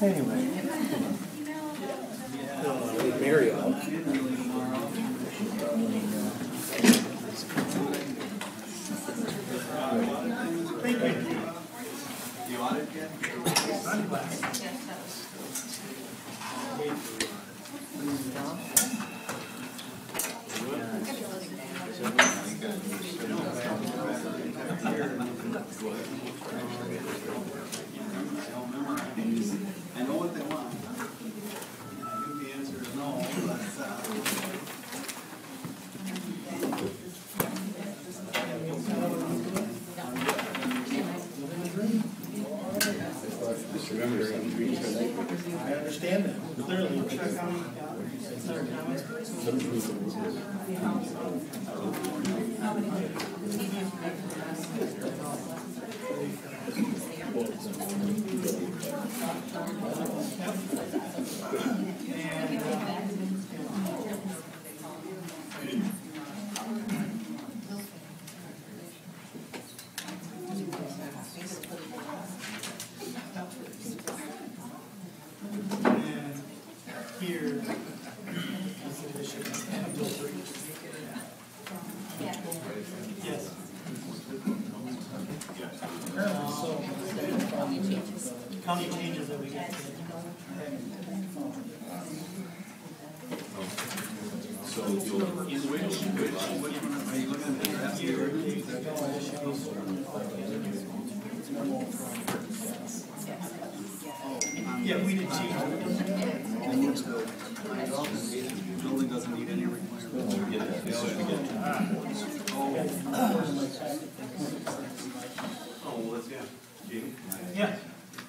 Anyway. Mario. Thank you. You on it yet? I know what they want. I think the answer is no, I understand that, clearly. Here. Yes. County changes that we get. so you'll, in which, are you looking at the draft here? Yeah, we did change. The building doesn't need any requirements. Oh, well, that's, yeah. Gene? Yeah.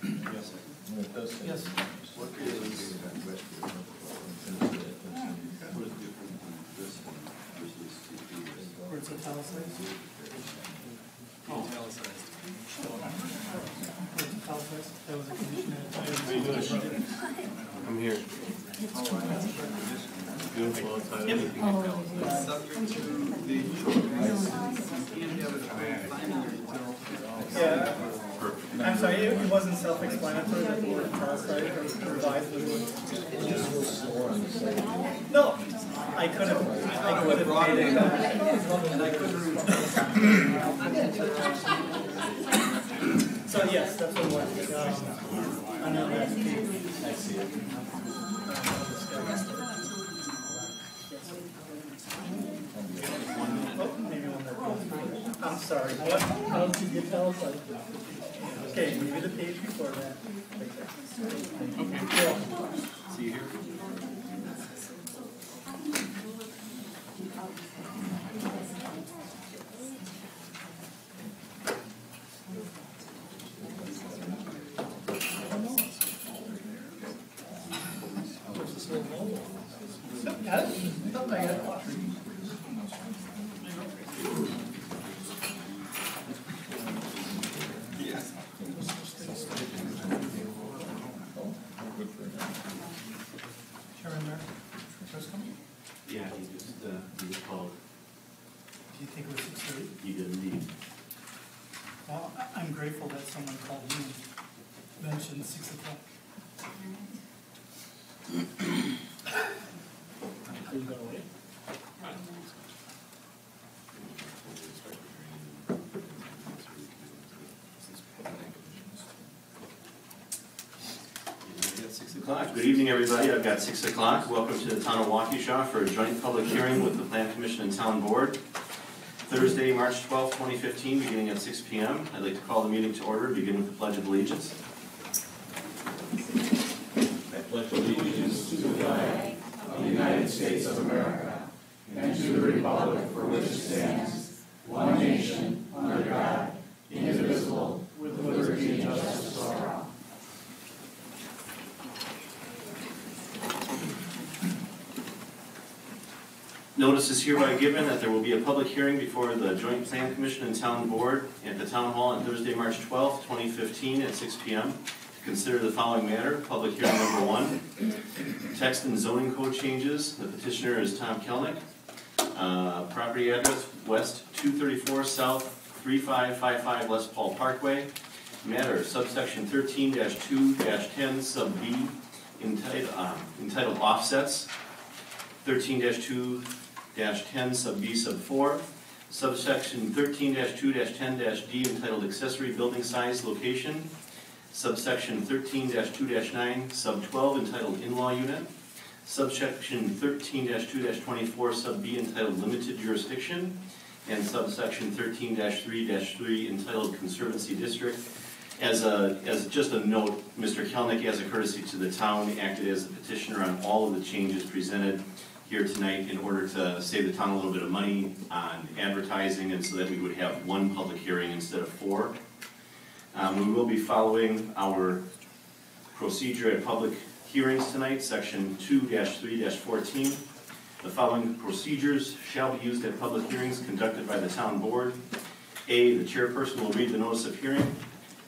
Yes. Yes. What is this one versus CP? Where it's italicized. Oh, italicized. Where it's italicized. That was a condition. I'm here. Beautiful. Subject to the, you can't have it finding until. Yeah. I'm sorry, it wasn't self-explanatory that the word italicized or revised was. No, I could have made it back. And I couldn't. So yes, that's what it was. Another I see it. Oh, maybe one more. I'm sorry. What? How did you get italicized? Okay, maybe the page before that. Okay. Yeah. See you here. Got it? Nope, I got it. Yes. Chairman Mayor, first come? Yeah, he just called. Do you think it was 6:30? He did indeed. Well, I'm grateful that someone called me, mentioned 6 o'clock. Are you going away? Good evening, everybody. I've got 6 o'clock. Welcome to the town of Waukesha for a joint public hearing with the Plan Commission and Town Board. Thursday, March 12, 2015, beginning at 6 p.m. I'd like to call the meeting to order, begin with the Pledge of Allegiance. I pledge allegiance to the flag of the United States of America and to the republic for which it stands, one nation, under God, indivisible, with liberty and justice for all. Notice is hereby given that there will be a public hearing before the Joint Plan Commission and Town Board at the Town Hall on Thursday, March 12, 2015 at 6 p.m. to consider the following matter. Public hearing number 1, text and zoning code changes. The petitioner is Tom Kelnick. Property address West 234 South 3555 West Paul Parkway. matter, subsection 13-2-10 sub B, entitled offsets, 13-2-10 sub B sub 4, subsection 13-2-10-D entitled accessory building size location, subsection 13-2-9 sub 12 entitled in-law unit, subsection 13-2-24 sub B entitled limited jurisdiction, and subsection 13-3-3 entitled conservancy district. As just a note, Mr. Kelnick, as a courtesy to the town, acted as a petitioner on all of the changes presented here tonight in order to save the town a little bit of money on advertising, and so that we would have one public hearing instead of 4. We will be following our procedure at public hearings tonight, section 2-3-14. The following procedures shall be used at public hearings conducted by the town board. A, the chairperson will read the notice of hearing.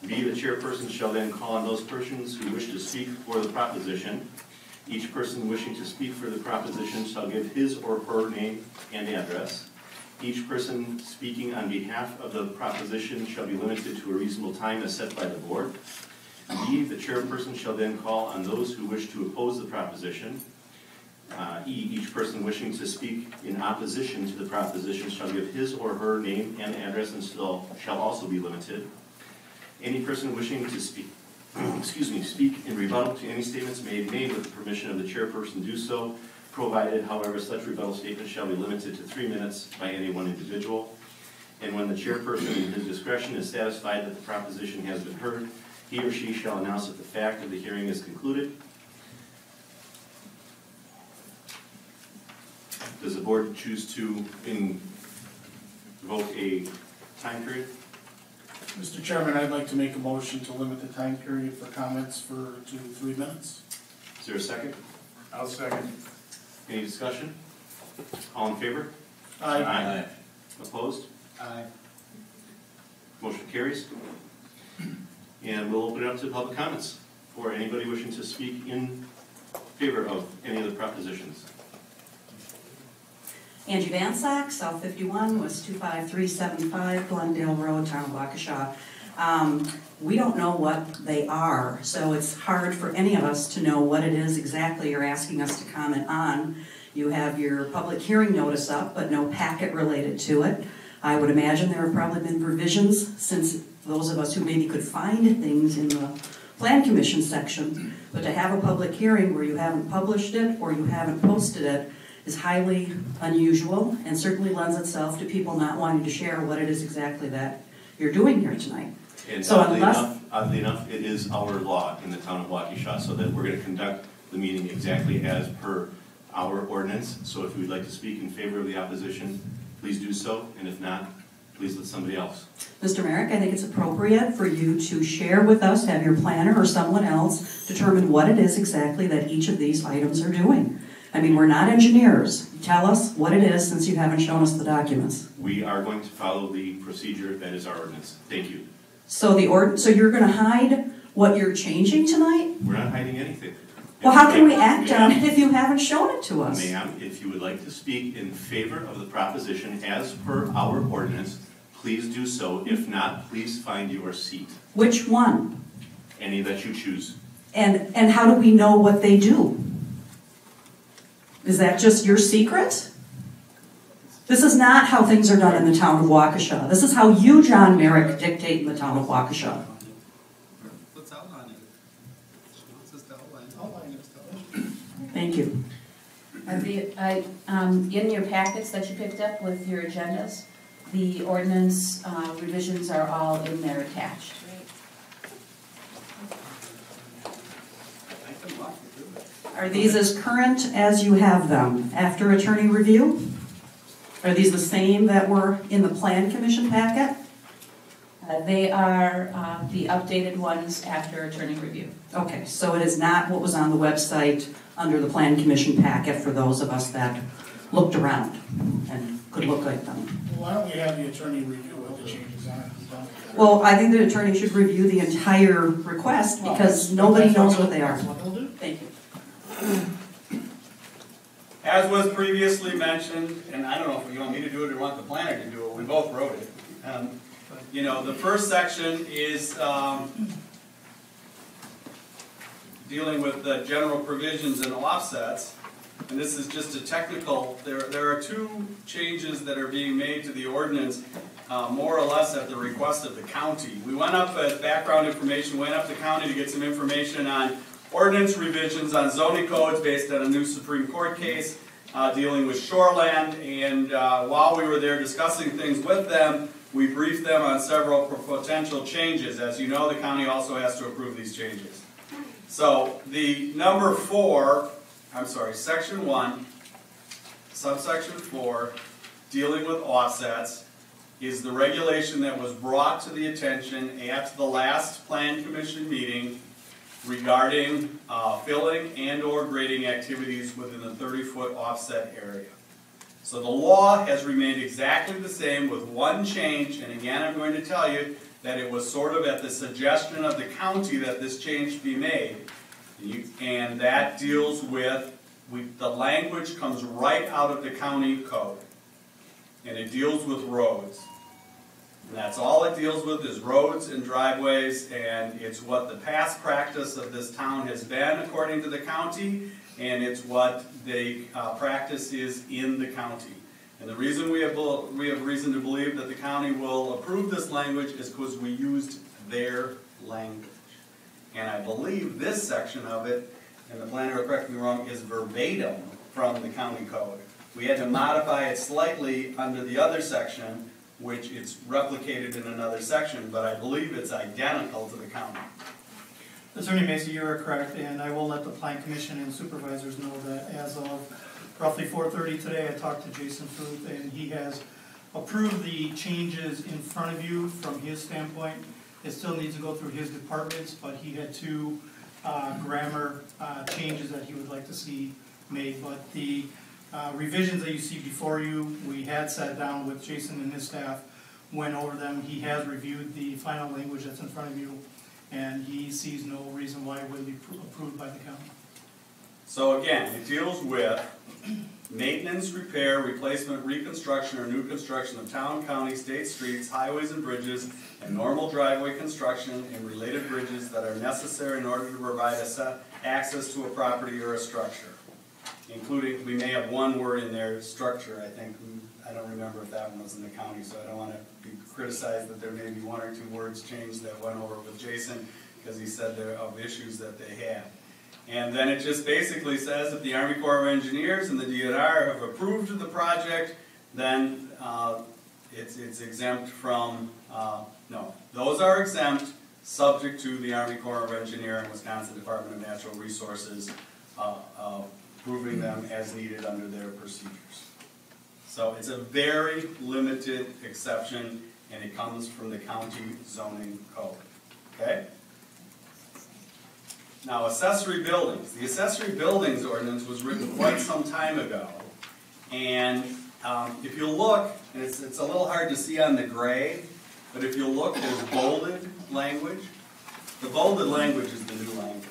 B, the chairperson shall then call on those persons who wish to speak for the proposition. Each person wishing to speak for the proposition shall give his or her name and address. Each person speaking on behalf of the proposition shall be limited to a reasonable time as set by the board. B, the chairperson shall then call on those who wish to oppose the proposition. E, each person wishing to speak in opposition to the proposition shall give his or her name and address and shall also be limited. Any person wishing to speak in rebuttal to any statements made with the permission of the chairperson do so, provided, however, such rebuttal statement shall be limited to 3 minutes by any one individual. And when the chairperson in his discretion is satisfied that the proposition has been heard, he or she shall announce that the fact of the hearing is concluded. Does the board choose to invoke a time period? Mr. Chairman, I'd like to make a motion to limit the time period for comments to 3 minutes. Is there a second? I'll second. Any discussion? All in favor? Aye. Opposed? Aye. Motion carries. And we'll open it up to public comments for anybody wishing to speak in favor of any of the propositions. Angie Vansack, South 51, West 25375, Glendale Road, Town of Waukesha. We don't know what they are, so it's hard for any of us to know what it is exactly you're asking us to comment on. You have your public hearing notice up, but no packet related to it. I would imagine there have probably been revisions since those of us who maybe could find things in the Plan Commission section, but to have a public hearing where you haven't published it or you haven't posted it is highly unusual and certainly lends itself to people not wanting to share what it is exactly that you're doing here tonight. And so oddly enough, it is our law in the town of Waukesha, so that we're going to conduct the meeting exactly as per our ordinance. So if you would like to speak in favor of the opposition, please do so, and if not, please let somebody else. Mr. Merrick, I think it's appropriate for you to share with us, have your planner or someone else determine what it is exactly that each of these items are doing. I mean, we're not engineers. Tell us what it is since you haven't shown us the documents. We are going to follow the procedure that is our ordinance. Thank you. So so you're going to hide what you're changing tonight? We're not hiding anything. Well, how can we act on it if you haven't shown it to us? Ma'am, if you would like to speak in favor of the proposition as per our ordinance, please do so. If not, please find your seat. Which one? Any that you choose. And how do we know what they do? Is that just your secret? This is not how things are done in the town of Waukesha. This is how you, John Merrick, dictate in the town of Waukesha. Let's outline it. Let's just outline it. Thank you. In your packets that you picked up with your agendas, the ordinance revisions are all in there attached. Are these as current as you have them after attorney review? Are these the same that were in the Plan Commission packet? They are the updated ones after attorney review. Okay, so it is not what was on the website under the Plan Commission packet for those of us that looked around and could look at them. Why don't we have the attorney review what the changes are? Well, I think the attorney should review the entire request because nobody knows what they are. That's what he'll do. Thank you. As was previously mentioned, and I don't know if you want me to do it or want the planner to do it, we both wrote it. you know, the first section is dealing with the general provisions and offsets. And this is just a technical, there are two changes that are being made to the ordinance, more or less at the request of the county. We went up as background information, went up to county to get some information on ordinance revisions on zoning codes based on a new Supreme Court case dealing with shoreland. And while we were there discussing things with them, we briefed them on several potential changes. As you know, the county also has to approve these changes. So the number 4, section 1, subsection 4, dealing with offsets, is the regulation that was brought to the attention at the last Plan Commission meeting regarding filling and or grading activities within the 30-foot offset area. So the law has remained exactly the same with one change, and again I'm going to tell you that it was sort of at the suggestion of the county that this change be made. And that deals with, the language comes right out of the county code. And it deals with roads. And that's all it deals with is roads and driveways, and it's what the past practice of this town has been according to the county, and it's what the practice is in the county. And the reason we have reason to believe that the county will approve this language is because we used their language. And I believe this section of it, and the planner will correct me wrong, is verbatim from the county code. We had to modify it slightly under the other section, which it's replicated in another section, but I believe it's identical to the county. Attorney Macy, you are correct, and I will let the Plan Commission and supervisors know that as of roughly 4:30 today, I talked to Jason Fruth, and he has approved the changes in front of you from his standpoint. It still needs to go through his departments, but he had 2 grammar changes that he would like to see made. But the revisions that you see before you, we had sat down with Jason and his staff, went over them. He has reviewed the final language that's in front of you, and he sees no reason why it would be approved by the county. So again, it deals with maintenance, repair, replacement, reconstruction, or new construction of town, county, state streets, highways and bridges, and normal driveway construction and related bridges that are necessary in order to provide access to a property or a structure. Including, we may have one word in there, structure, I think. I don't remember if that one was in the county, so I don't want to be criticized that there may be 1 or 2 words changed that went over with Jason, because he said there are issues that they had. And then it just basically says if the Army Corps of Engineers and the DNR have approved the project, then it's exempt from, no, those are exempt subject to the Army Corps of Engineers and Wisconsin Department of Natural Resources approving them as needed under their procedures. So it's a very limited exception, and it comes from the county zoning code. Okay? Now, accessory buildings. The accessory buildings ordinance was written quite some time ago. And if you look, and it's a little hard to see on the gray, but if you look, there's bolded language. The bolded language is the new language.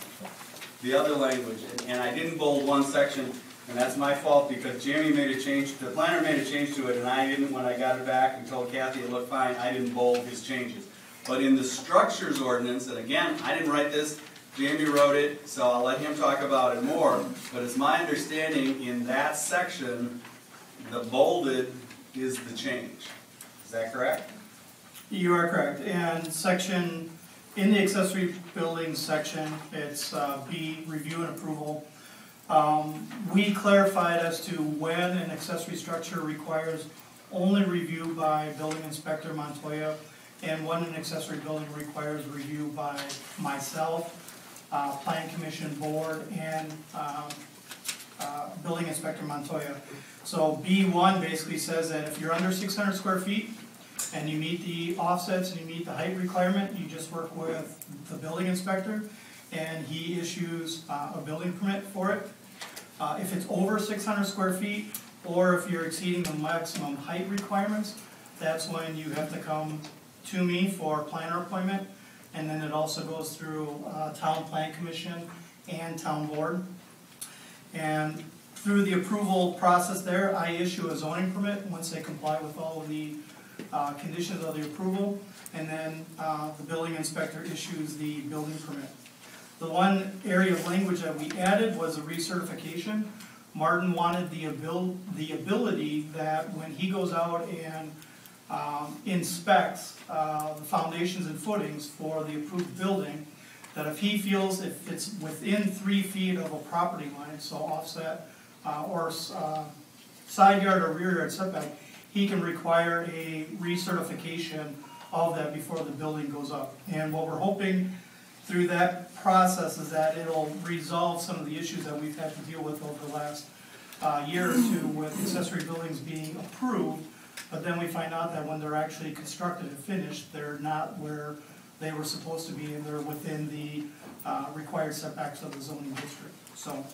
The other language, and I didn't bold one section, and that's my fault because Jamie made a change, the planner made a change to it, and I didn't, when I got it back and told Kathy it looked fine, I didn't bold his changes. But in the structures ordinance, and again, I didn't write this, Jamie wrote it, so I'll let him talk about it more, but it's my understanding in that section, the bolded is the change. Is that correct? You are correct. And section, in the accessory buildings section, it's B, review and approval. We clarified as to when an accessory structure requires only review by building inspector Montoya, and when an accessory building requires review by myself, Plan Commission Board, and Building Inspector Montoya. So B1 basically says that if you're under 600 square feet and you meet the offsets and you meet the height requirement, you just work with the building inspector and he issues a building permit for it. If it's over 600 square feet or if you're exceeding the maximum height requirements, that's when you have to come to me for a planner appointment. And then it also goes through Town Plan Commission and Town Board. And through the approval process there, I issue a zoning permit once they comply with all of the conditions of the approval, and then the building inspector issues the building permit. The one area of language that we added was a recertification. Martin wanted the ability that when he goes out and inspects the foundations and footings for the approved building, that if he feels if it's within 3 feet of a property line, so offset or side yard or rear yard setback, he can require a recertification of that before the building goes up. And what we're hoping through that process is that it'll resolve some of the issues that we've had to deal with over the last year or two with accessory buildings being approved, but then we find out that when they're actually constructed and finished, they're not where they were supposed to be, and they're within the required setbacks of the zoning district. So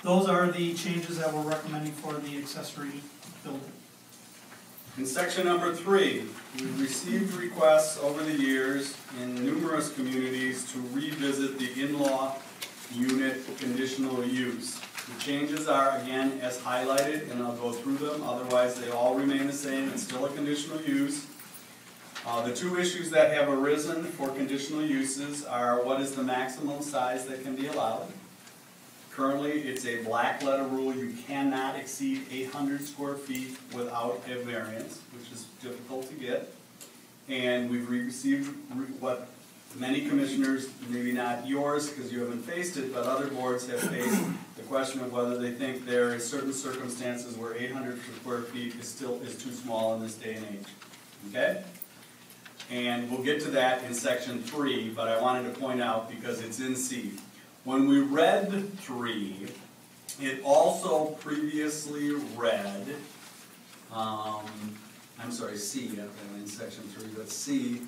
those are the changes that we're recommending for the accessory building. In section number 3, we've received requests over the years in numerous communities to revisit the in-law unit conditional use. The changes are, again, as highlighted, and I'll go through them, otherwise they all remain the same. It's still a conditional use. The 2 issues that have arisen for conditional uses are what is the maximum size that can be allowed. Currently, it's a black letter rule. You cannot exceed 800 square feet without a variance, which is difficult to get. And we've received what many commissioners, maybe not yours because you haven't faced it, but other boards have faced the question of whether they think there are certain circumstances where 800 square feet is too small in this day and age. Okay? And we'll get to that in section 3, but I wanted to point out because it's in C. When we read 3, it also previously read, C, in section 3, but C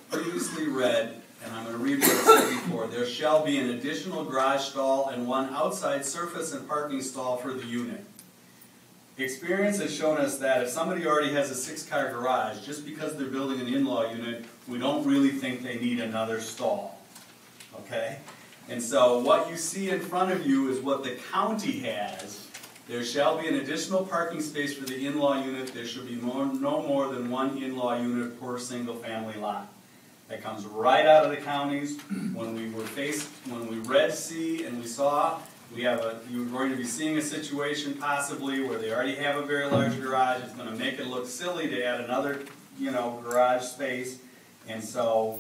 previously read, and I'm going to read what it said before, there shall be an additional garage stall and 1 outside surface and parking stall for the unit. Experience has shown us that if somebody already has a 6-car garage, just because they're building an in-law unit, we don't really think they need another stall. Okay? And so what you see in front of you is what the county has. There shall be an additional parking space for the in-law unit. There should be no more than 1 in-law unit per single family lot. That comes right out of the counties. When we read C and we saw you're going to be seeing a situation possibly where they already have a very large garage. It's going to make it look silly to add another, garage space. And so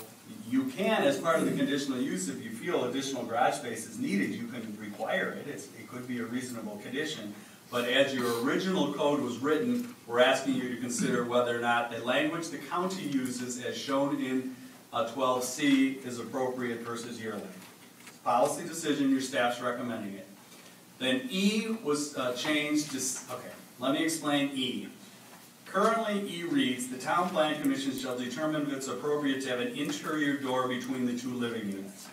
you can, as part of the conditional use, if you feel additional garage space is needed, you can require it. It could be a reasonable condition. But as your original code was written, we're asking you to consider whether or not the language the county uses, as shown in 12C, is appropriate versus yearly. Policy decision, your staff's recommending it. Then E was changed to, okay, let me explain E. Currently, E reads, the Town Plan Commission shall determine if it's appropriate to have an interior door between the 2 living units.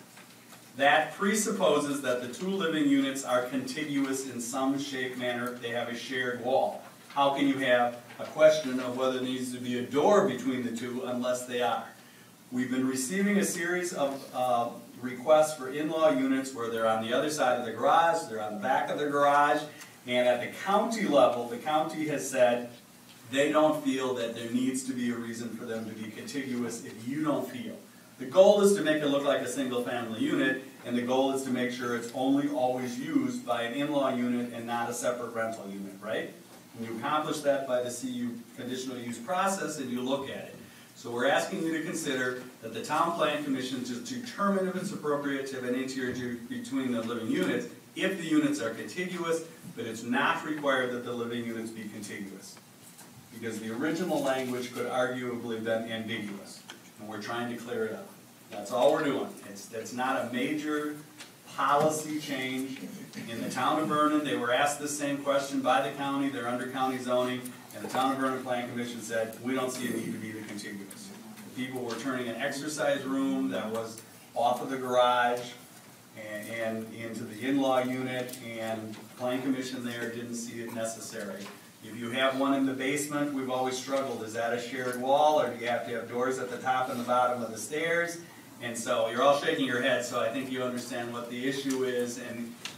That presupposes that the 2 living units are contiguous in some shape, manner. They have a shared wall. How can you have a question of whether there needs to be a door between the 2 unless they are? We've been receiving a series of requests for in-law units where they're on the other side of the garage, they're on the back of the garage, and at the county level, the county has said they don't feel that there needs to be a reason for them to be contiguous if you don't feel. The goal is to make it look like a single family unit, and the goal is to make sure it's only always used by an in-law unit and not a separate rental unit, right? And you accomplish that by the CU conditional use process and you look at it. So we're asking you to consider that the Town Plan Commission to determine if it's appropriate to have an interior between the living units if the units are contiguous, but it's not required that the living units be contiguous. Because the original language could arguably have been ambiguous, and we're trying to clear it up. That's all we're doing. It's not a major policy change. In the town of Vernon, they were asked the same question by the county. They're under county zoning, and the Town of Vernon Plan Commission said, we don't see a need to be the contiguous. The people were turning an exercise room that was off of the garage and into the in-law unit, and the Plan Commission there didn't see it necessary. If you have one in the basement, we've always struggled. Is that a shared wall, or do you have to have doors at the top and the bottom of the stairs? And so you're all shaking your heads, so I think you understand what the issue is,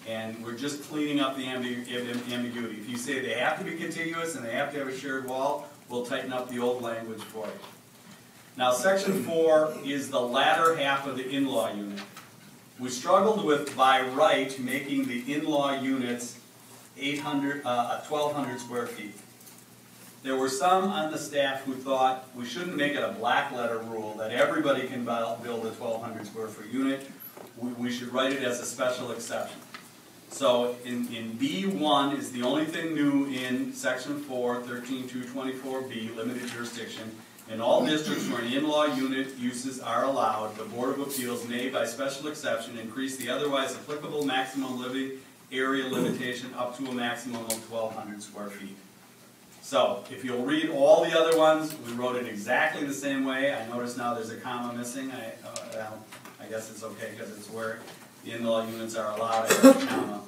and we're just cleaning up the ambiguity. If you say they have to be contiguous and they have to have a shared wall, we'll tighten up the old language for you. Now, section 4 is the latter half of the in-law unit. We struggled with, by right, making the in-law units 1,200 square feet. There were some on the staff who thought we shouldn't make it a black letter rule that everybody can build a 1,200 square foot unit. We should write it as a special exception. So in B1 is the only thing new in section 4, 13.224B, limited jurisdiction. In all districts where an in-law unit uses are allowed, the Board of Appeals may, by special exception, increase the otherwise applicable maximum living area limitation up to a maximum of 1,200 square feet. So, if you'll read all the other ones, we wrote it exactly the same way. I notice now there's a comma missing. I guess it's okay because it's where the in-law units are allowed to have a comma.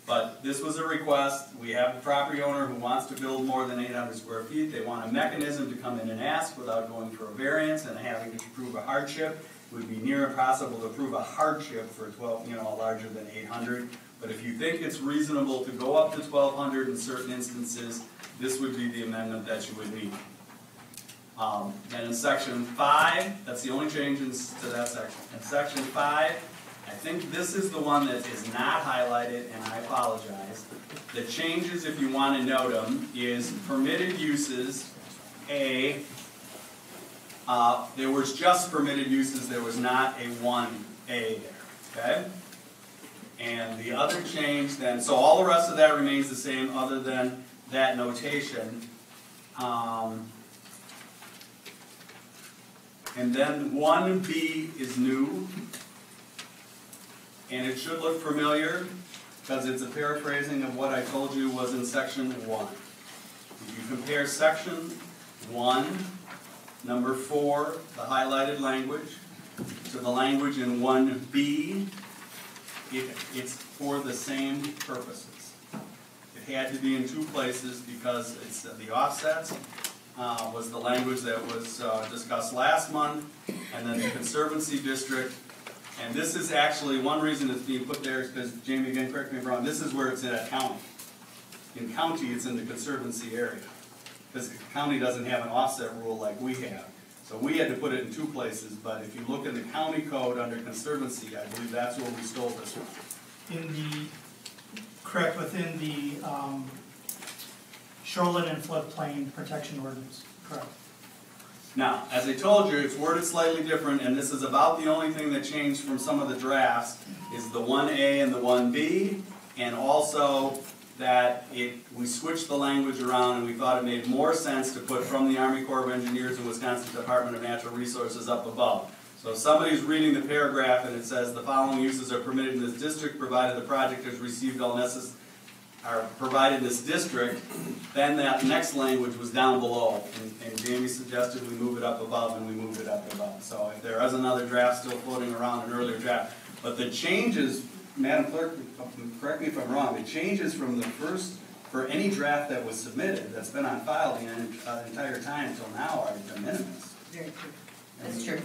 But this was a request. We have a property owner who wants to build more than 800 square feet. They want a mechanism to come in and ask without going for a variance and having to prove a hardship. It would be near impossible to prove a hardship for 12, larger than 800. But if you think it's reasonable to go up to 1,200 in certain instances, this would be the amendment that you would need. And in section 5, that's the only changes to that section. In section 5, I think this is the one that is not highlighted, and I apologize. The changes, if you want to note them, is permitted uses, A. There was just permitted uses, there was not a 1A there, okay? And the other change then, so all the rest of that remains the same other than that notation. And then 1B is new. And it should look familiar because it's a paraphrasing of what I told you was in section 1. If you compare section 1, number 4, the highlighted language, to the language in 1B, it's for the same purposes. It had to be in two places because it's the offsets was the language that was discussed last month, and then the Conservancy District. And this is actually, one reason it's being put there is because, Jamie, again, correct me if I'm wrong, this is where it's in a county. In county, it's in the Conservancy area. Because the county doesn't have an offset rule like we have. So we had to put it in two places, but if you look in the county code under Conservancy, I believe that's where we stole this one. Correct, within the shoreline and floodplain protection ordinance, correct. Now, as I told you, it's worded slightly different, and this is about the only thing that changed from some of the drafts, is the 1A and the 1B, and also that we switched the language around and we thought it made more sense to put from the Army Corps of Engineers and Wisconsin Department of Natural Resources up above. So if somebody's reading the paragraph and it says the following uses are permitted in this district provided the project has received all necessary, are provided in this district, then that next language was down below. And Jamie suggested we move it up above, and we moved it up above. So if there is another draft still floating around, an earlier draft. But the changes, Madam Clerk, correct me if I'm wrong, the changes from the first, for any draft that was submitted, that's been on file the entire time until now are de minimis. Very true. That's true.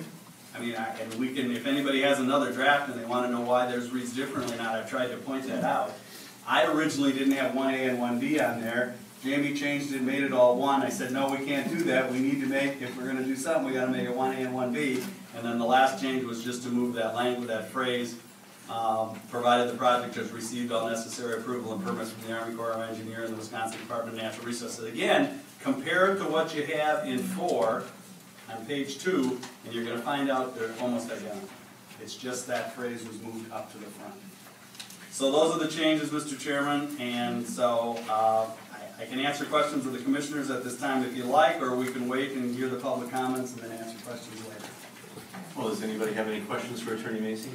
I mean, and we can, if anybody has another draft and they want to know why theirs reads differently or not, I've tried to point that out. I originally didn't have 1A and 1B on there. Jamie changed it and made it all one. I said, no, we can't do that. We need to make, if we're going to do something, we got to make it 1A and 1B. And then the last change was just to move that language, that phrase, provided the project has received all necessary approval and permits from the Army Corps of Engineers and the Wisconsin Department of Natural Resources. Again, compare it to what you have in 4 on page 2, and you're going to find out they're almost identical. It's just that phrase was moved up to the front. So those are the changes, Mr. Chairman, and so I can answer questions of the commissioners at this time if you like, or we can wait and hear the public comments and then answer questions later. Well, does anybody have any questions for Attorney Macy?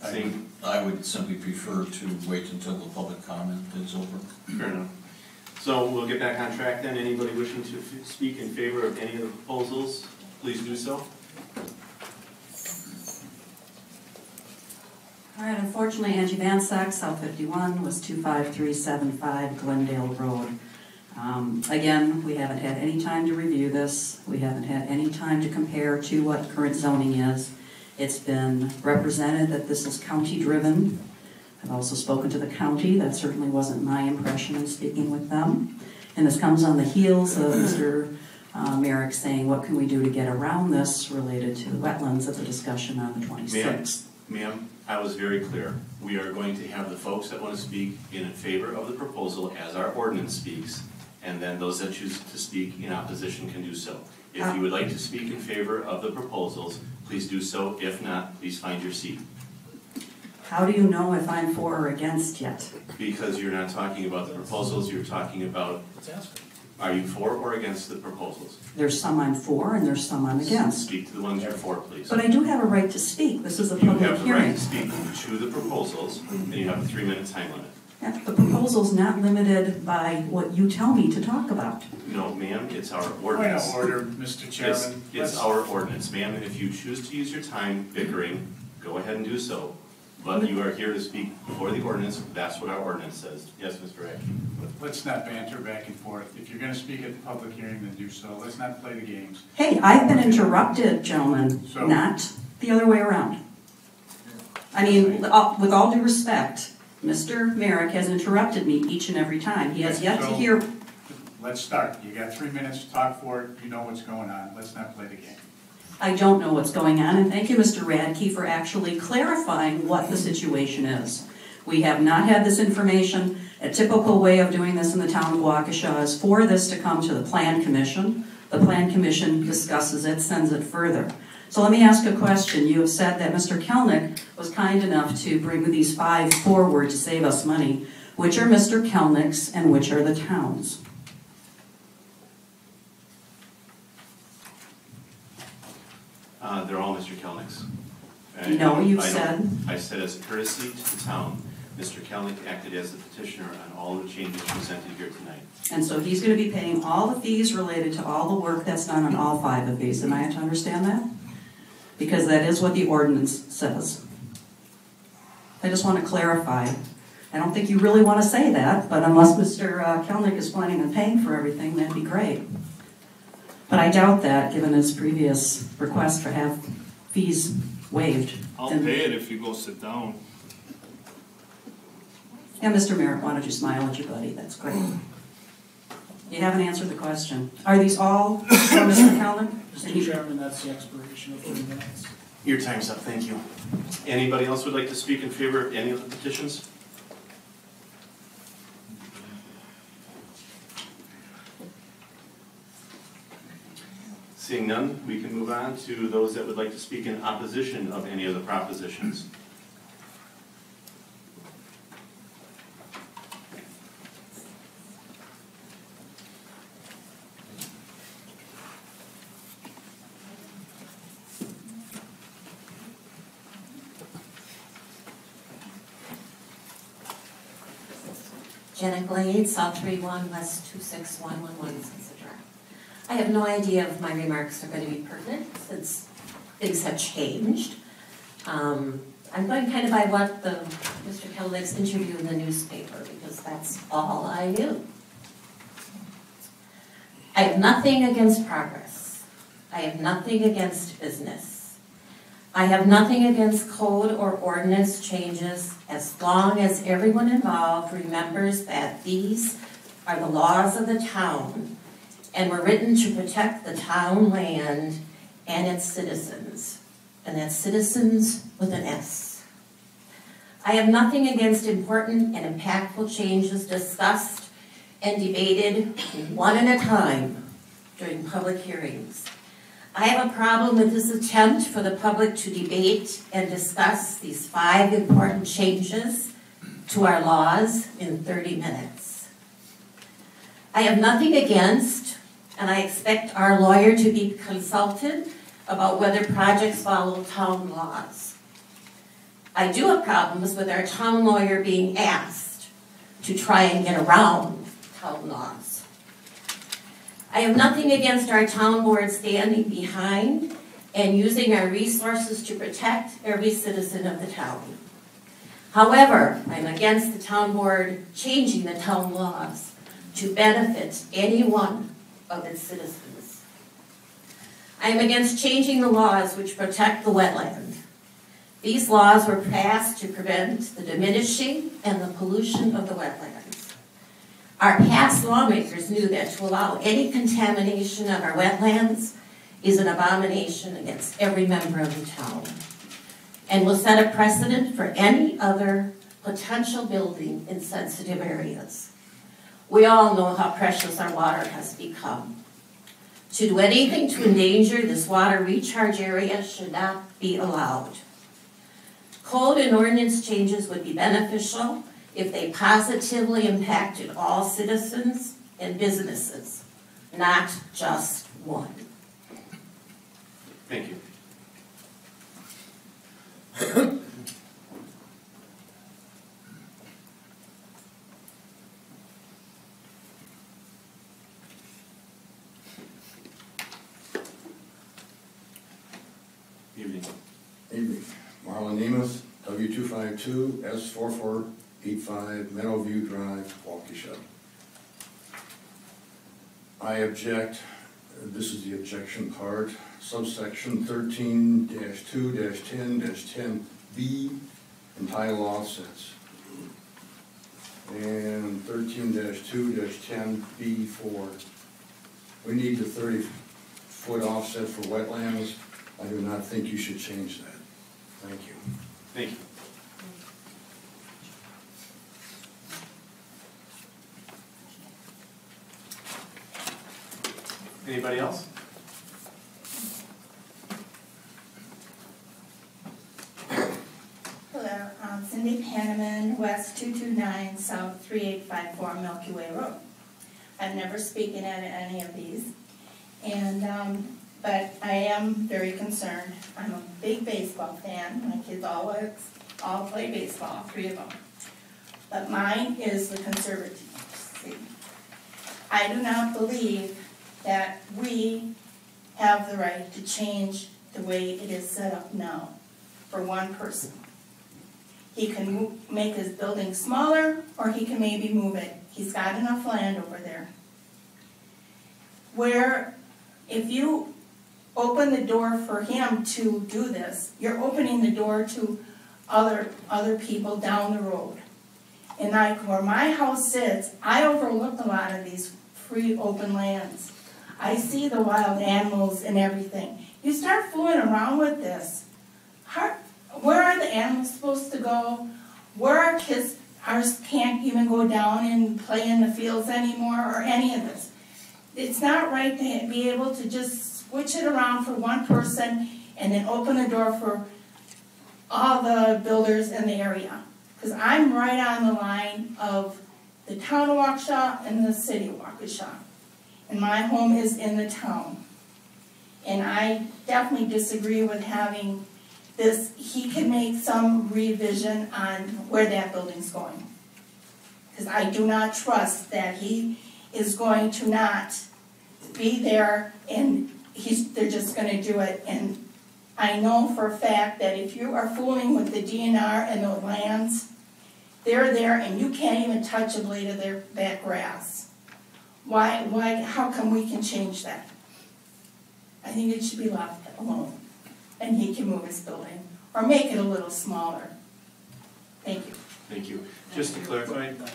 I would simply prefer to wait until the public comment is over. Fair enough. So we'll get back on track then. Anybody wishing to speak in favor of any of the proposals, please do so. All right, unfortunately, Angie Van Sack, South 51, was 25375 Glendale Road. Again, we haven't had any time to review this. We haven't had any time to compare to what current zoning is. It's been represented that this is county-driven. I've also spoken to the county. That certainly wasn't my impression in speaking with them. And this comes on the heels of Mr. Merrick saying, what can we do to get around this related to wetlands at the discussion on the 26th? Ma'am, I was very clear. We are going to have the folks that want to speak in favor of the proposal as our ordinance speaks, and then those that choose to speak in opposition can do so. If you would like to speak in favor of the proposals, please do so. If not, please find your seat. How do you know if I'm for or against yet? Because you're not talking about the proposals, you're talking about, are you for or against the proposals? There's some I'm for and there's some I'm against. Speak to the ones you're for, please. But I do have a right to speak. This is a You public have the right hearing. to speak to the proposals, and you have a 3-minute time limit. Yeah, the proposal's not limited by what you tell me to talk about. No, ma'am, it's our Point ordinance. of order, Mr. Chairman. It's our ordinance, ma'am, and if you choose to use your time bickering, go ahead and do so. But you are here to speak for the ordinance, that's what our ordinance says. Yes, Mr. Ray? Let's not banter back and forth. If you're going to speak at the public hearing, then do so. Let's not play the games. Hey, I've been interrupted, gentlemen, So- not the other way around. I mean, with all due respect, Mr. Merrick has interrupted me each and every time. He has yet to So- hear. Let's start. You got 3 minutes to talk for it. You know what's going on. Let's not play the game. I don't know what's going on, and thank you, Mr. Radke, for actually clarifying what the situation is. We have not had this information. A typical way of doing this in the town of Waukesha is for this to come to the Plan Commission. The Plan Commission discusses it, sends it further. So let me ask a question. You have said that Mr. Kelnick was kind enough to bring these 5 forward to save us money. Which are Mr. Kelnick's and which are the town's? They're all Mr. Kelnick's. No, you've said. I said as a courtesy to the town, Mr. Kelnick acted as the petitioner on all the changes presented here tonight. And so he's going to be paying all the fees related to all the work that's done on all 5 of these. Am I to understand that? Because that is what the ordinance says. I just want to clarify. I don't think you really want to say that, but unless Mr. Kelnick is planning on paying for everything, that'd be great. But I doubt that, given his previous request for have fees waived. I'll pay it if you go sit down. Yeah, Mr. Merritt, why don't you smile at your buddy? That's great. You haven't answered the question. Are these all for Mr. Kelnick? Mr. Chairman, that's the expiration of 30 minutes. Your time's up, thank you. Anybody else would like to speak in favor of any of the petitions? Seeing none, we can move on to those that would like to speak in opposition of any of the propositions. Jenna Glade, South 31, West 26111, Sunset Drive. I have no idea if my remarks are going to be pertinent since things have changed. I'm going kind of by what Mr. Kelnick's interview in the newspaper because that's all I knew. I have nothing against progress. I have nothing against business. I have nothing against code or ordinance changes as long as everyone involved remembers that these are the laws of the town and were written to protect the town land and its citizens. And that's citizens with an S. I have nothing against important and impactful changes discussed and debated one at a time during public hearings. I have a problem with this attempt for the public to debate and discuss these 5 important changes to our laws in 30 minutes. I have nothing against, and I expect our lawyer to be consulted about whether projects follow town laws. I do have problems with our town lawyer being asked to try and get around town laws. I have nothing against our town board standing behind and using our resources to protect every citizen of the town. However, I'm against the town board changing the town laws to benefit any one of its citizens. I am against changing the laws which protect the wetland. These laws were passed to prevent the diminishing and the pollution of the wetlands. Our past lawmakers knew that to allow any contamination of our wetlands is an abomination against every member of the town and will set a precedent for any other potential building in sensitive areas. We all know how precious our water has become. To do anything to endanger this water recharge area should not be allowed. Code and ordinance changes would be beneficial if they positively impacted all citizens and businesses, not just one. Thank you. Evening. Evening. Marlon Nemeth, W252 S4485 Meadowview Drive, Waukesha. I object, this is the objection part, subsection 13-2-10-10B, entitled offsets. And 13-2-10B4. We need the 30-foot offset for wetlands. I do not think you should change that. Thank you. Thank you. Anybody else? Hello, Cindy Panneman, West 229, South 3854 Milky Way Road. I've never spoken at any of these, and but I am very concerned. I'm a big baseball fan. My kids all play baseball, 3 of them. But mine is the conservative. I do not believe that we have the right to change the way it is set up now for one person. He can make his building smaller, or he can maybe move it. He's got enough land over there. Where if you open the door for him to do this, you're opening the door to other people down the road. And like where my house sits, I overlook a lot of these free open lands. I see the wild animals and everything. You start fooling around with this. Where are the animals supposed to go? Where our kids can't even go down and play in the fields anymore, or any of this. It's not right to be able to just switch it around for one person and then open the door for all the builders in the area. Because I'm right on the line of the town of Waukesha and the city of Waukesha. And my home is in the town. And I definitely disagree with having this. He can make some revision on where that building's going. Because I do not trust that he is going to not be there and they're just going to do it. And I know for a fact that if you are fooling with the DNR and the lands, they're there and you can't even touch a blade of that grass. Why, how come we can change that? I think it should be left alone and he can move his building or make it a little smaller. Thank you. Thank you. Just to clarify. Okay.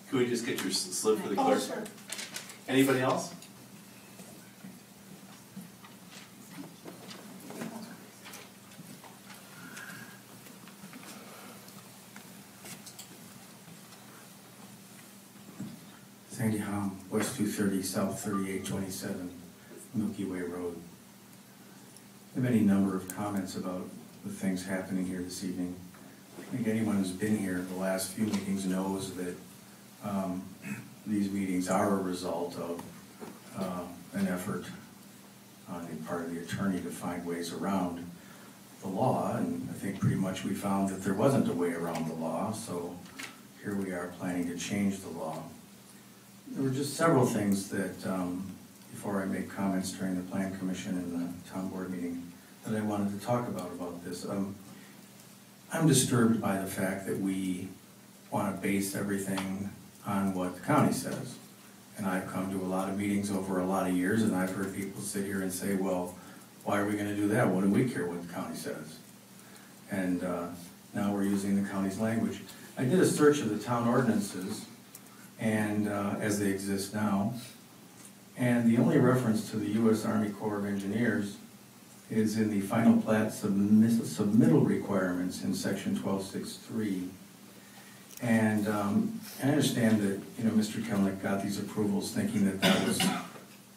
Could we just get your slip for the clerk? Oh, sure. Anybody else? Sandy Hom, West 230, South 3827, Milky Way Road. I have any number of comments about the things happening here this evening. I think anyone who's been here the last few meetings knows that these meetings are a result of an effort on the part of the attorney to find ways around the law, and I think pretty much we found that there wasn't a way around the law, so here we are planning to change the law. There were just several things that, before I make comments during the Plan Commission and the Town Board meeting, that I wanted to talk about this. I'm disturbed by the fact that we want to base everything on what the county says. And I've come to a lot of meetings over a lot of years, and I've heard people sit here and say, well, why are we gonna do that? What do we care what the county says? And now we're using the county's language. I did a search of the town ordinances, and as they exist now, and the only reference to the U.S. Army Corps of Engineers is in the final plat submittal requirements in section 1263. And I understand that, you know, Mr. Kelnick got these approvals thinking that that was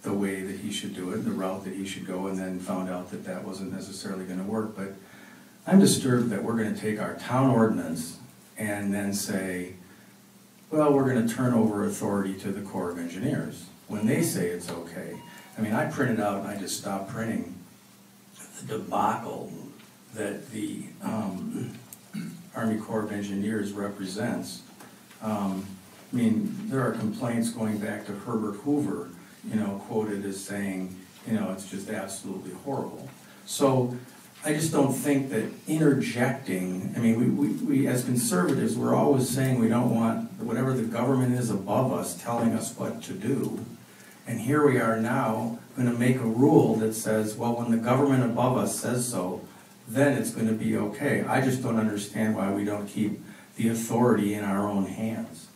the way that he should do it, the route that he should go, and then found out that that wasn't necessarily going to work. But I'm disturbed that we're going to take our town ordinance and then say, well, we're going to turn over authority to the Corps of Engineers when they say it's okay. I mean, I printed out and I just stopped printing the debacle that the Army Corps of Engineers represents. I mean, there are complaints going back to Herbert Hoover, you know, quoted as saying, you know, it's just absolutely horrible. So I just don't think that interjecting, I mean, we as conservatives, we're always saying we don't want whatever the government is above us telling us what to do. And here we are now going to make a rule that says, well, when the government above us says so, then it's going to be okay. I just don't understand why we don't keep the authority in our own hands.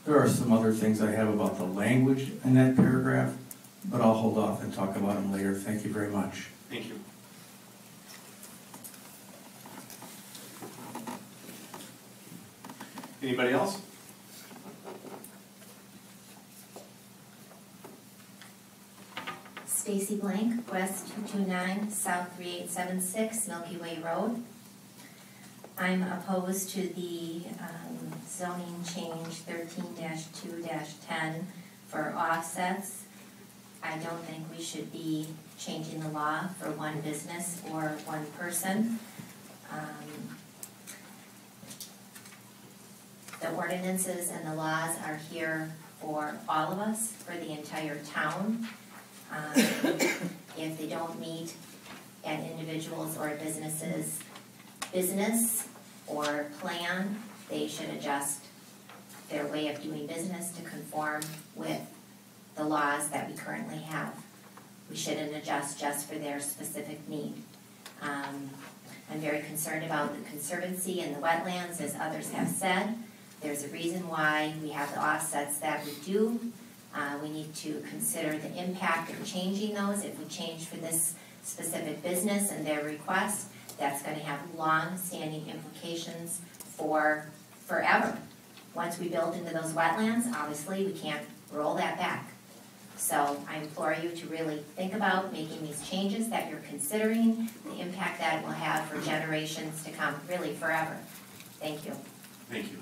There are some other things I have about the language in that paragraph, but I'll hold off and talk about them later. Thank you very much. Thank you. Anybody else? Stacy Blank, West 229, South 3876, Milky Way Road. I'm opposed to the zoning change 13-2-10 for offsets. I don't think we should be changing the law for one business or one person. The ordinances and the laws are here for all of us, for the entire town. If they don't meet an individual's or a business's business or plan, they should adjust their way of doing business to conform with the laws that we currently have. We shouldn't adjust just for their specific need. I'm very concerned about the conservancy and the wetlands, as others have said. There's a reason why we have the offsets that we do. We need to consider the impact of changing those. If we change for this specific business and their request, that's going to have long-standing implications for forever. Once we build into those wetlands, obviously we can't roll that back. So I implore you to really think about making these changes that you're considering, the impact that it will have for generations to come, really forever. Thank you. Thank you.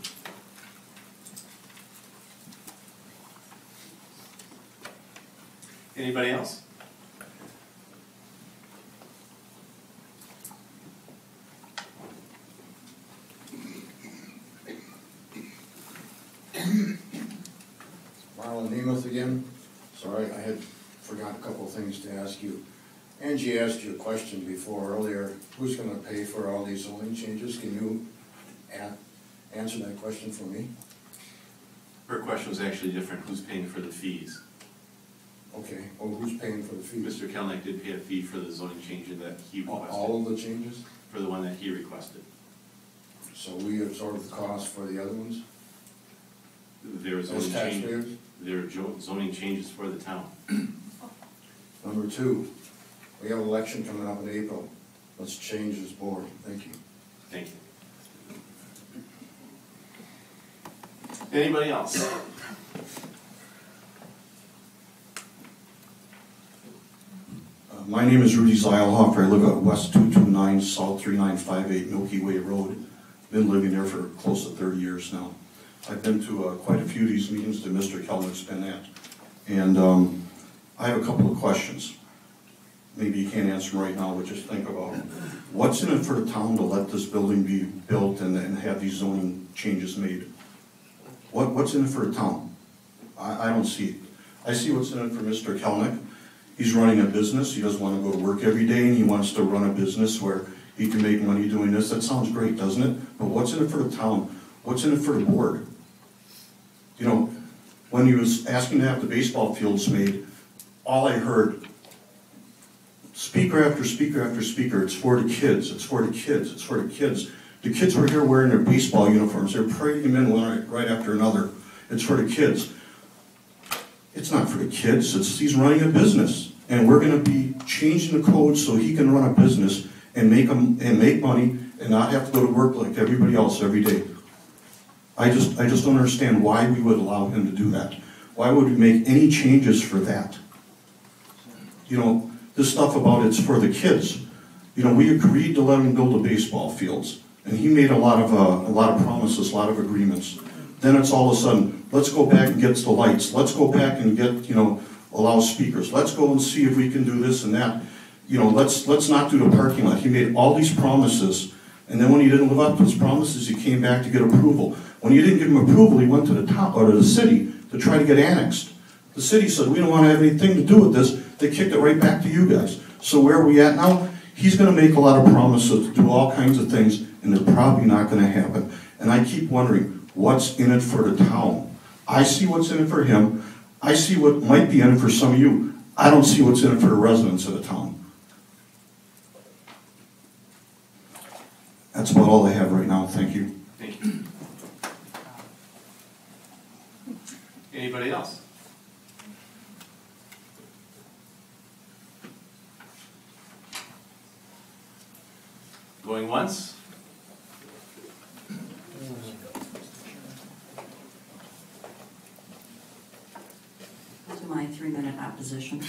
Anybody else? Marlon Nemeth again. Sorry, I had forgot a couple of things to ask you. Angie asked you a question before earlier. Who's going to pay for all these zoning changes? Can you answer that question for me? Her question was actually different. Who's paying for the fees? Okay, well, who's paying for the fees? Mr. Kelnick did pay a fee for the zoning change that he requested. All of the changes? For the one that he requested. So we absorb the cost for the other ones? There was As taxpayers? There are zoning changes for the town. Number two, we have an election coming up in April. Let's change this board. Thank you. Thank you. Anybody else? My name is Rudy Zeilhoff. I live at West 229, South 3958 Milky Way Road. Been living there for close to 30 years now. I've been to quite a few of these meetings that Mr. Kelnick's been at. And I have a couple of questions. Maybe you can't answer them right now, but just think about it. What's in it for the town to let this building be built and have these zoning changes made? What's in it for the town? I don't see it. I see what's in it for Mr. Kelnick. He's running a business. He doesn't want to go to work every day, and he wants to run a business where he can make money doing this. That sounds great, doesn't it? But what's in it for the town? What's in it for the board? when he was asking to have the baseball fields made, all I heard, speaker after speaker after speaker, it's for the kids, it's for the kids, it's for the kids. The kids were here wearing their baseball uniforms. They're parading them in one right after another. It's for the kids. It's not for the kids. He's running a business. And we're going to be changing the code so he can run a business and make money and not have to go to work like everybody else every day. I just don't understand why we would allow him to do that. Why would we make any changes for that? You know, this stuff about it's for the kids. You know, we agreed to let him build the baseball fields, and he made a lot of promises, a lot of agreements. Then it's all of a sudden, let's go back and get the lights. Let's go back and get, you know, allow speakers. Let's go and see if we can do this and that. You know, let's not do the parking lot. He made all these promises, and then when he didn't live up to his promises, he came back to get approval. When you didn't give him approval, he went to the top or to the city to try to get annexed. The city said, we don't want to have anything to do with this. They kicked it right back to you guys. So where are we at now? He's going to make a lot of promises to do all kinds of things, and they're probably not going to happen. And I keep wondering, what's in it for the town? I see what's in it for him. I see what might be in it for some of you. I don't see what's in it for the residents of the town. That's about all I have right now. Thank you. Thank you. Anybody else? Going once? To my 3-minute opposition.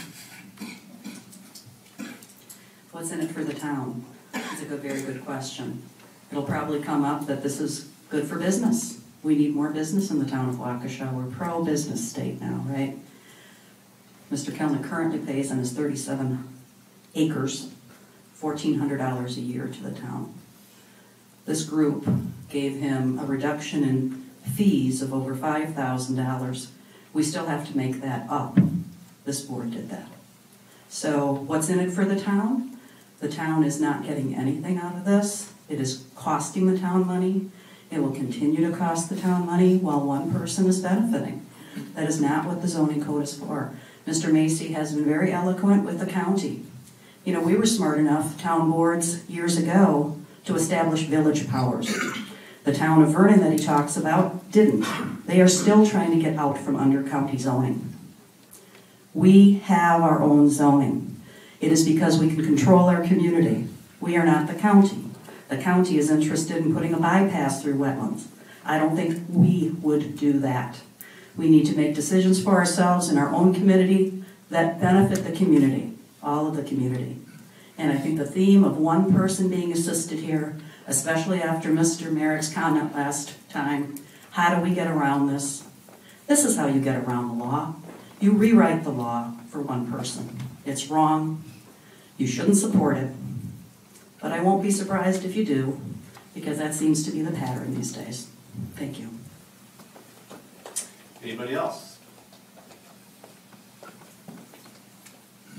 What's in it for the town? It's a very good question. It'll probably come up that this is good for business. We need more business in the town of Waukesha. We're pro-business state now, right? Mr. Kelnick currently pays on his 37 acres $1,400 a year to the town. This group gave him a reduction in fees of over $5,000. We still have to make that up. This board did that. So what's in it for the town? The town is not getting anything out of this. It is costing the town money. It will continue to cost the town money while one person is benefiting. That is not what the zoning code is for. Mr. Macy has been very eloquent with the county. You know, we were smart enough, town boards years ago, to establish village powers. The town of Vernon that he talks about didn't. They are still trying to get out from under county zoning. We have our own zoning. It is because we can control our community. We are not the county. The county is interested in putting a bypass through wetlands. I don't think we would do that. We need to make decisions for ourselves in our own community that benefit the community, all of the community. And I think the theme of one person being assisted here, especially after Mr. Merrick's comment last time, how do we get around this? This is how you get around the law. You rewrite the law for one person. It's wrong. You shouldn't support it. But I won't be surprised if you do, because that seems to be the pattern these days. Thank you. Anybody else?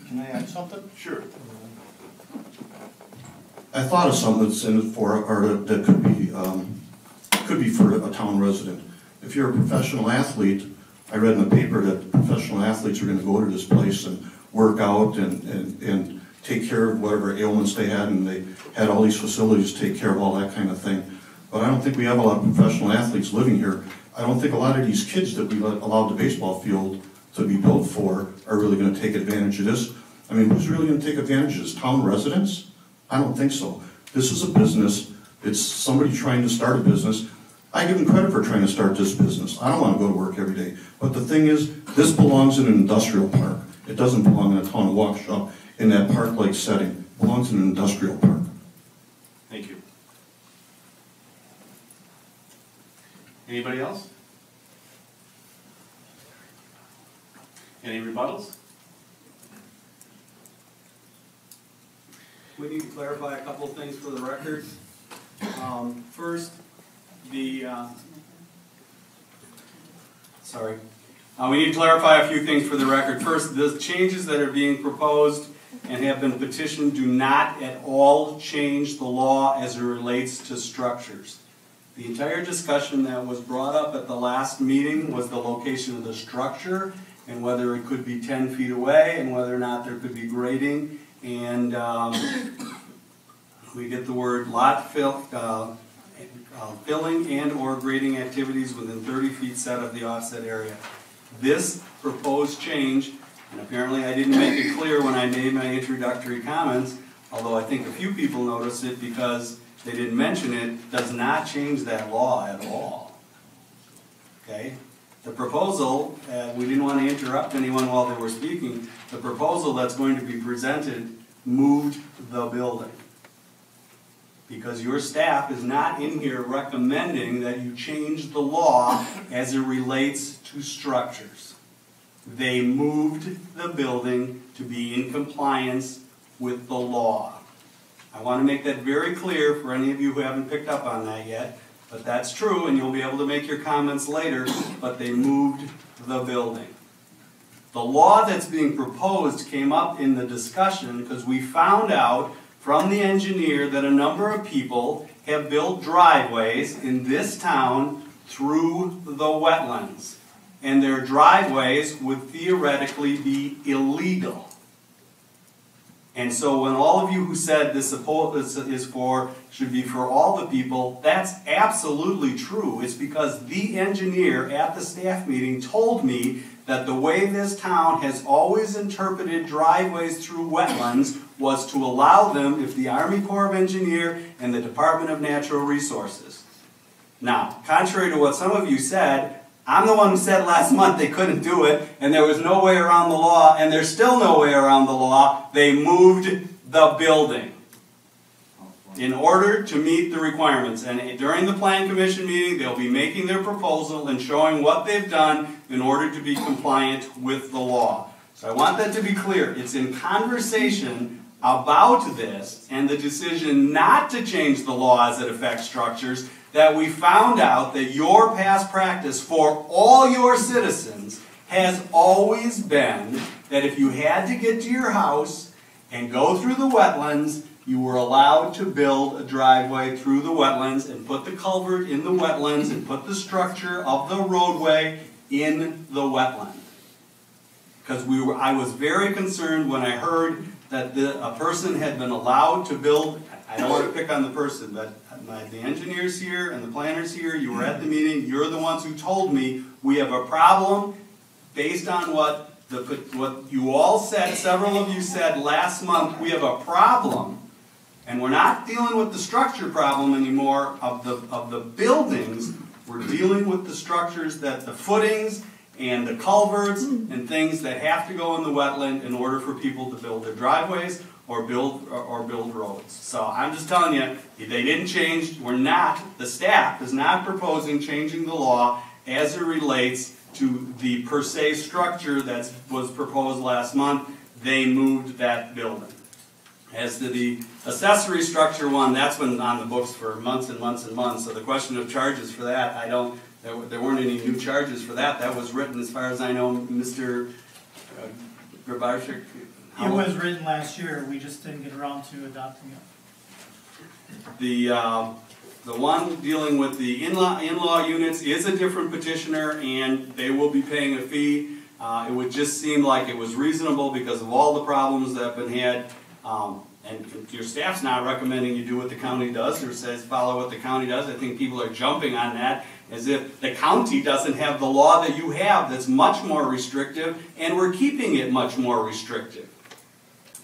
Can I add something? Sure. I thought of something that's in it for, or that could be for a town resident. If you're a professional athlete, I read in the paper that professional athletes are going to go to this place and work out and take care of whatever ailments they had, and they had all these facilities to take care of all that kind of thing. But I don't think we have a lot of professional athletes living here. I don't think a lot of these kids that we allowed the baseball field to be built for are really going to take advantage of this. I mean, who's really going to take advantage of this? Town residents? I don't think so. This is a business. It's somebody trying to start a business. I give them credit for trying to start this business. I don't want to go to work every day. But the thing is, this belongs in an industrial park. It doesn't belong in a town of Waukesha in that park-like setting. It belongs in an industrial park. Thank you. Anybody else? Any rebuttals? We need to clarify a couple of things for the record. First, we need to clarify a few things for the record. First, the changes that are being proposed and have been petitioned do not at all change the law as it relates to structures. The entire discussion that was brought up at the last meeting was the location of the structure and whether it could be 10 feet away and whether or not there could be grading. And we get the word lot filling and or grading activities within 30 feet set of the offset area. This proposed change, and apparently I didn't make it clear when I made my introductory comments, although I think a few people noticed it because they didn't mention it, does not change that law at all. Okay? The proposal, we didn't want to interrupt anyone while they were speaking, the proposal that's going to be presented moved the building. Because your staff is not in here recommending that you change the law as it relates to structures. They moved the building to be in compliance with the law. I want to make that very clear for any of you who haven't picked up on that yet, but that's true and you'll be able to make your comments later, but they moved the building. The law that's being proposed came up in the discussion because we found out from the engineer that a number of people have built driveways in this town through the wetlands. And their driveways would theoretically be illegal. And so when all of you who said this should be for all the people, that's absolutely true. It's because the engineer at the staff meeting told me that the way this town has always interpreted driveways through wetlands was to allow them if the Army Corps of Engineers and the Department of Natural Resources. Now, contrary to what some of you said, I'm the one who said last month they couldn't do it, and there was no way around the law, and there's still no way around the law. They moved the building in order to meet the requirements. And during the Plan Commission meeting, they'll be making their proposal and showing what they've done in order to be compliant with the law. So I want that to be clear. It's in conversation about this and the decision not to change the law as it affects structures that we found out that your past practice for all your citizens has always been that if you had to get to your house and go through the wetlands, you were allowed to build a driveway through the wetlands and put the culvert in the wetlands and put the structure of the roadway in the wetland. Because I was very concerned when I heard that a person had been allowed to build. I don't want to pick on the person, but the engineers here and the planners here, you were at the meeting, you're the ones who told me we have a problem based on what you all said, several of you said last month, we have a problem. And we're not dealing with the structure problem anymore of the buildings. We're dealing with the structures, that the footings and the culverts and things that have to go in the wetland in order for people to build their driveways or build roads. So I'm just telling you, they didn't change. The staff is not proposing changing the law as it relates to the per se structure that was proposed last month. They moved that building. As to the accessory structure one, that's been on the books for months and months and months. So the question of charges for that, there weren't any new charges for that. That was written, as far as I know, Mr. Grabarczyk. It was written last year, we just didn't get around to adopting it. The one dealing with the in-law units is a different petitioner, and they will be paying a fee. It would just seem like it was reasonable because of all the problems that have been had. And your staff's not recommending you do what the county does or says follow what the county does. I think people are jumping on that as if the county doesn't have the law that you have that's much more restrictive, and we're keeping it much more restrictive.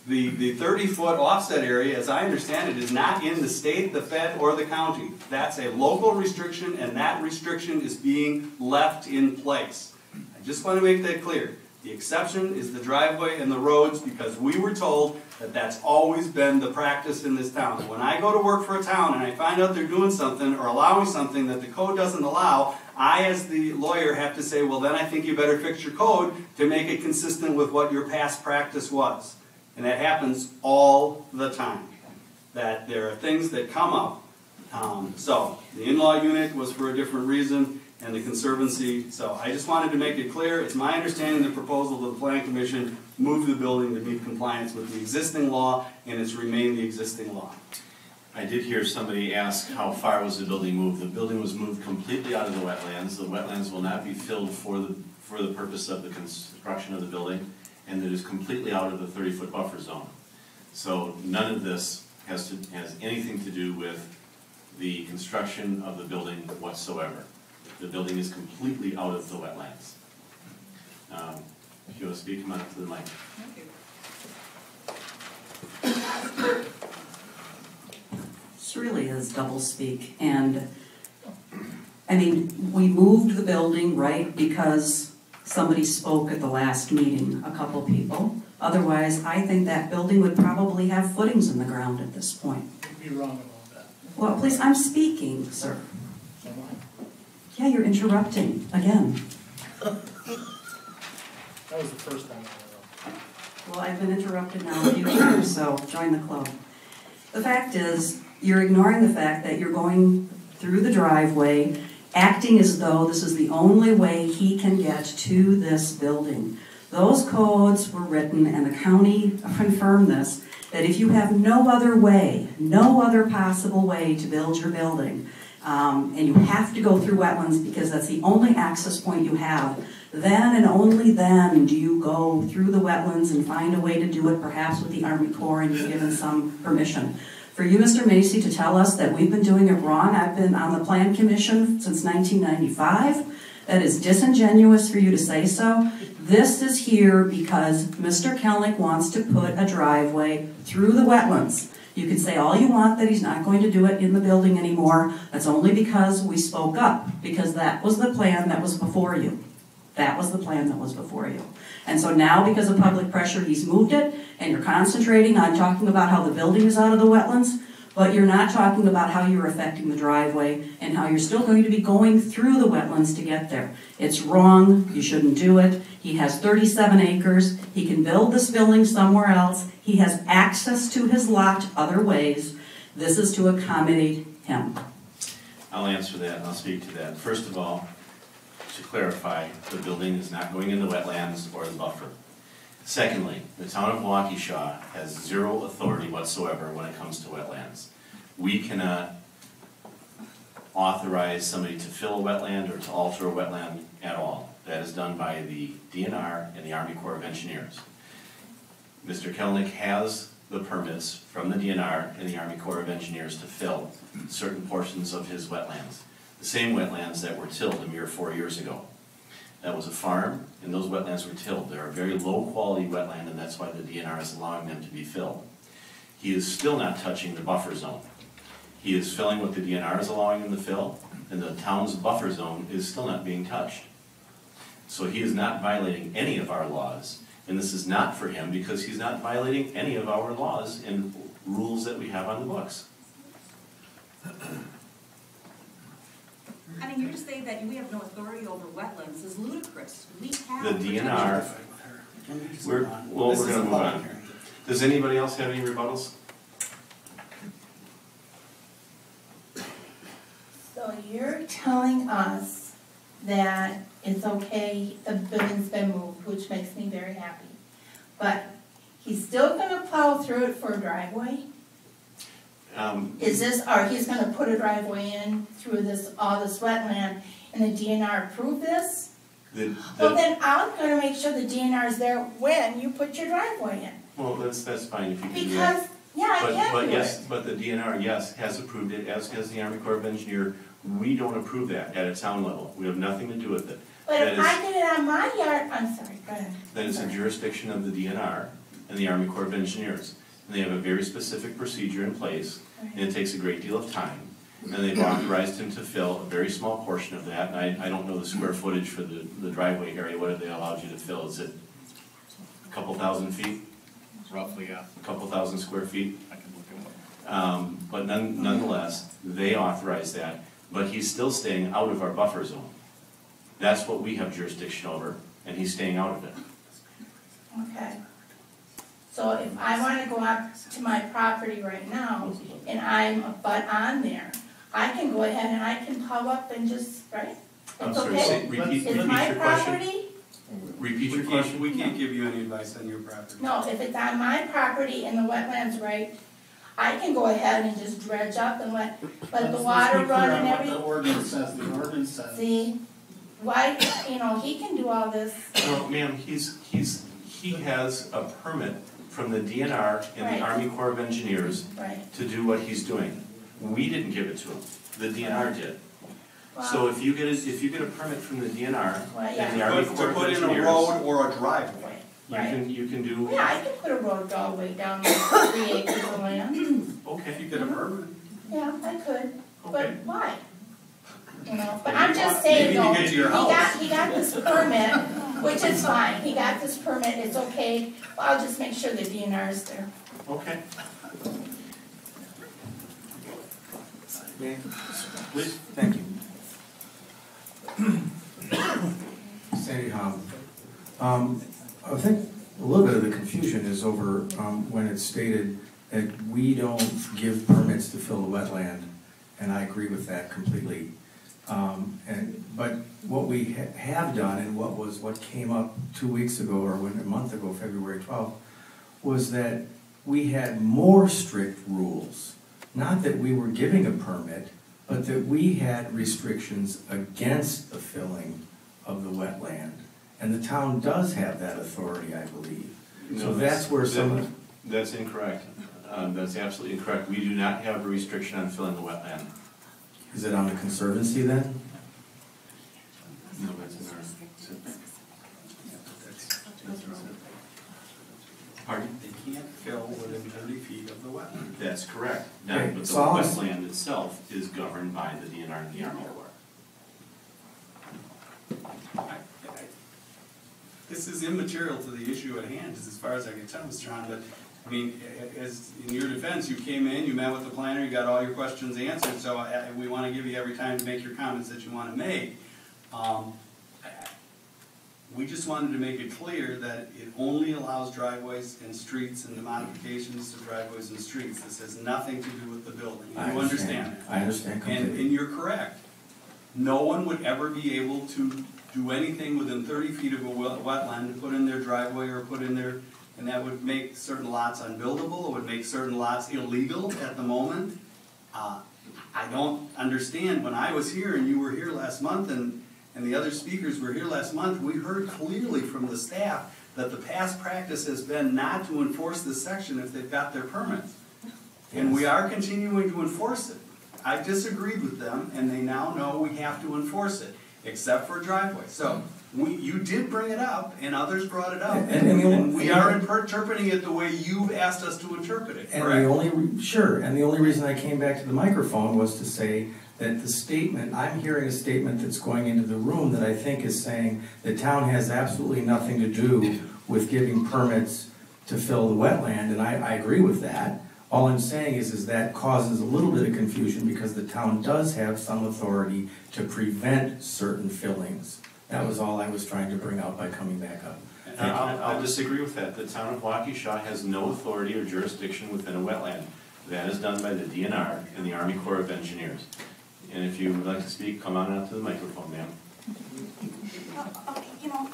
The 30-foot offset area, as I understand it, is not in the state, the fed, or the county. That's a local restriction, and that restriction is being left in place. I just want to make that clear. The exception is the driveway and the roads, because we were told that that's always been the practice in this town. When I go to work for a town and I find out they're doing something or allowing something that the code doesn't allow, I, as the lawyer, have to say, well, then I think you better fix your code to make it consistent with what your past practice was. And that happens all the time, that there are things that come up. So the in-law unit was for a different reason, and the Conservancy. So I just wanted to make it clear. It's my understanding the proposal of the Planning Commission moved the building to meet compliance with the existing law, and it's remained the existing law. I did hear somebody ask how far was the building moved. The building was moved completely out of the wetlands. The wetlands will not be filled for the purpose of the construction of the building, and it is completely out of the 30-foot buffer zone. So none of this has anything to do with the construction of the building whatsoever. The building is completely out of the wetlands. If you want to speak, come on up to the mic. This really is doublespeak, and I mean, we moved the building, right, because somebody spoke at the last meeting, a couple people. Otherwise, I think that building would probably have footings in the ground at this point. You'd be wrong about that. Well, please, I'm speaking, sir. Yeah, you're interrupting, again. That was the first time I interrupted. Well, I've been interrupted now a few times, so join the club. The fact is, you're ignoring the fact that you're going through the driveway, acting as though this is the only way he can get to this building. Those codes were written, and the county confirmed this, that if you have no other way, no other possible way to build your building, and you have to go through wetlands because that's the only access point you have, then and only then do you go through the wetlands and find a way to do it, perhaps with the Army Corps, and you're given some permission. For you, Mr. Macy, to tell us that we've been doing it wrong, I've been on the Plan Commission since 1995. That is disingenuous for you to say so. This is here because Mr. Kelnick wants to put a driveway through the wetlands. You can say all you want that he's not going to do it in the building anymore. That's only because we spoke up, because that was the plan that was before you. That was the plan that was before you. And so now, because of public pressure, he's moved it, and you're concentrating on talking about how the building is out of the wetlands, but you're not talking about how you're affecting the driveway and how you're still going to be going through the wetlands to get there. It's wrong. You shouldn't do it. He has 37 acres. He can build this building somewhere else. He has access to his lot other ways. This is to accommodate him. I'll answer that, and I'll speak to that. First of all, to clarify, the building is not going in the wetlands or the buffer. Secondly, the town of Waukesha has zero authority whatsoever when it comes to wetlands. We cannot authorize somebody to fill a wetland or to alter a wetland at all. That is done by the DNR and the Army Corps of Engineers. Mr. Kelnick has the permits from the DNR and the Army Corps of Engineers to fill certain portions of his wetlands. The same wetlands that were tilled a mere 4 years ago. That was a farm, and those wetlands were tilled. They're a very low-quality wetland, and that's why the DNR is allowing them to be filled. He is still not touching the buffer zone. He is filling what the DNR is allowing him to fill, and the town's buffer zone is still not being touched. So he is not violating any of our laws, and this is not for him because he's not violating any of our laws and rules that we have on the books. I mean, you're just saying that we have no authority over wetlands is ludicrous. We have The DNR, we're going to move on. Does anybody else have any rebuttals? So you're telling us that it's okay, the building's been moved, which makes me very happy. But he's still gonna plow through it for a driveway? Is this, or he's gonna put a driveway in through this, all this wetland, and the DNR approved this? Well, then I'm gonna make sure the DNR is there when you put your driveway in. Well, that's fine if you can do that. Because, yeah, I can do it. But the DNR, yes, has approved it, as has the Army Corps of Engineers. We don't approve that at a town level. We have nothing to do with it. But if I did it on my yard, I'm sorry, go ahead. Then it's a jurisdiction of the DNR and the Army Corps of Engineers. And they have a very specific procedure in place, and it takes a great deal of time. And they've authorized him to fill a very small portion of that, and I don't know the square footage for the driveway area. What have they allowed you to fill? Is it a couple thousand feet? Roughly, yeah. A couple thousand square feet? I can look it up. But nonetheless, they authorize that, but he's still staying out of our buffer zone. That's what we have jurisdiction over, and he's staying out of it. Okay. So if I wanna go up to my property right now, and I'm a butt on there, I can go ahead and I can plow up and just, right? I'm It's sorry, okay? repeat It's my your question. property? Repeat your question. We can't give you any advice on your property. No, if it's on my property and the wetland's right, I can go ahead and just dredge up and let the Let's water be run clear and on what everything. the ordinance says, the ordinance says. See, why, he can do all this. No, ma'am, he has a permit from the DNR and Right. the Army Corps of Engineers Right. to do what he's doing. We didn't give it to him, the DNR did. So Well, if you get a permit from the DNR Well, and the yeah. Army To Corps of put in a Engineers, road or a driveway. you can do, yeah, I could put a road all the way down like 3 acres of land. okay. If you get a permit. Yeah, I could, but Okay. why? But Maybe I'm you just want- saying maybe though, to get to your house. he got this permit, which is fine, he got this permit, it's okay. I'll just make sure the DNR is there. Okay. Please. Thank you. Sandy Hom. I think a little bit of the confusion is over when it's stated that we don't give permits to fill the wetland, and I agree with that completely. But what we have done, and what came up 2 weeks ago, or a month ago, February 12th, was that we had more strict rules. Not that we were giving a permit, but that we had restrictions against the filling of the wetland. And the town does have that authority, I believe. So that's where some... That's incorrect. That's absolutely incorrect. We do not have a restriction on filling the wetland. Is it on the Conservancy then? No, that's in our... Pardon? They can't fill within 30 feet of the wetland. That's correct. Now, Okay, but the so I'll- wetland itself is governed by the DNR and the Army Corps. This is immaterial to the issue at hand, as far as I can tell, Mr. Hahn, but, I mean, as, in your defense, you came in, you met with the planner, you got all your questions answered, so we want to give you every time to make your comments that you want to make. We just wanted to make it clear that it only allows driveways and streets and the modifications to driveways and streets. This has nothing to do with the building. You understand that? I understand completely. And you're correct. No one would ever be able to do anything within 30 feet of a wetland to put in their driveway or put in their, and that would make certain lots unbuildable, it would make certain lots illegal at the moment. I don't understand, when I was here and you were here last month and the other speakers were here last month, we heard clearly from the staff that the past practice has been not to enforce this section if they've got their permits. And we are continuing to enforce it. I disagreed with them, and they now know we have to enforce it, except for driveway. So, you did bring it up, and others brought it up, and we are interpreting it the way you've asked us to interpret it, And correct? the only reason I came back to the microphone was to say that the statement, I'm hearing a statement that's going into the room that I think is saying the town has absolutely nothing to do with giving permits to fill the wetland, and I agree with that. All I'm saying is that causes a little bit of confusion because the town does have some authority to prevent certain fillings. That was all I was trying to bring out by coming back up. I'll disagree with that. The town of Waukesha has no authority or jurisdiction within a wetland. That is done by the DNR and the Army Corps of Engineers. And if you would like to speak, come on out to the microphone, ma'am. You know,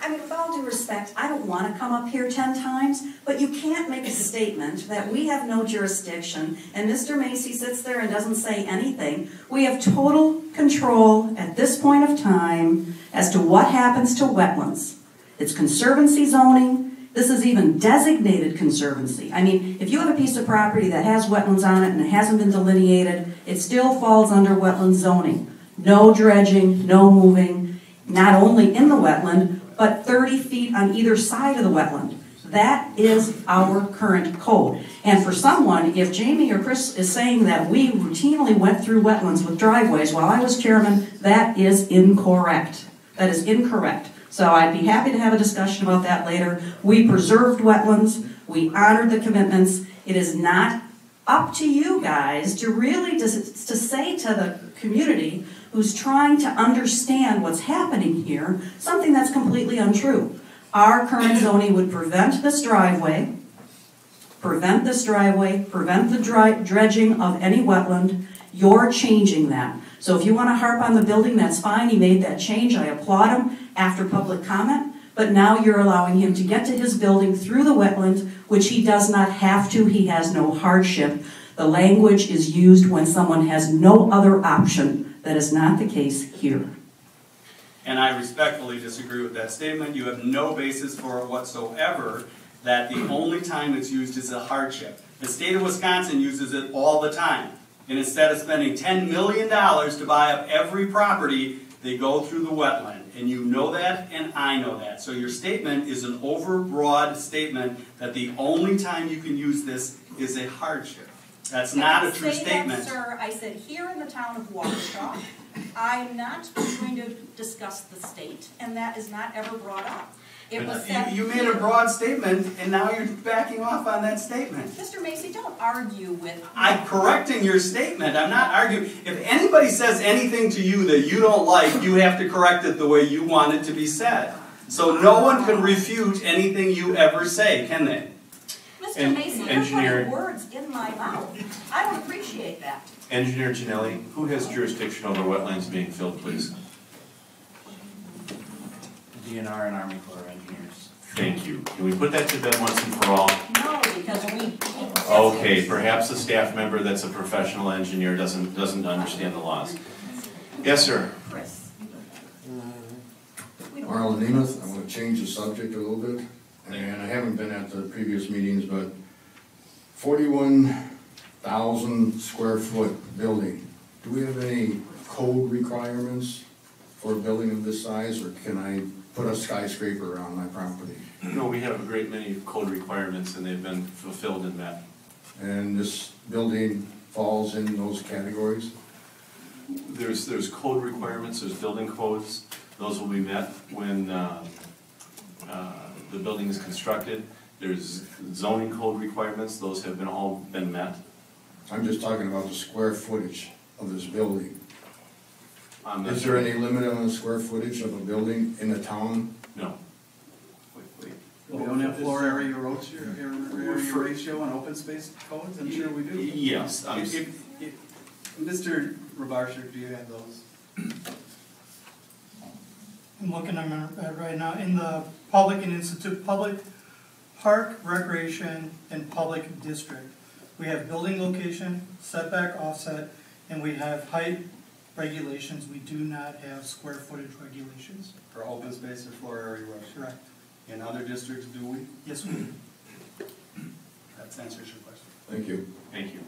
I mean, with all due respect, I don't want to come up here 10 times, but you can't make a statement that we have no jurisdiction, and Mr. Macy sits there and doesn't say anything. We have total control at this point of time as to what happens to wetlands. It's conservancy zoning. This is even designated conservancy. I mean, if you have a piece of property that has wetlands on it and it hasn't been delineated, it still falls under wetland zoning. No dredging, no moving, not only in the wetland, but 30 feet on either side of the wetland. That is our current code. And for someone, if Jamie or Chris is saying that we routinely went through wetlands with driveways while I was chairman, that is incorrect. That is incorrect. So I'd be happy to have a discussion about that later. We preserved wetlands. We honored the commitments. It is not up to you guys to really to say to the community who's trying to understand what's happening here something that's completely untrue. Our current zoning would prevent this driveway, prevent the dredging of any wetland. You're changing that. So if you want to harp on the building, that's fine. He made that change. I applaud him after public comment. but now you're allowing him to get to his building through the wetland, which he does not have to, he has no hardship. The language is used when someone has no other option. That is not the case here. And I respectfully disagree with that statement. You have no basis for it whatsoever that the only time it's used is a hardship. The state of Wisconsin uses it all the time. And instead of spending $10 million to buy up every property, they go through the wetland. And you know that, and I know that. So your statement is an overbroad statement that the only time you can use this is a hardship. That's not a true statement. Sir, I said here in the town of Waukesha, I am not going to discuss the state, and that is not ever brought up. It was said You made a broad statement, and now you're backing off on that statement. Mr. Macy, don't argue with me. I'm correcting your statement. I'm not arguing. If anybody says anything to you that you don't like, you have to correct it the way you want it to be said. So no one can refute anything you ever say, can they? Mr. Macy, you're putting words in my mouth. I don't appreciate that. Engineer Janelli, who has jurisdiction over wetlands being filled, please? DNR and Army Corps of Engineers. Thank you. Can we put that to bed once and for all? No, because we... Okay, perhaps a staff member that's a professional engineer doesn't understand the laws. Yes, sir. Chris. Marlon Nemeth, I want to change the subject a little bit, and I haven't been at the previous meetings, but 41,000 square foot building. Do we have any code requirements for a building of this size, or can I put a skyscraper on my property? No, we have a great many code requirements and they've been fulfilled and met. And this building falls in those categories? There's code requirements, there's building codes. Those will be met when the building is constructed. There's zoning code requirements, those have all been met. I'm just talking about the square footage of this building. Is there any limit on the square footage of a building in the town? No. We don't have floor area ratio and open space codes? I'm sure we do. Yes. Mr. Rabarchik, do you have those? I'm looking at it right now, in the public and institute, public park, recreation, and public district. We have building location, setback offset, and we have height regulations. We do not have square footage regulations. For open space or floor area ratio? Correct. In other districts, do we? Yes, we do. That answers your question. Thank you. Thank you.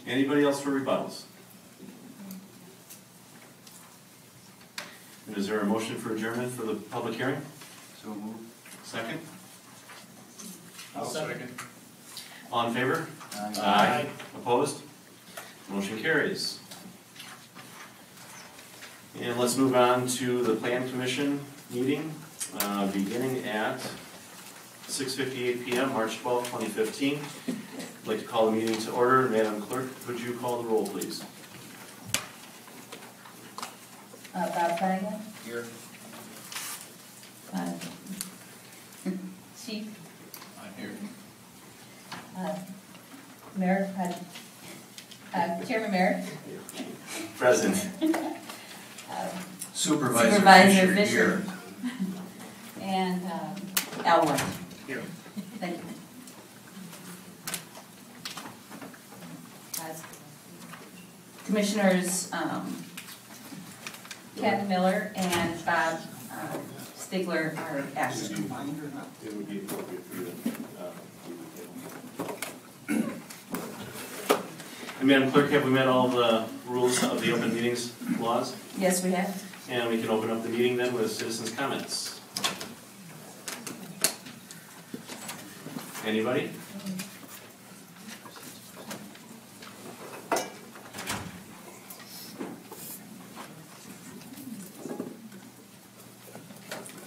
Anybody else for rebuttals? And is there a motion for adjournment for the public hearing? So moved. Second? I'll second. All in favor? Aye. Aye. Opposed? Motion carries. And let's move on to the Plan Commission meeting, beginning at 6:58 p.m., March 12, 2015. I'd like to call the meeting to order. Madam Clerk, would you call the roll, please? Bob Flanagan? Here. Chief? I'm here. Mayor? Chairman Mayor? Present. Supervisor Fisher. And Elwood. Here. Thank you. Commissioners Ken Miller and Bob Stigler are absent. It would be appropriate for you to And Madam Clerk, have we met all the rules of the open meetings laws? Yes, we have. And we can open up the meeting then with citizens' comments. Anybody?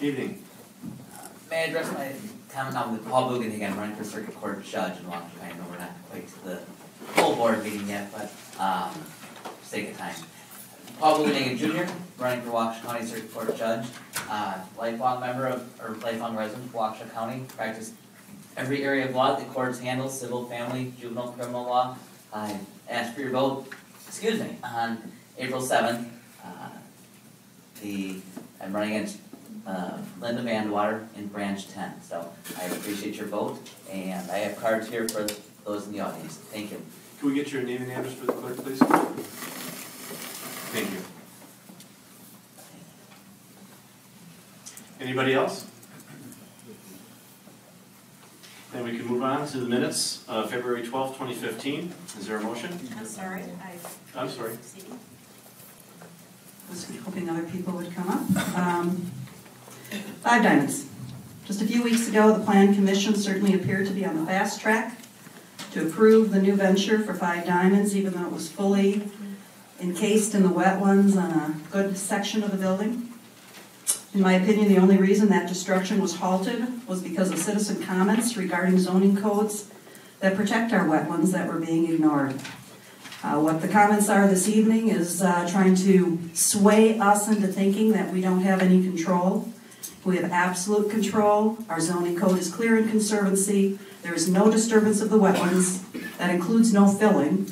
Evening. May I address my comment on with Paul Bugan again, running for Circuit Court Judge in Waukesha. I know we're not quite to the full board meeting yet, but sake of time. Paul Bugan Jr., running for Waukesha County Circuit Court Judge, lifelong member of, or lifelong resident of Waukesha County, practiced every area of law that the courts handle, civil, family, juvenile, criminal law. I asked for your vote, on April 7th. The I'm running against Linda Vandewater in Branch 10. So I appreciate your vote, and I have cards here for those in the audience. Thank you. Can we get your name and address for the clerk, please? Thank you. Anybody else? Then we can move on to the minutes of February 12th, 2015. Is there a motion? I'm sorry. I'm sorry. I was hoping other people would come up. Five Diamonds. Just a few weeks ago, the Plan Commission certainly appeared to be on the fast track to approve the new venture for Five Diamonds, even though it was fully encased in the wetlands on a good section of the building. In my opinion, the only reason that destruction was halted was because of citizen comments regarding zoning codes that protect our wetlands that were being ignored. What the comments are this evening is trying to sway us into thinking that we don't have any control. We have absolute control. Our zoning code is clear in conservancy. There is no disturbance of the wetlands. That includes no filling.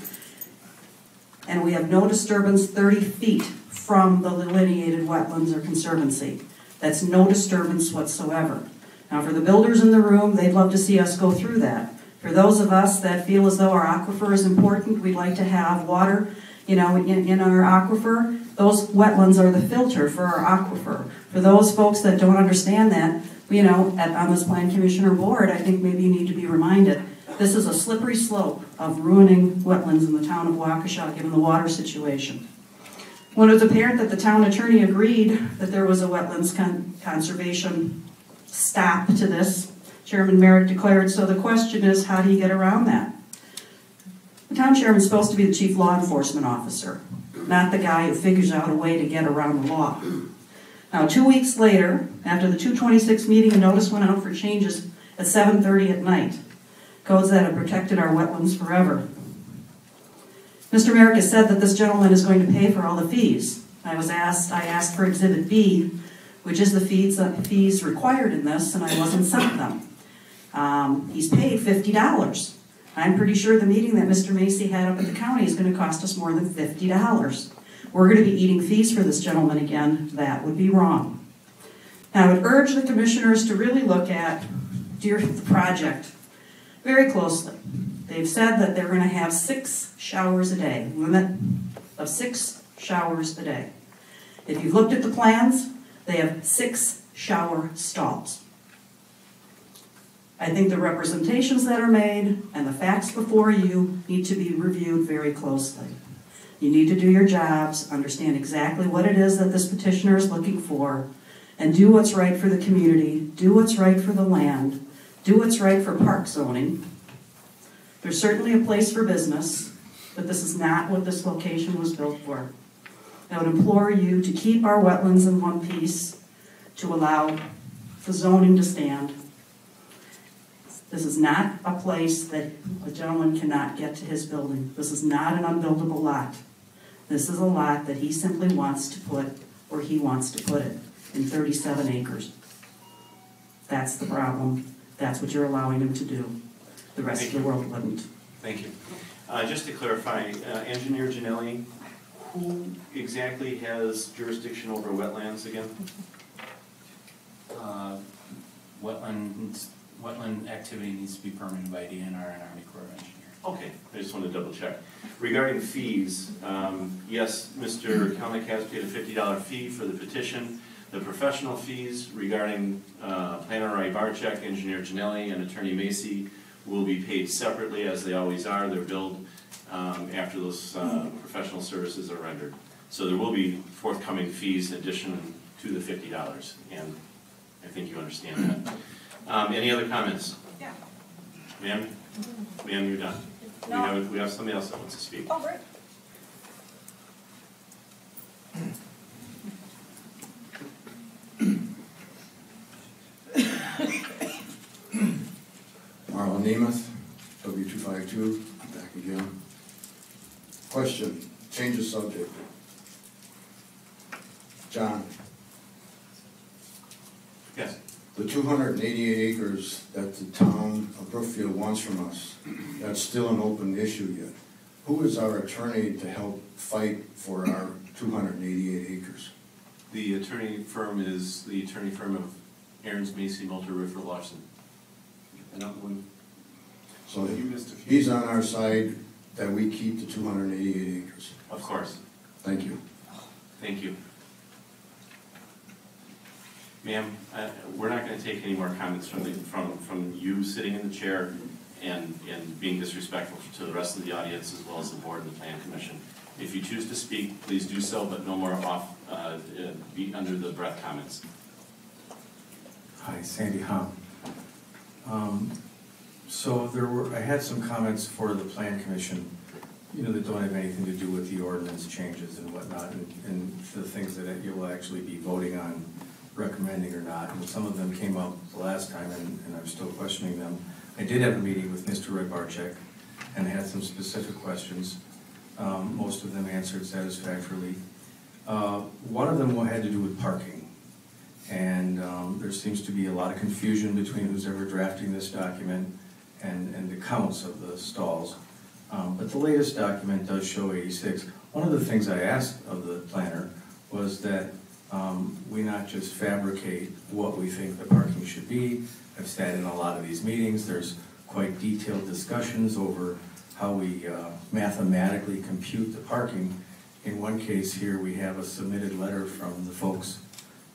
And we have no disturbance 30 feet from the delineated wetlands or conservancy. That's no disturbance whatsoever. Now, for the builders in the room, they'd love to see us go through that. For those of us that feel as though our aquifer is important, we'd like to have water, in our aquifer. Those wetlands are the filter for our aquifer. For those folks that don't understand that, on this Plan Commissioner board, I think maybe you need to be reminded, this is a slippery slope of ruining wetlands in the town of Waukesha, given the water situation. When it was apparent that the town attorney agreed that there was a wetlands conservation stop to this, Chairman Merrick declared, so the question is, how do you get around that? The town chairman is supposed to be the chief law enforcement officer, not the guy who figures out a way to get around the law. Now, 2 weeks later, after the 226 meeting, a notice went out for changes at 7:30 at night, codes that have protected our wetlands forever. Mr. Merrick has said that this gentleman is going to pay for all the fees. I asked for Exhibit B, which is the fees required in this, and I wasn't sent them. He's paid $50. I'm pretty sure the meeting that Mr. Macy had up at the county is going to cost us more than $50. We're going to be eating fees for this gentleman again. That would be wrong. Now, I would urge the commissioners to really look at the project very closely. They've said that they're going to have 6 showers a day, limit of 6 showers a day. If you've looked at the plans, they have 6 shower stalls. I think the representations that are made and the facts before you need to be reviewed very closely. You need to do your jobs, understand exactly what it is that this petitioner is looking for, and do what's right for the community, do what's right for the land, do what's right for park zoning. There's certainly a place for business, but this is not what this location was built for. I would implore you to keep our wetlands in one piece, to allow the zoning to stand. This is not a place that a gentleman cannot get to his building. This is not an unbuildable lot. This is a lot that he simply wants to put where he wants to put it, in 37 acres. That's the problem. That's what you're allowing him to do. The rest of the world wouldn't. Thank you. Just to clarify, Engineer Janelli, who exactly has jurisdiction over wetlands again? Wetland activity needs to be permitted by DNR and Army Corps of Engineers. Okay, I just wanted to double check. Regarding fees, yes, Mr. Kelnick has paid a $50 fee for the petition. The professional fees regarding Planner Rybarczyk, Engineer Janelli, and Attorney Macy will be paid separately, as they always are. They're billed after those professional services are rendered. So there will be forthcoming fees in addition to the $50, and I think you understand that. Any other comments? Yeah. Ma'am? Ma'am, you're done. No. We have somebody else that wants to speak. Oh, great. Marlon Nemeth, W252, back again. Question, change of subject. John. Yes. The 288 acres that the town of Brookfield wants from us, that's still an open issue yet. Who is our attorney to help fight for our 288 acres? The attorney firm is the attorney firm of Aaron's, Macy, Moulter, Riffer, Larson. So he's on our side that we keep the 288 acres. Of course. Thank you. Thank you. Ma'am, we're not going to take any more comments from you sitting in the chair and being disrespectful to the rest of the audience as well as the board and the plan commission. If you choose to speak, please do so, but no more be under the breath comments. Hi, Sandy Hom. So I had some comments for the plan commission, that don't have anything to do with the ordinance changes and whatnot, and the things that you'll actually be voting on, recommending or not. And some of them came up the last time, and I'm still questioning them. I did have a meeting with Mr. Rybarczyk and had some specific questions. Most of them answered satisfactorily. One of them had to do with parking. And there seems to be a lot of confusion between who's ever drafting this document and the counts of the stalls. But the latest document does show 86. One of the things I asked of the planner was that we not just fabricate what we think the parking should be. I've sat in a lot of these meetings. There's quite detailed discussions over how we mathematically compute the parking. In one case here, we have a submitted letter from the folks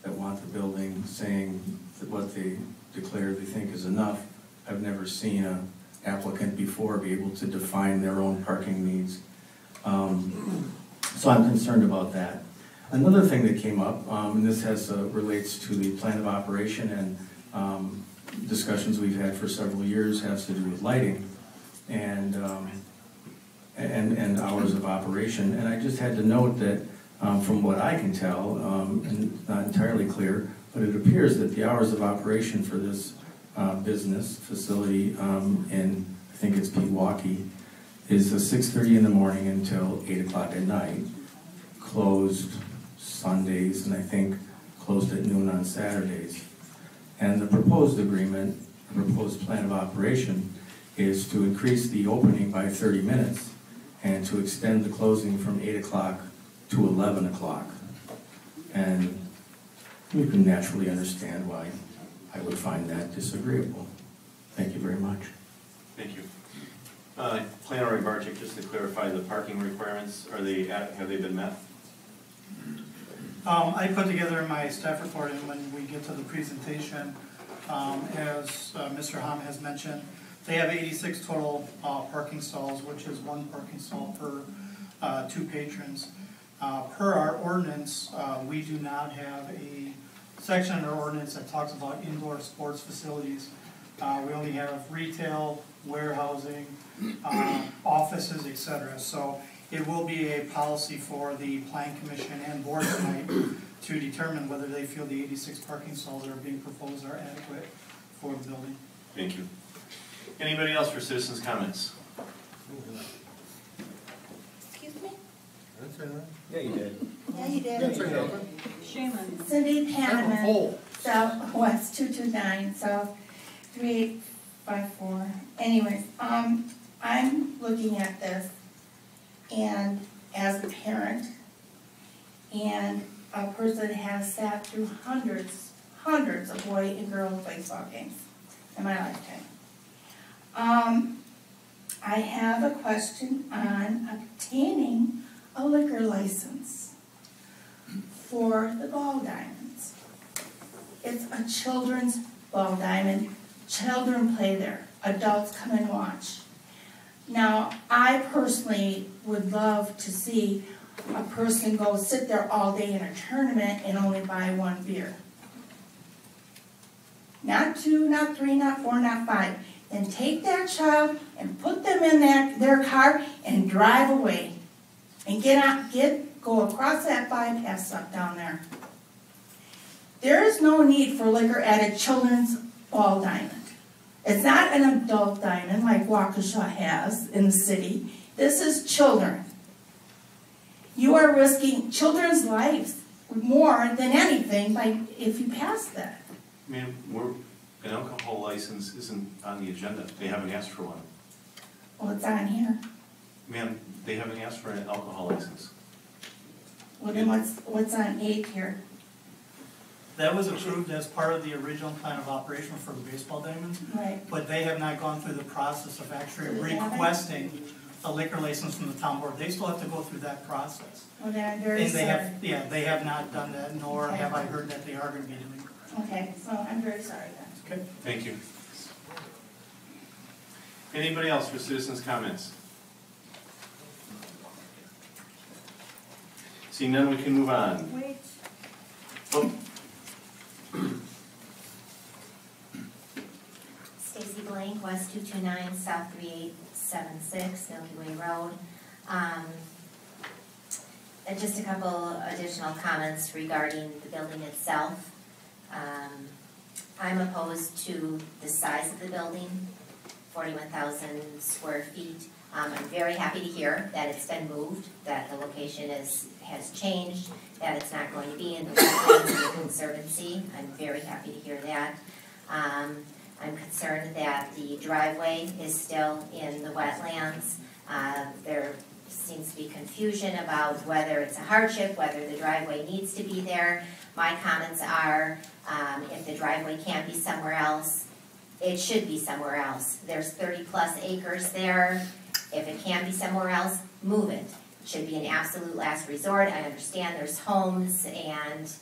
that want the building saying that what they declare they think is enough. I've never seen an applicant before be able to define their own parking needs. So I'm concerned about that. Another thing that came up, and this relates to the plan of operation and discussions we've had for several years, has to do with lighting and hours of operation. And I just had to note that from what I can tell, and it's not entirely clear, but it appears that the hours of operation for this business facility in, I think it's Pewaukee, is 6:30 in the morning until 8 o'clock at night, closed Sundays, and I think closed at noon on Saturdays. And the proposed agreement, the proposed plan of operation, is to increase the opening by 30 minutes and to extend the closing from 8 o'clock to 11 o'clock. And you can naturally understand why I would find that disagreeable. Thank you very much. Thank you. Planner Rybarczyk, just to clarify, the parking requirements, have they been met? I put together my staff report, and when we get to the presentation, as Mr. Hom has mentioned, they have 86 total parking stalls, which is one parking stall per 2 patrons. Per our ordinance, we do not have a section in our ordinance that talks about indoor sports facilities. We only have retail, warehousing, offices, etc. So it will be a policy for the Plan Commission and Board tonight to determine whether they feel the 86 parking stalls that are being proposed are adequate for the building. Thank you. Anybody else for citizens' comments? Excuse me? Yeah, you did. Yeah, you did. That's right. Shame on you. Cindy Panneman, Southwest 229, South 3854. Anyways, I'm looking at this and as a parent and a person that has sat through hundreds of boy and girl baseball games in my lifetime. I have a question on obtaining a liquor license for the ball diamonds. It's a children's ball diamond. Children play there. Adults come and watch. Now, I personally would love to see a person go sit there all day in a tournament and only buy 1 beer. Not 2, not 3, not 4, not 5. Then take that child and put them in their car and drive away. And go across that bypass up down there. There is no need for liquor at a children's ball diamond. It's not an adult diamond like Waukesha has in the city. This is children. You are risking children's lives more than anything if you pass that. Ma'am, an alcohol license isn't on the agenda. They haven't asked for one. Well, it's on here. Ma'am, they haven't asked for an alcohol license. Well, then what's on 8 here? That was approved as part of the original plan of operation for the baseball diamonds. Right. But they have not gone through the process of actually They haven't? requesting a liquor license from the town board. They still have to go through that process. Well, then I'm very And they sorry. have, yeah, they have not done that, nor Okay. have I heard that they are gonna be doing it. Okay, so I'm very sorry then. Okay. Thank you. Anybody else for citizens' comments? Seeing none, we can move on. Wait. Oh, Stacy Blank, West 229, South 3876, Milky Way Road. And just a couple additional comments regarding the building itself. I'm opposed to the size of the building, 41,000 square feet. I'm very happy to hear that it's been moved, that the location has changed, that it's not going to be in the wetlands of the Conservancy. I'm very happy to hear that. I'm concerned that the driveway is still in the wetlands. There seems to be confusion about whether it's a hardship, whether the driveway needs to be there. My comments are, if the driveway can't be somewhere else, it should be somewhere else. There's 30+ acres there. If it can be somewhere else, move it. It should be an absolute last resort. I understand there's homes, and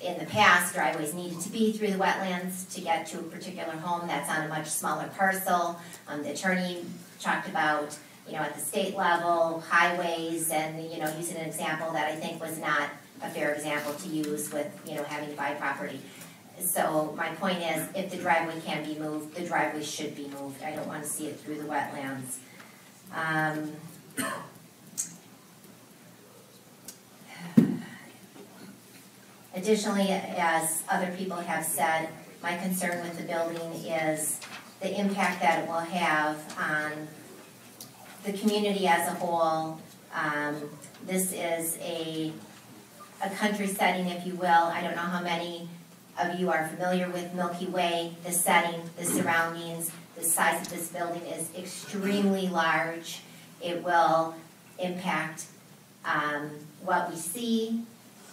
in the past, driveways needed to be through the wetlands to get to a particular home that's on a much smaller parcel. The attorney talked about, at the state level, highways, and, using an example that I think was not a fair example to use with, having to buy property. So my point is, if the driveway can be moved, the driveway should be moved. I don't want to see it through the wetlands. Additionally, as other people have said, my concern with the building is the impact that it will have on the community as a whole. This is a country setting, if you will. I don't know how many of you are familiar with Milky Way, the setting, the surroundings. The size of this building is extremely large. It will impact what we see.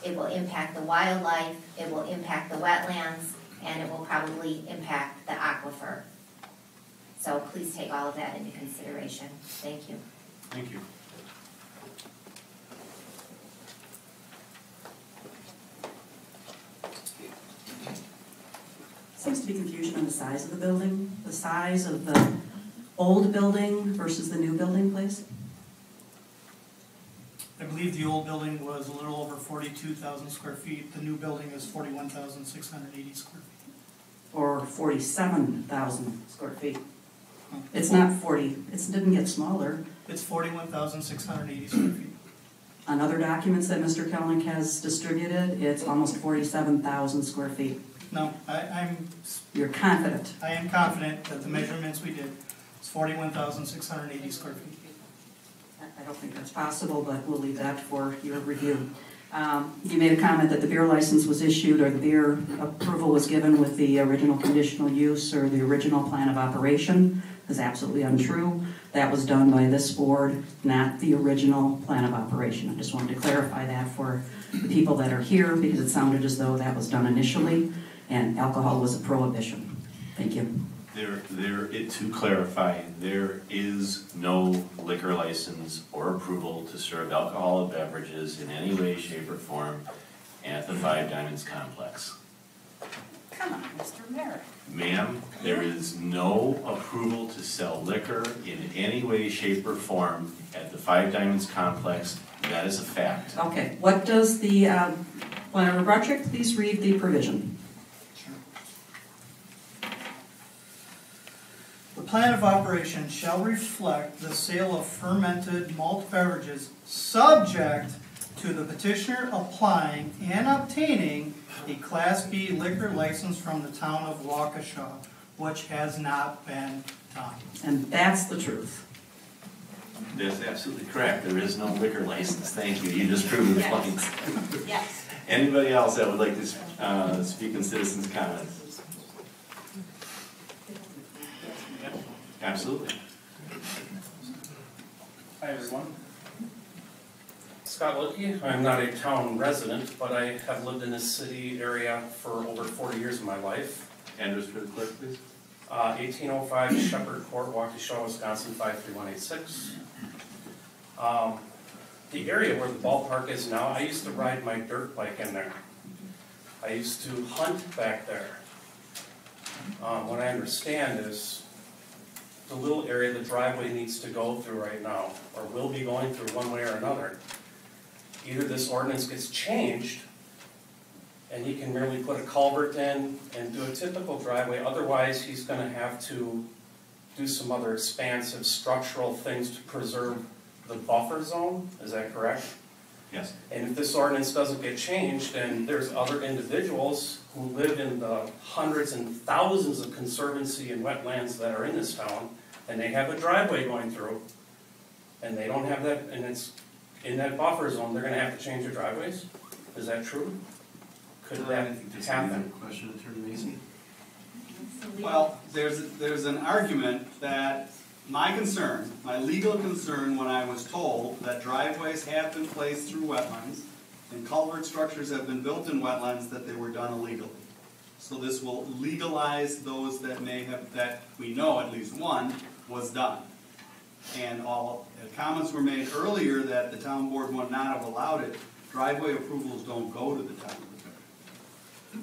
It will impact the wildlife. It will impact the wetlands, and it will probably impact the aquifer. So please take all of that into consideration. Thank you. thank you. Seems to be confusion on the size of the building, the size of the old building versus the new building, please. I believe the old building was a little over 42,000 square feet. The new building is 41,680 square feet. Or 47,000 square feet. It's not 40, it didn't get smaller. It's 41,680 square feet. On other documents that Mr. Kelnick has distributed, it's almost 47,000 square feet. No, I'm. You're confident? I am confident that the measurements we did is 41,680 square feet. I don't think that's possible, but we'll leave that for your review. You made a comment that the beer license was issued or the beer approval was given with the original conditional use or the original plan of operation. That's absolutely untrue. That was done by this board, not the original plan of operation. I just wanted to clarify that for the people that are here because it sounded as though that was done initially and alcohol was a prohibition. Thank you. To clarify, there is no liquor license or approval to serve alcoholic beverages in any way, shape, or form at the Five Diamonds Complex. Come on, Mr. Merrick. Ma'am, there is no approval to sell liquor in any way, shape, or form at the Five Diamonds Complex. That is a fact. Okay, what does the, Planner Roderick, please read the provision. The plan of operation shall reflect the sale of fermented malt beverages subject to the petitioner applying and obtaining a Class B liquor license from the town of Waukesha, which has not been done. And that's the truth. That's absolutely correct. There is no liquor license. Thank you. You just proved the point. Yes. Anybody else that would like to speak in citizens' comments? Absolutely. Hi, everyone. Scott Littke. I'm not a town resident, but I have lived in this city area for over 40 years of my life. Address for the clerk, please. 1805 Shepherd Court, Waukesha, Wisconsin 53186. The area where the ballpark is now, I used to ride my dirt bike in there. I used to hunt back there. What I understand is the little area the driveway needs to go through right now, or will be going through one way or another. Either this ordinance gets changed, and he can merely put a culvert in and do a typical driveway, otherwise he's gonna have to do some other expansive structural things to preserve the buffer zone, is that correct? Yes. And if this ordinance doesn't get changed, then there's other individuals who live in the hundreds and thousands of conservancy and wetlands that are in this town, and they have a driveway going through, and they don't have that, and it's in that buffer zone, they're gonna have to change their driveways? Is that true? Could that happen? Question, Attorney Mason? Well, there's an argument that my concern, my legal concern when I was told that driveways have been placed through wetlands and culvert structures have been built in wetlands, that they were done illegally. So this will legalize those that may have, that we know at least one was done. And all comments were made earlier that the town board would not have allowed it. Driveway approvals don't go to the town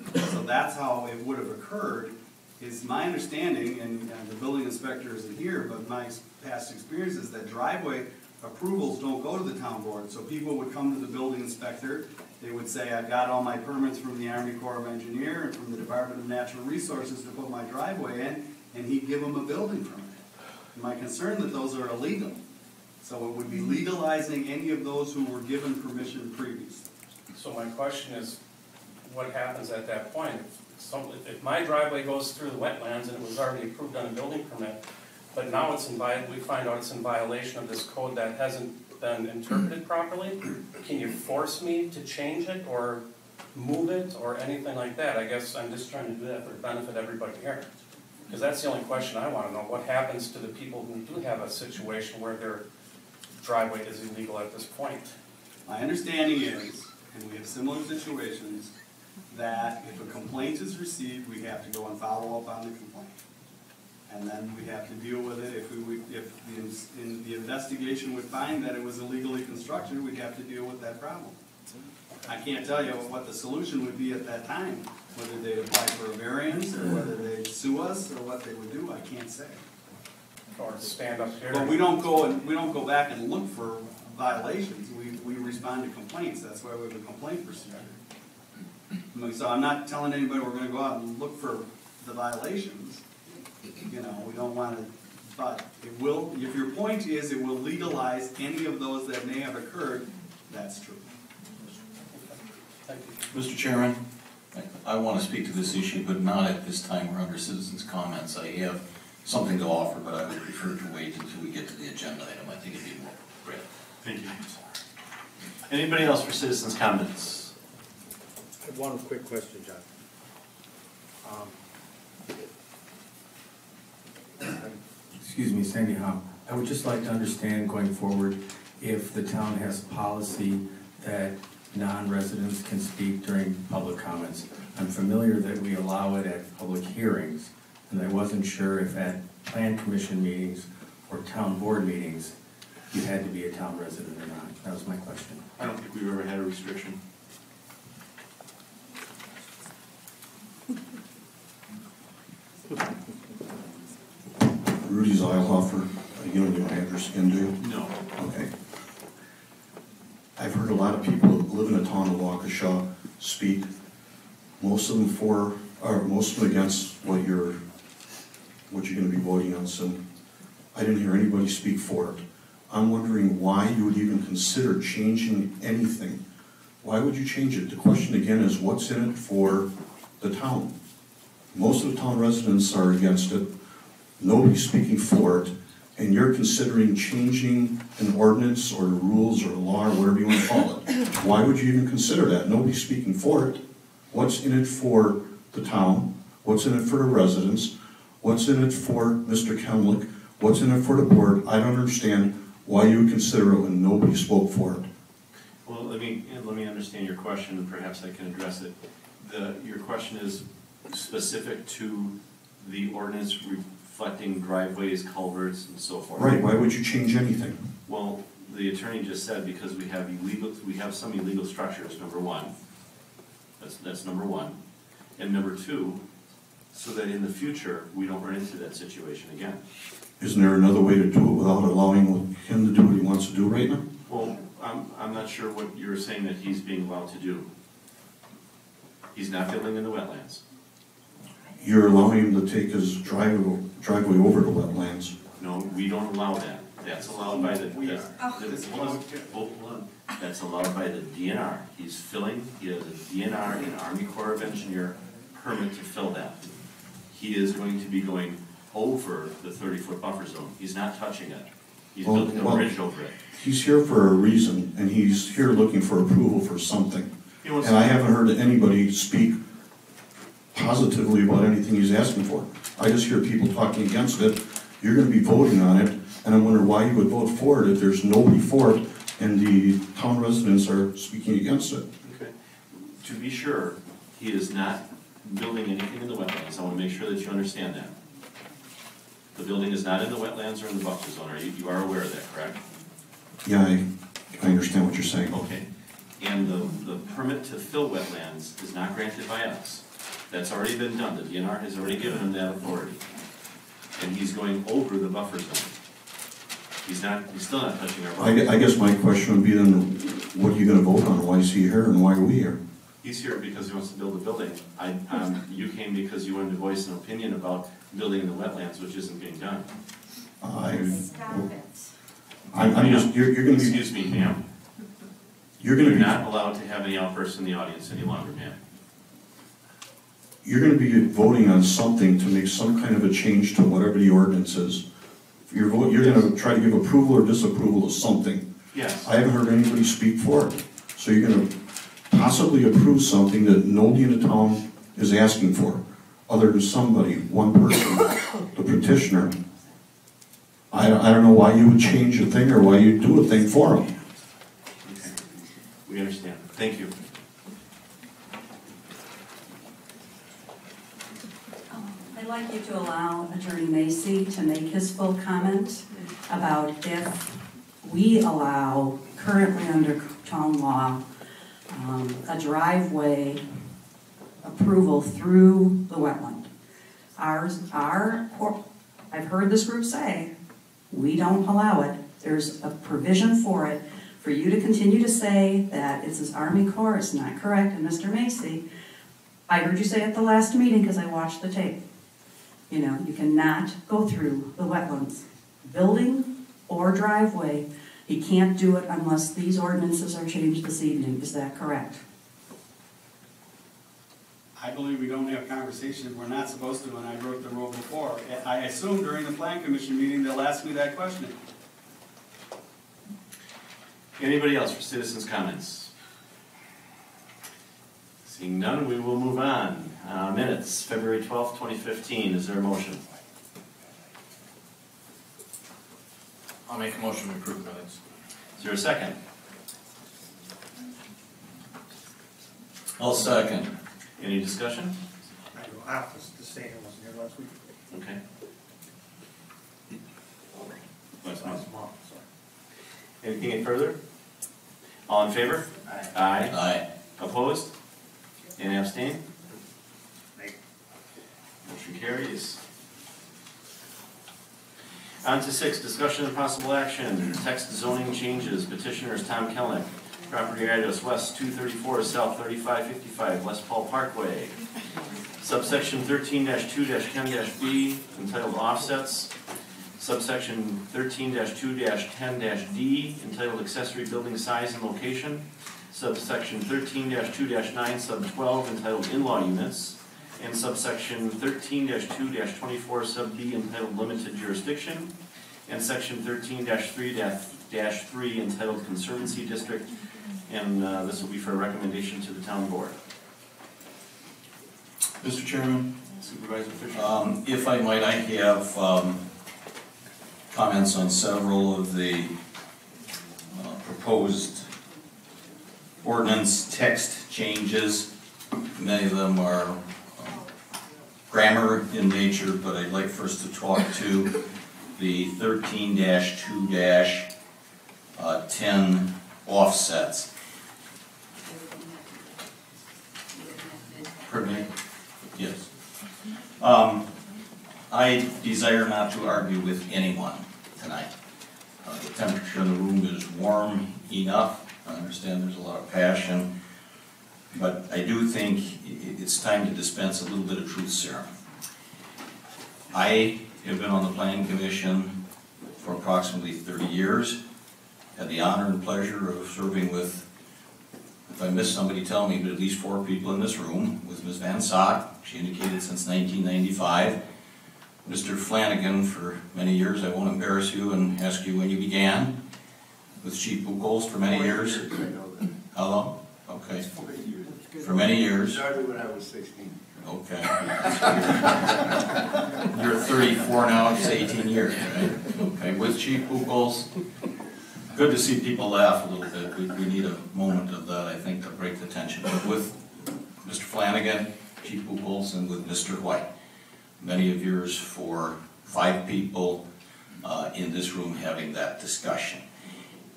board. So that's how it would have occurred. Is my understanding, and the building inspector isn't here, but my past experience is that driveway approvals don't go to the town board. So people would come to the building inspector, they would say, I've got all my permits from the Army Corps of Engineers and from the Department of Natural Resources to put my driveway in, and he'd give them a building permit. And my concern that those are illegal. So it would be legalizing any of those who were given permission previously. So my question is, what happens at that point? If my driveway goes through the wetlands and it was already approved on a building permit, but now it's we find out it's in violation of this code that hasn't been interpreted properly, can you force me to change it or move it or anything like that? I guess I'm just trying to do that for the benefit of everybody here. Because that's the only question I want to know. What happens to the people who do have a situation where their driveway is illegal at this point? My understanding is, and we have similar situations, that if a complaint is received, we have to go and follow up on the complaint. And then we have to deal with it. If the investigation would find that it was illegally constructed, we'd have to deal with that problem. I can't tell you what the solution would be at that time, whether they'd apply for a variance or whether they'd sue us or what they would do, I can't say. Or stand up here. But we don't go back and look for violations. We respond to complaints. That's why we have a complaint procedure. So I'm not telling anybody we're going to go out and look for the violations. You know, we don't want to, but it will, if your point is it will legalize any of those that may have occurred, that's true. Mr. Chairman, I want to speak to this issue, but not at this time. We're under citizens' comments. I have something to offer, but I would prefer to wait until we get to the agenda item. I think it'd be more appropriate. Thank you. Anybody else for citizens' comments? I have one quick question, John. Excuse me, Sandy Hom. I would just like to understand going forward if the town has a policy that non-residents can speak during public comments. I'm familiar that we allow it at public hearings, and I wasn't sure if at plan commission meetings or town board meetings you had to be a town resident or not. That was my question. I don't think we've ever had a restriction. Rudy Zeilhofer, you know my address again, do you? No. Okay. I've heard a lot of people that live in the town of Waukesha speak, most of them against what you're going to be voting on soon. I didn't hear anybody speak for it. I'm wondering why you would even consider changing anything. Why would you change it? The question again is what's in it for the town? Most of the town residents are against it. Nobody's speaking for it. And you're considering changing an ordinance or rules or law or whatever you want to call it. Why would you even consider that? Nobody's speaking for it. What's in it for the town? What's in it for the residents? What's in it for Mr. Kemlick? What's in it for the board? I don't understand why you would consider it when nobody spoke for it. Well, let me understand your question, and perhaps I can address it. Your question is specific to the ordinance reflecting driveways, culverts, and so forth. Right, why would you change anything? Well, the attorney just said because we have some illegal structures, number one. That's number one. And number two, so that in the future, we don't run into that situation again. Isn't there another way to do it without allowing him to do what he wants to do right now? Well, I'm not sure what you're saying that he's being allowed to do. He's not building in the wetlands. You're allowing him to take his driveway over the wetlands. No, we don't allow that. That's allowed by That's allowed by the DNR. He has a DNR and Army Corps of Engineer permit to fill that. He is going to be going over the 30-foot buffer zone. He's not touching it. He's building a bridge over it. He's here for a reason, and he's here looking for approval for something. And I haven't heard anybody speak positively about anything he's asking for. I just hear people talking against it. You're going to be voting on it, and I wonder why you would vote for it if there's nobody for it and the town residents are speaking against it. Okay. To be sure, he is not building anything in the wetlands. I want to make sure that you understand that. The building is not in the wetlands or in the buffer zone. You are aware of that, correct? Yeah, I understand what you're saying. Okay. And the permit to fill wetlands is not granted by us. That's already been done. The DNR has already given him that authority. And he's going over the buffer zone. He's still not touching our buffer zone. I guess my question would be then, what are you going to vote on? Why is he here and why are we here? He's here because he wants to build a building. You came because you wanted to voice an opinion about building in the wetlands, which isn't being done. You're going to be... Excuse me, ma'am. You're not allowed to have any outbursts in the audience any longer, ma'am. You're going to be voting on something to make some kind of a change to whatever the ordinance is. You're going to try to give approval or disapproval of something. Yes. I haven't heard anybody speak for it. So you're going to possibly approve something that nobody in the town is asking for, other than somebody, one person, the petitioner. I don't know why you would change a thing or why you'd do a thing for them. Okay. We understand. Thank you. I'd like you to allow Attorney Macy to make his full comment about if we allow, currently under town law, a driveway approval through the wetland. I've heard this group say, we don't allow it. There's a provision for it. For you to continue to say that it's his Army Corps is not correct, and Mr. Macy, I heard you say at the last meeting because I watched the tape. You know, you cannot go through the wetlands. Building or driveway, he can't do it unless these ordinances are changed this evening. Is that correct? I believe we don't have conversations we're not supposed to, and I broke the rule before. I assume during the Plan Commission meeting they'll ask me that question. Anybody else for citizens' comments? Seeing none, we will move on. Minutes, February 12th, 2015. Is there a motion? I'll make a motion to approve minutes. Is there a second? I'll second. Any discussion? I go opposite to Stan, wasn't here last week. Okay. Last month, sorry. Anything further? All in favor? Aye. Aye. Opposed? Any abstain? Motion carries. On to 6, discussion and possible action. Text zoning changes. Petitioners Tom Kelnick. Property address West 234 South 3555 West Paul Parkway. Subsection 13-2-10-B entitled Offsets. Subsection 13-2-10-D entitled Accessory Building Size and Location. Subsection 13-2-9 sub 12 entitled In-Law Units. And subsection 13-2-24 sub B entitled Limited Jurisdiction. And section 13-3-3 entitled Conservancy District. And this will be for a recommendation to the town board. Mr. Chairman? Supervisor Fisher? If I might, I have comments on several of the proposed ordinance text changes. Many of them are grammar in nature, but I'd like first to talk to the 13-2-10 offsets. Pardon me? Yes. I desire not to argue with anyone tonight. The temperature in the room is warm enough. I understand there's a lot of passion, but I do think it's time to dispense a little bit of truth serum. I have been on the Planning Commission for approximately 30 years. Had the honor and pleasure of serving with, if I missed somebody tell me, but at least 4 people in this room, with Ms. Van Sock, she indicated since 1995. Mr. Flanagan for many years. I won't embarrass you and ask you when you began. With Chief Buchholz for many years. How long? Okay. For many years. Started when I was 16. Okay. You're 34 now, it's 18 years, right? Okay, with Chief Buchholz. Good to see people laugh a little bit. We need a moment of that, I think, to break the tension. But with Mr. Flanagan, Chief Buchholz, and with Mr. White. Many of yours for 5 people in this room having that discussion.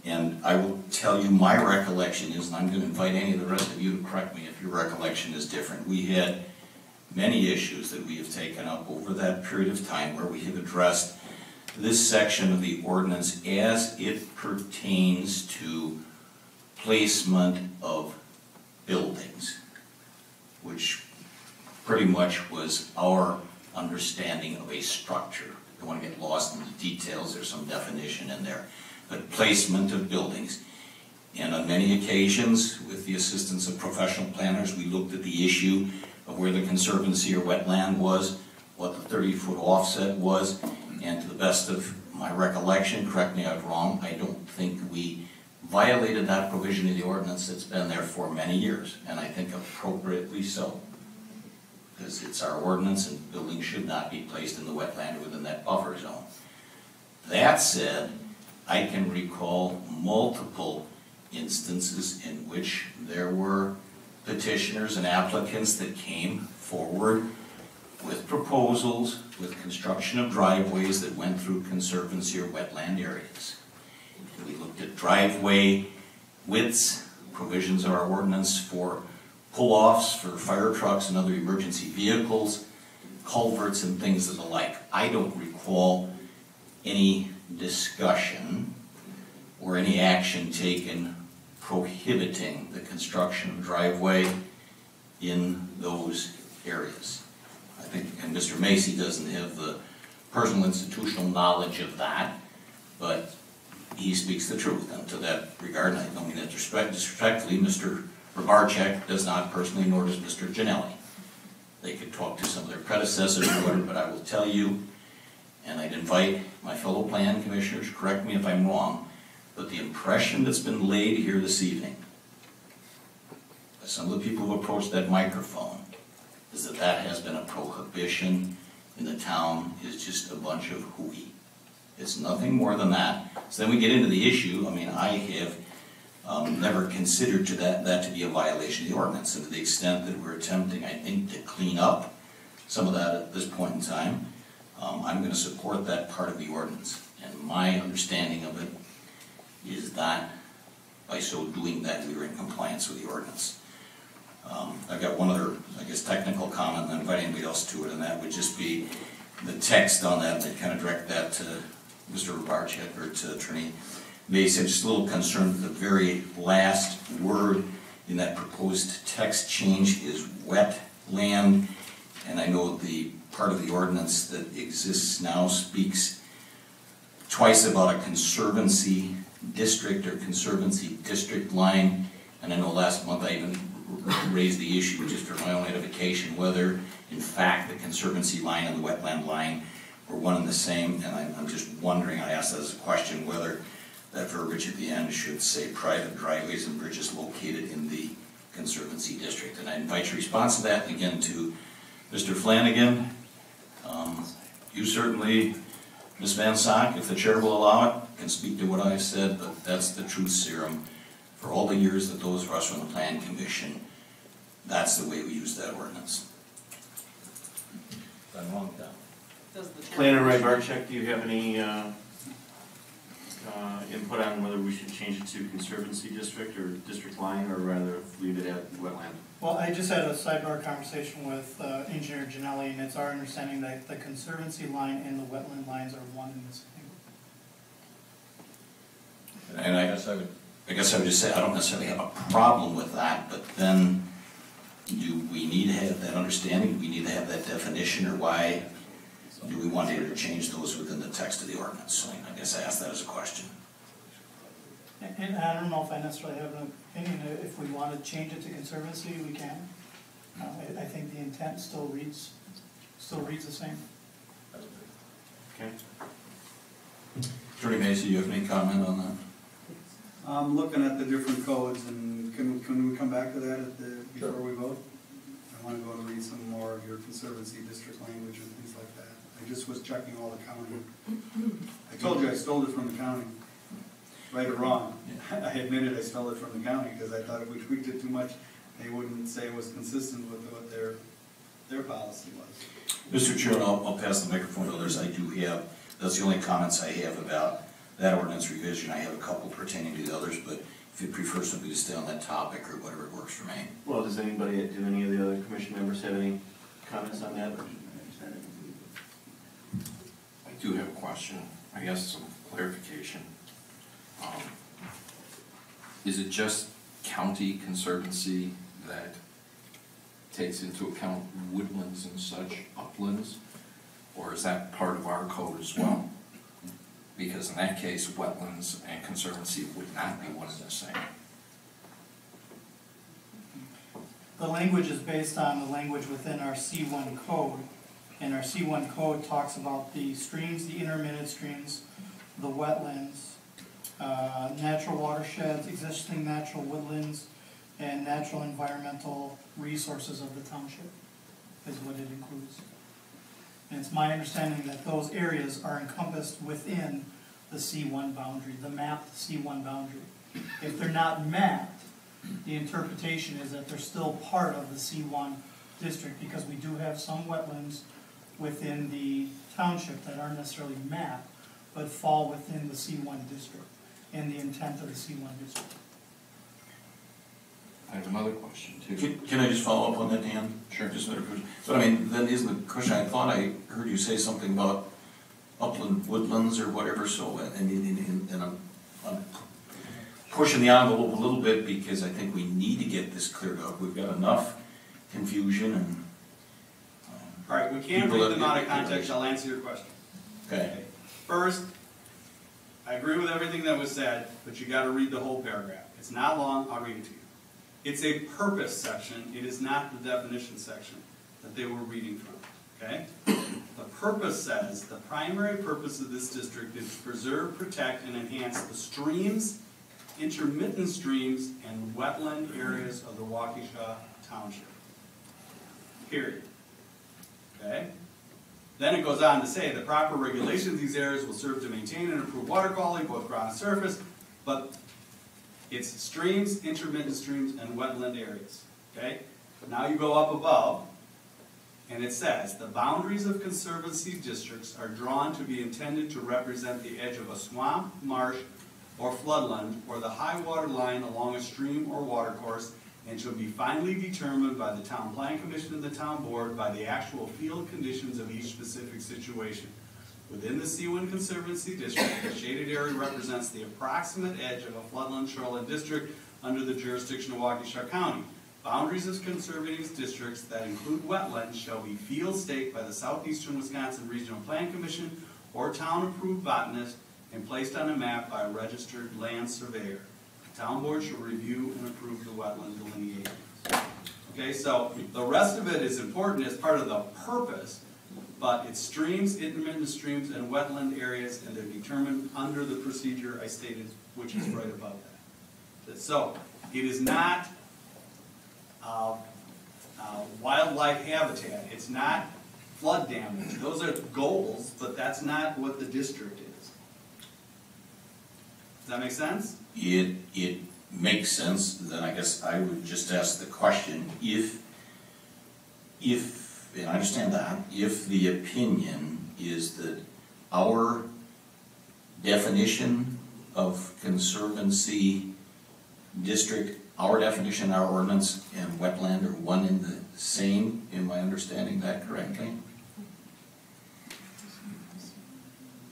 And I will tell you my recollection is, and I'm going to invite any of the rest of you to correct me if your recollection is different. We had many issues that we have taken up over that period of time where we have addressed this section of the ordinance as it pertains to placement of buildings, which pretty much was our understanding of a structure. I don't want to get lost in the details, there's some definition in there. But placement of buildings. And on many occasions, with the assistance of professional planners, we looked at the issue of where the conservancy or wetland was, what the 30-foot offset was, and to the best of my recollection, correct me if I'm wrong, I don't think we violated that provision of the ordinance that's been there for many years, and I think appropriately so. Because it's our ordinance and buildings should not be placed in the wetland within that buffer zone. That said, I can recall multiple instances in which there were petitioners and applicants that came forward with proposals, with construction of driveways that went through conservancy or wetland areas. We looked at driveway widths, provisions of our ordinance for pull-offs for fire trucks and other emergency vehicles, culverts and things of the like. I don't recall any discussion or any action taken prohibiting the construction of driveway in those areas. I think, and Mr. Macy doesn't have the personal institutional knowledge of that, but he speaks the truth. And to that regard, and I don't mean that disrespectfully, Mr. Rabarchek does not personally, nor does Mr. Janelli. They could talk to some of their predecessors or whatever, but I will tell you, and I'd invite my fellow plan commissioners, correct me if I'm wrong, but the impression that's been laid here this evening by some of the people who approached that microphone is that that has been a prohibition in the town, is just a bunch of hooey. It's nothing more than that. So then we get into the issue. I mean, I have never considered that to be a violation of the ordinance, and to the extent that we're attempting, I think, to clean up some of that at this point in time, I'm going to support that part of the ordinance. And my understanding of it is that by so doing that, we were in compliance with the ordinance. I've got one other, I guess, technical comment, and then invite anybody else to it, and that would just be the text on that, and kind of direct that to Mr. Rabarchek or to Attorney Macy. I'm just a little concerned that the very last word in that proposed text change is wetland, and I know the part of the ordinance that exists now speaks twice about a conservancy district or conservancy district line, and I know last month I even raised the issue just for my own edification whether in fact the conservancy line and the wetland line were one and the same, and I'm just wondering, I asked that as a question, whether that verbiage at the end should say private driveways and bridges located in the conservancy district. And I invite your response to that, and again to Mr. Flanagan. You certainly, Ms. Van Sock, if the chair will allow it, can speak to what I've said, but that's the truth serum for all the years that those of us from the Plan Commission, that's the way we use that ordinance. Been a long time. Planner Ray Barczyk, do you have any input on whether we should change it to Conservancy District or District Line, or rather leave it at wetland? Well, I just had a sidebar conversation with Engineer Janelli, and it's our understanding that the Conservancy line and the wetland lines are one and the same. And I guess I would just say, I don't necessarily have a problem with that, but then do we need to have that understanding? Do we need to have that definition, or why do we want to change those within the text of the ordinance? So I guess I ask that as a question. And I don't know if I necessarily have an opinion. If we want to change it to Conservancy, we can. I think the intent still reads the same. Okay. Attorney Macy, do you have any comment on that? I'm looking at the different codes, and can we come back to that before we vote? I want to go and read some more of your Conservancy District language and things like that. I just was checking all the county. I told you I stole it from the county, right or wrong. I admitted I stole it from the county because I thought if we tweaked it too much, they wouldn't say it was consistent with what their policy was. Mr. Chairman, I'll pass the microphone to others. I do have, that's the only comments I have about that ordinance revision. I have a couple pertaining to the others, but if you prefer somebody to stay on that topic or whatever, it works for me. Well, do any of the other commission members have any comments on that? I do have a question, I guess some clarification. Is it just county conservancy that takes into account woodlands and such, uplands? Or is that part of our code as well? Because in that case, wetlands and conservancy would not be one and the same. The language is based on the language within our C1 code. And our C1 code talks about the streams, the intermittent streams, the wetlands, natural watersheds, existing natural woodlands, and natural environmental resources of the township is what it includes. And it's my understanding that those areas are encompassed within the C1 boundary, the mapped C1 boundary. If they're not mapped, the interpretation is that they're still part of the C1 district, because we do have some wetlands within the township that aren't necessarily mapped, but fall within the C1 district and the intent of the C1 district. I have another question too. Can I just follow up on that, Dan? Sure. Just another question. But I mean, then isn't the question, I thought I heard you say something about upland woodlands or whatever, so, and I'm pushing the envelope a little bit because I think we need to get this cleared up. We've got enough confusion and. All right, we can't read them out of context. I'll answer your question. Okay. First, I agree with everything that was said, but you got to read the whole paragraph. It's not long. I'll read it to you. It's a purpose section. It is not the definition section that they were reading from. Okay? The purpose says the primary purpose of this district is to preserve, protect, and enhance the streams, intermittent streams, and wetland areas of the Waukesha Township. Period. Okay? Then it goes on to say the proper regulation of these areas will serve to maintain and improve water quality, both ground and surface, but it's streams, intermittent streams, and wetland areas. Okay? But now you go up above, and it says the boundaries of conservancy districts are drawn to be intended to represent the edge of a swamp, marsh, or floodland, or the high water line along a stream or watercourse, and shall be finally determined by the Town Plan Commission and the Town Board by the actual field conditions of each specific situation. Within the C1 Conservancy District, the shaded area represents the approximate edge of a floodland shoreline district under the jurisdiction of Waukesha County. Boundaries of conservative districts that include wetlands shall be field staked by the Southeastern Wisconsin Regional Plan Commission or town-approved botanist and placed on a map by a registered land surveyor. The Town Board shall review and approve the wetland delineations. Okay, so the rest of it is important as part of the purpose, but it's streams, intermittent streams, and wetland areas, and they're determined under the procedure I stated, which is right above that. So it is not wildlife habitat. It's not flood damage. Those are goals, but that's not what the district is. Does that make sense? It makes sense, then I guess I would just ask the question, if, and I understand that, if the opinion is that our definition of conservancy district, our definition, our ordinance, and wetland are one and the same, am I understanding that correctly?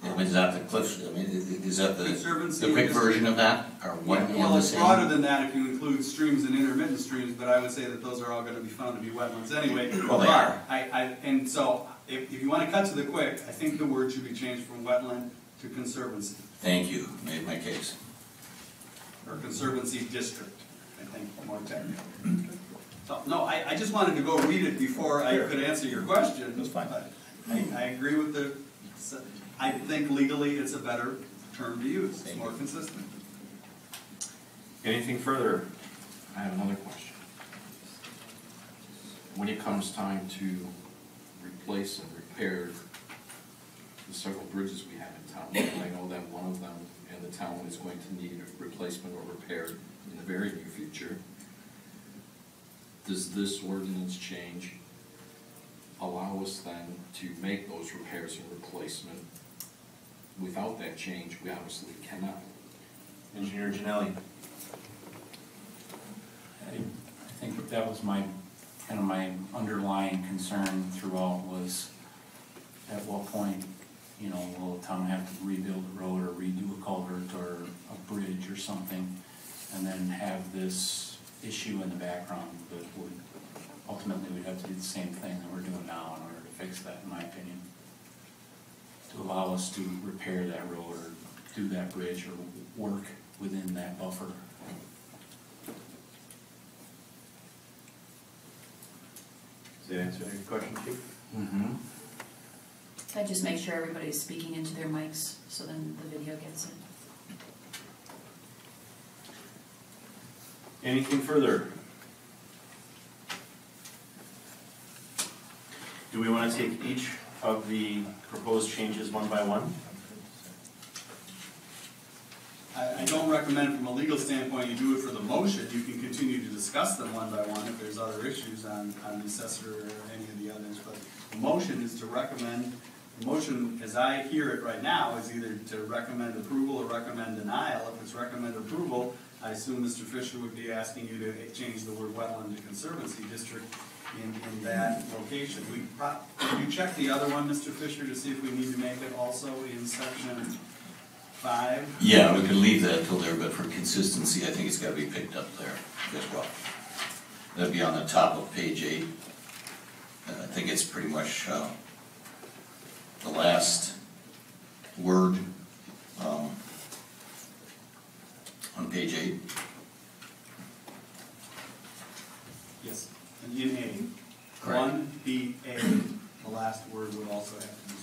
I mean, is that the Cliff, I mean, is that the quick version of that, or one and Well, the it's same? broader than that if you include streams and intermittent streams, but I would say that those are all gonna be found to be wetlands anyway. Well, they are. And so, if you wanna cut to the quick, I think the word should be changed from wetland to conservancy, Thank you, made my case. or conservancy district, I think, more technical. So, no, I just wanted to go read it before I could answer your question. That's fine. I agree with the, I think legally it's a better term to use, it's more consistent. Anything further? I have another question. When it comes time to replace and repair the several bridges we have in town, and I know that one of them in the town is going to need a replacement or repair in the very near future, does this ordinance change allow us then to make those repairs and replacement? Without that change, we obviously cannot. Engineer Janelli. I think that was my underlying concern throughout was at what point, you know, will the town have to rebuild a road or redo a culvert or a bridge or something, and then have this issue in the background that would ultimately we'd have to do the same thing that we're doing now in order to fix that, in my opinion, to allow us to repair that road or do that bridge or work within that buffer. Does that answer your question, Chief? Mm-hmm. I just make sure everybody's speaking into their mics, so then the video gets it. Anything further? Do we want to take each of the proposed changes one by one? I don't recommend from a legal standpoint you do it for the motion. You can continue to discuss them one by one if there's other issues on the assessor or any of the others. But the motion is to recommend, the motion as I hear it right now is either to recommend approval or recommend denial. If it's recommend approval, I assume Mr. Fisher would be asking you to change the word wetland to conservancy district in that location. Can you check the other one, Mr. Fisher, to see if we need to make it also in section 5? Yeah, we can leave that till there, but for consistency, I think it's gotta be picked up there as well. That'd be on the top of page 8. I think it's pretty much the last word on page 8. Yes, and in A. Correct. 1BA, the last word would also have to be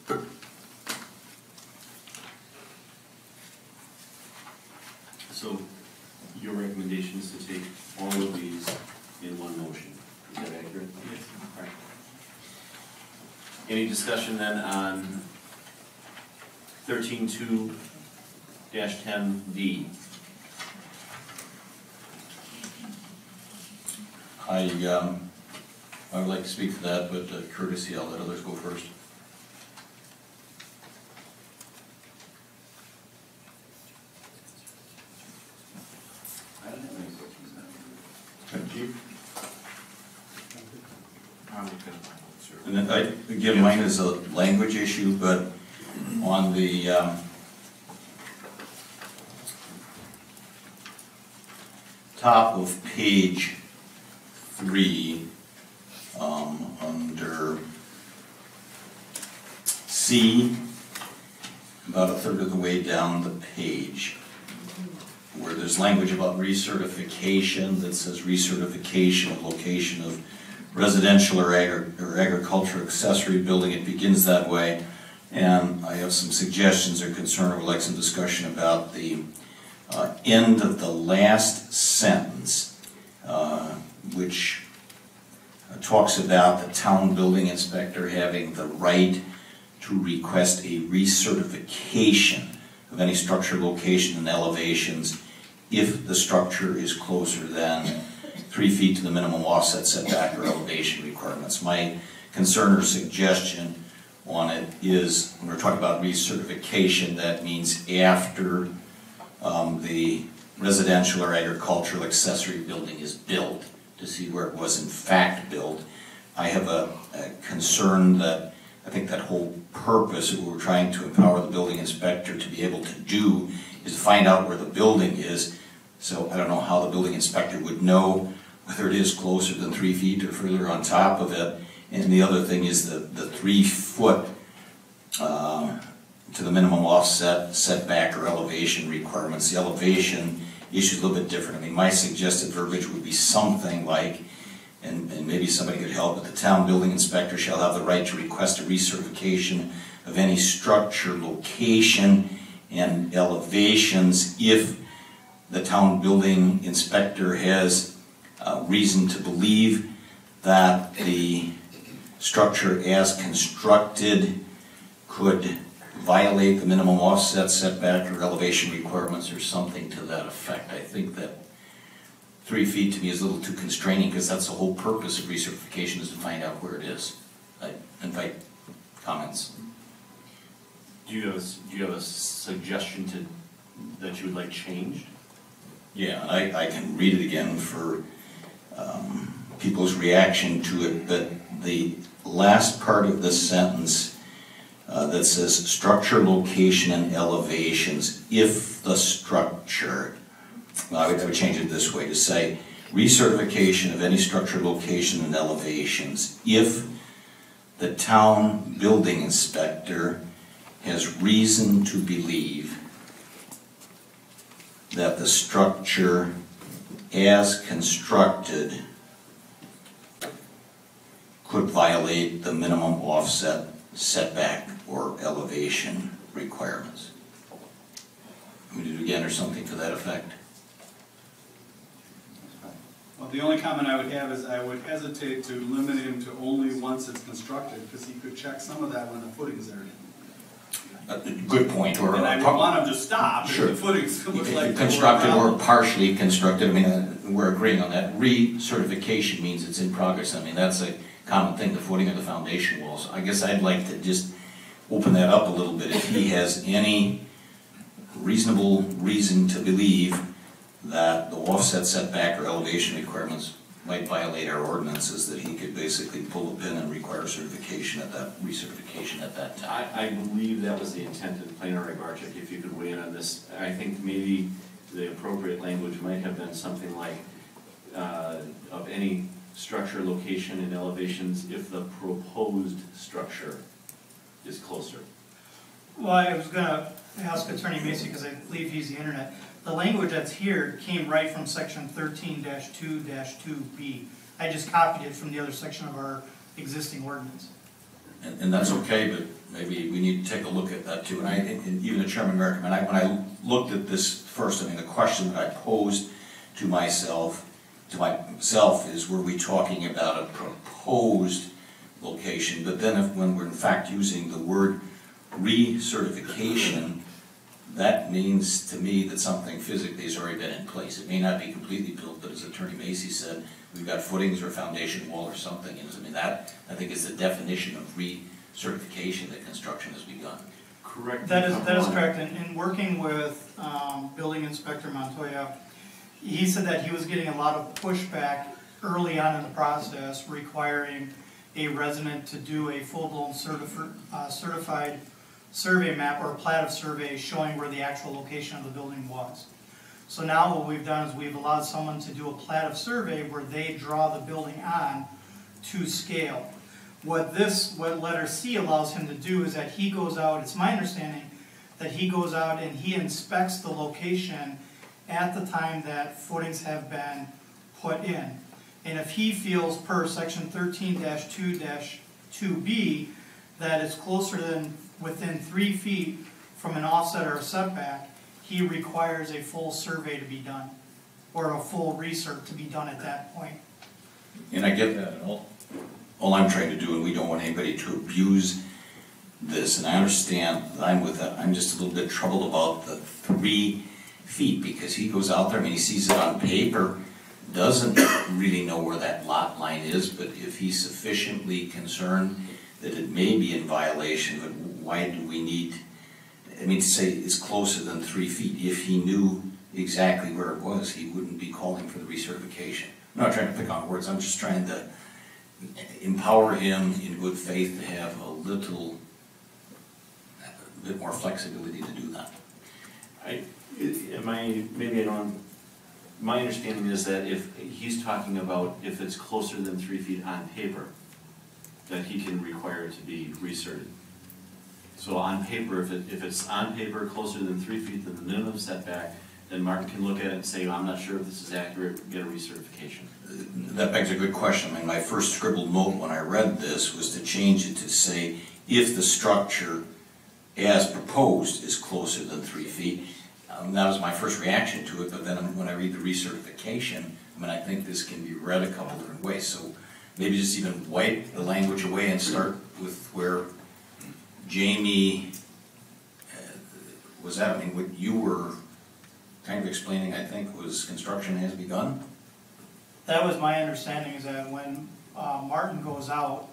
stricken. So your recommendation is to take all of these in one motion. Is that accurate? Yes. All right. Any discussion then on 13.2-10D? I would like to speak to that, but courtesy, I'll let others go first. I don't have any questions now. Chief? I'm looking at my notes here. And then again, mine is a language issue, but on the top of page 3, under C, about a third of the way down the page, where there's language about recertification that says recertification of location of residential or agricultural accessory building. It begins that way, and I have some suggestions or concern. I would like some discussion about the end of the last sentence, which talks about the town building inspector having the right to request a recertification of any structure, location, and elevations if the structure is closer than 3 feet to the minimum offset setback or elevation requirements. My concern or suggestion on it is, when we're talking about recertification, that means after the residential or agricultural accessory building is built, to see where it was in fact built. I have a concern that I think that whole purpose of what we're trying to empower the building inspector to be able to do is to find out where the building is. So I don't know how the building inspector would know whether it is closer than 3 feet or further on top of it. And the other thing is the 3 foot to the minimum offset, setback, or elevation requirements. The elevation issue is a little bit different. I mean, my suggested verbiage would be something like, and maybe somebody could help, but the town building inspector shall have the right to request a recertification of any structure, location, and elevations if the town building inspector has reason to believe that the structure as constructed could violate the minimum offset, setback, or elevation requirements, or something to that effect. I think that 3 feet to me is a little too constraining, because that's the whole purpose of recertification, is to find out where it is. I invite comments. Do you have a suggestion that you would like changed? Yeah, I can read it again for people's reaction to it, but the last part of this sentence that says structure, location, and elevations, if the structure, well, I would change it this way to say recertification of any structure, location, and elevations if the town building inspector has reason to believe that the structure as constructed could violate the minimum offset, setback, or elevation requirements. Let me do it again, or something to that effect. Well, the only comment I would have is I would hesitate to limit him to only once it's constructed, because he could check some of that when the footings are in. Good point. Or and I would want him to stop sure. if the footings look like constructed or partially constructed. I mean, we're agreeing on that. Recertification means it's in progress. I mean, that's a common thing, the footing of the foundation walls. I guess I'd like to just open that up a little bit. If he has any reasonable reason to believe that the offset, setback, or elevation requirements might violate our ordinances, that he could basically pull a pin and require certification at that, recertification at that time. I believe that was the intent of Plainer Ibarczyk, if you could weigh in on this. I think maybe the appropriate language might have been something like of any structure, location, and elevations if the proposed structure is closer. Well, I was gonna ask Attorney Macy, because I believe he's the internet. The language that's here came right from section 13-2-2B. I just copied it from the other section of our existing ordinance. And that's okay, but maybe we need to take a look at that too. And even the chairman recommended, when I looked at this first, I mean, the question that I posed to myself is, were we talking about a proposed location? But then when we're in fact using the word recertification, that means to me that something physically has already been in place. It may not be completely built, but as Attorney Macy said, we've got footings or foundation wall or something. And I mean, that, I think, is the definition of recertification, that construction has begun. Correct. That is correct. In working with Building Inspector Montoya, he said that he was getting a lot of pushback early on in the process, requiring a resident to do a full-blown certified survey map or a plat of survey showing where the actual location of the building was. So now what we've done is we've allowed someone to do a plat of survey where they draw the building on to scale. What letter C allows him to do is that he goes out, it's my understanding, that he goes out and he inspects the location at the time that footings have been put in. And if he feels per section 13-2-2B that it's closer than within 3 feet from an offset or a setback, he requires a full survey to be done, or a full recert to be done at that point. And I get that. All I'm trying to do, and we don't want anybody to abuse this, and I understand that I'm with it, I'm just a little bit troubled about the 3 feet, because he goes out there, I mean, he sees it on paper, doesn't really know where that lot line is, but if he's sufficiently concerned that it may be in violation, but why do we need, I mean, to say it's closer than 3 feet, if he knew exactly where it was, he wouldn't be calling for the recertification. I'm not trying to pick on words, I'm just trying to empower him in good faith to have a bit more flexibility to do that. My understanding is that if he's talking about if it's closer than 3 feet on paper, that he can require it to be recerted. So on paper, if it's on paper closer than 3 feet than the minimum setback, then Martin can look at it and say, I'm not sure if this is accurate, get a recertification. That begs a good question. I mean, my first scribbled note when I read this was to change it to say, if the structure as proposed is closer than 3 feet. That was my first reaction to it, but then when I read the recertification, I mean, I think this can be read a couple different ways. So maybe just even wipe the language away and start with where Jamie was at. I mean, what you were kind of explaining, I think, was construction has begun? That was my understanding, is that when Martin goes out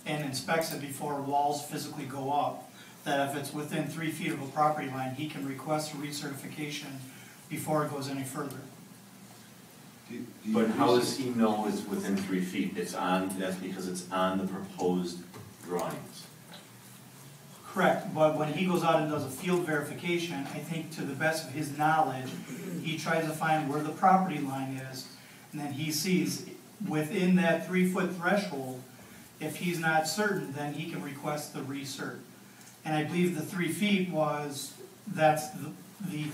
and inspects it before walls physically go up, that if it's within 3 feet of a property line, he can request a recertification before it goes any further. But how does he know it's within 3 feet? That's because it's on the proposed drawings. Correct, but when he goes out and does a field verification, I think to the best of his knowledge, he tries to find where the property line is, and then he sees within that 3 foot threshold, if he's not certain, then he can request the recert. And I believe the 3 feet that's the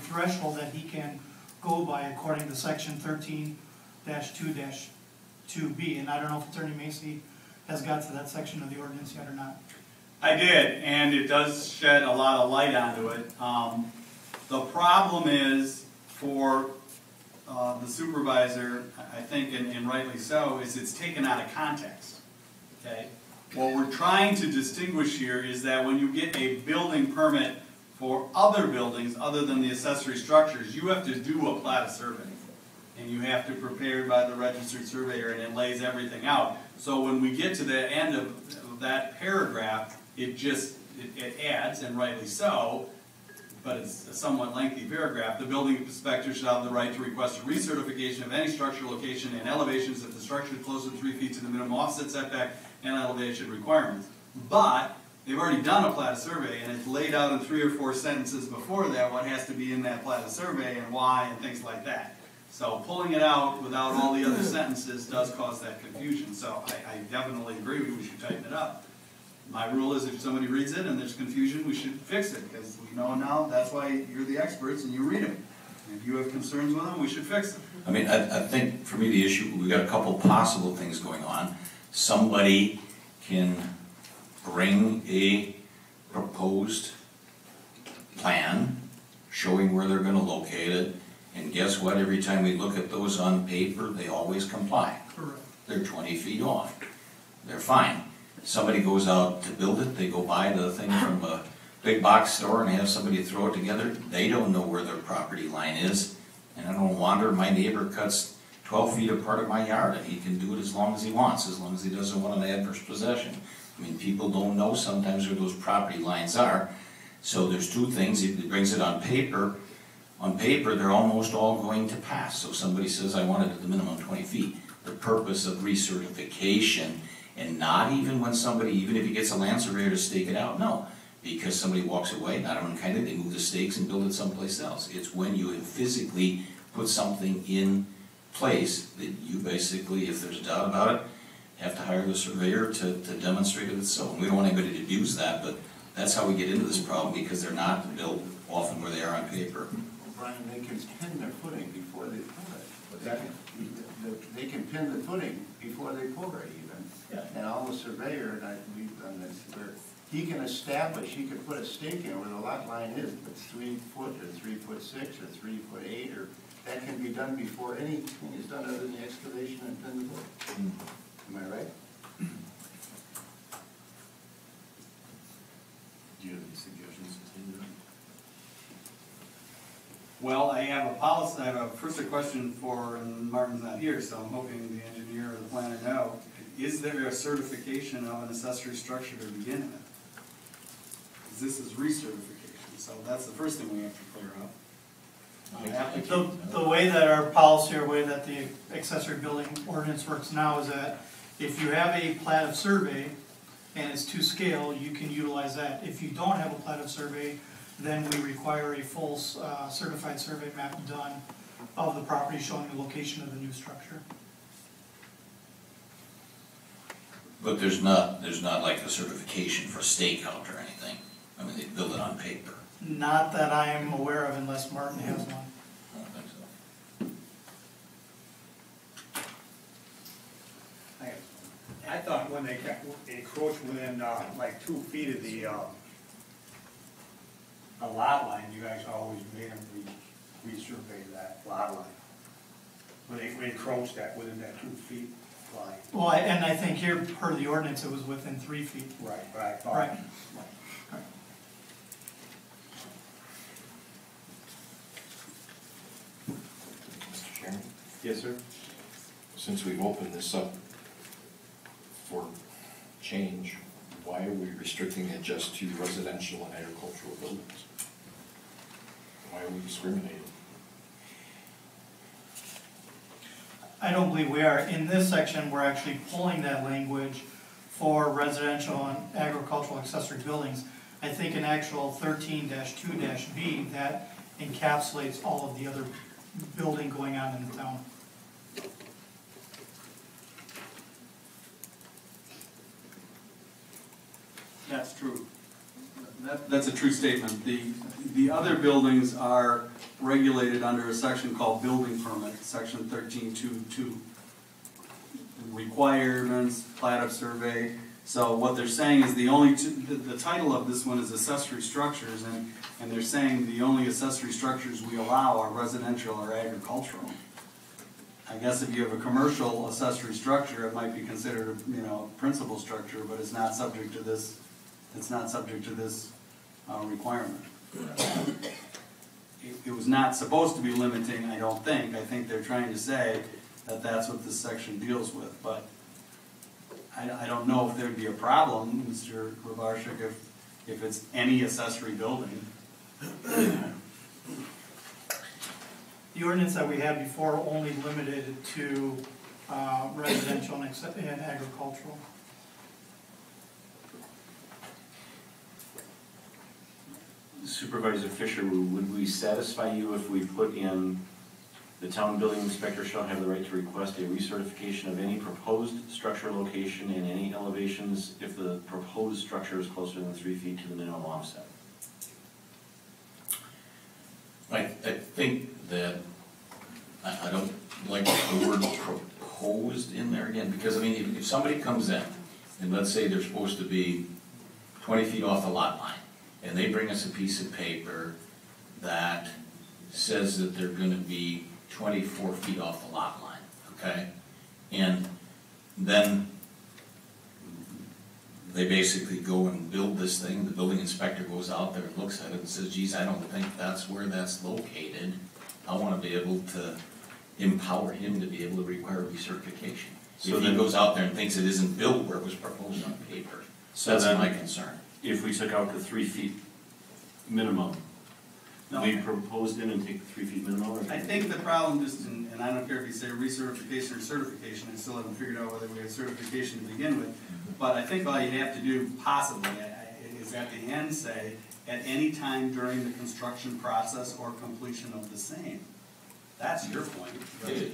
threshold that he can go by according to section 13-2-2B. And I don't know if Attorney Macy has got to that section of the ordinance yet or not. I did, and it does shed a lot of light onto it. The problem is for the supervisor, I think, and rightly so, is it's taken out of context. Okay? What we're trying to distinguish here is that when you get a building permit for other buildings other than the accessory structures, you have to do a plat of survey. And you have to prepare by the registered surveyor, and it lays everything out. So when we get to the end of that paragraph, it adds, and rightly so, but it's a somewhat lengthy paragraph, the building inspector shall have the right to request a recertification of any structure, location, and elevations if the structure is closer than 3 feet to the minimum offset setback and elevation requirements. But they've already done a plat of survey, and it's laid out in 3 or 4 sentences before that what has to be in that plat of survey and why and things like that. So pulling it out without all the other sentences does cause that confusion. So I definitely agree we should tighten it up. My rule is if somebody reads it and there's confusion, we should fix it, because we know now that's why you're the experts and you read them. If you have concerns with them, we should fix them. I mean, I think for me the issue, we've got a couple possible things going on. Somebody can bring a proposed plan showing where they're going to locate it, and guess what? Every time we look at those on paper, they always comply. Correct. They're 20 feet off. They're fine. Somebody goes out to build it, they go buy the thing from a big box store and have somebody throw it together. They don't know where their property line is, and I don't wonder, my neighbor cuts 12 feet apart of my yard, and he can do it as long as he wants, as long as he doesn't want an adverse possession. I mean, people don't know sometimes where those property lines are. So there's two things. If he brings it on paper, they're almost all going to pass. So somebody says, I want it at the minimum 20 feet. The purpose of recertification, and not even when somebody, even if he gets a land surveyor to stake it out, no. Because somebody walks away, not unkind, they move the stakes and build it someplace else. It's when you have physically put something in place that you basically, if there's a doubt about it, have to hire the surveyor to demonstrate that it's so. And we don't want anybody to abuse that, but that's how we get into this problem, because they're not built often where they are on paper. Brian, they can pin their footing before they pour it. They can pin the footing before they pour it even. Yeah. And all the surveyor, and we've done this, where he can establish, he can put a stake in where the lot line is, if it's 3 foot or 3'6" or 3'8", or that can be done before anything is done other than the excavation and pin the footing. Am I right? Well, I have a policy, I have first a question for, and Martin's not here, so I'm hoping the engineer or the planner know. Is there a certification of an accessory structure to begin with? 'Cause this is recertification, so that's the first thing we have to clear up. The way that our policy or way that the accessory building ordinance works now is that if you have a plat of survey and it's to scale, you can utilize that. If you don't have a plat of survey, then we require a full certified survey map done of the property showing the location of the new structure. But there's not like a certification for stakeout or anything. I mean, they build it on paper. Not that I am aware of unless Martin has one. I don't think so. I thought when they encroached within, like 2 feet of the lot line, you guys always made them resurvey that lot line. When they encroached that, within that 2 feet line. Well, and I think here, per the ordinance, it was within 3 feet. Right, but I thought. Right. Mr. Chairman? Yes, sir. Since we've opened this up for change, why are we restricting it just to residential and agricultural buildings? Why are we discriminating? I don't believe we are. In this section, we're actually pulling that language for residential and agricultural accessory buildings. I think in actual 13-2-B, that encapsulates all of the other building going on in the town. That's true. That's a true statement. The other buildings are regulated under a section called building permit, section 13.2.2. Requirements, plat of survey. So what they're saying is the title of this one is accessory structures, and they're saying the only accessory structures we allow are residential or agricultural. I guess if you have a commercial accessory structure, it might be considered, a principal structure, but it's not subject to this. It's not subject to this requirement. It was not supposed to be limiting, I don't think. I think they're trying to say that that's what this section deals with, but I don't know if there'd be a problem, Mr. Grabarczyk, if it's any accessory building. The ordinance that we had before only limited it to residential and agricultural. Supervisor Fisher, would we satisfy you if we put in the town building inspector shall have the right to request a recertification of any proposed structure location and any elevations if the proposed structure is closer than 3 feet to the minimum offset? I think that, I don't like the word proposed in there again, because I mean, if somebody comes in, and let's say they're supposed to be 20 feet off the lot line, and they bring us a piece of paper that says that they're gonna be 24 feet off the lot line, okay? And then they basically go and build this thing, the building inspector goes out there and looks at it and says, geez, I don't think that's where that's located. I wanna be able to empower him to be able to require recertification. So if he goes out there and thinks it isn't built where it was proposed on paper, so that's my concern. If we took out the 3 feet minimum, we proposed in and take the 3 feet minimum? Or? I think the problem just, and I don't care if you say recertification or certification, I still haven't figured out whether we have certification to begin with, but I think all you have to do possibly is at the end say, at any time during the construction process or completion of the same. That's your point. Right?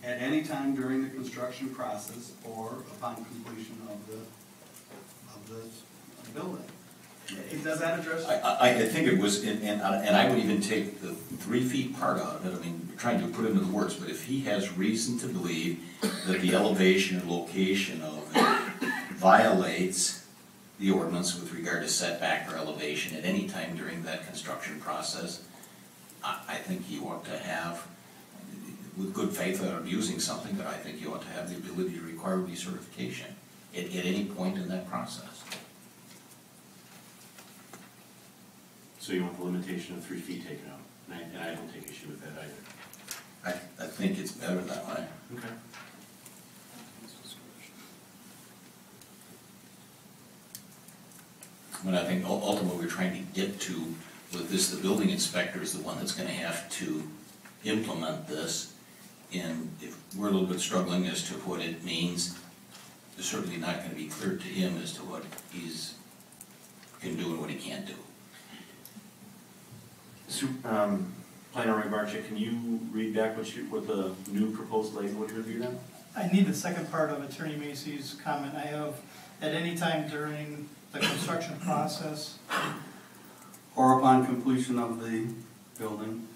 At any time during the construction process or upon completion of the building. Does that address? I think it was, and I would even take the 3 feet part out of it. I mean, we're trying to put it into the words, but if he has reason to believe that the elevation or location of it violates the ordinance with regard to setback or elevation at any time during that construction process, I think you ought to have, with good faith without abusing something, but I think you ought to have the ability to require recertification at any point in that process. So you want the limitation of 3 feet taken out, and I don't take issue with that either. I think it's better that way. Okay. But I think ultimately we're trying to get to, with this, the building inspector is the one that's gonna have to implement this. And if we're a little bit struggling as to what it means, it's certainly not gonna be clear to him as to what he's can do and what he can't do. Planner Ray Barczyk, can you read back what the new proposed language would be then? I need the second part of Attorney Macy's comment. I have, at any time during the construction process, Or upon completion of the building.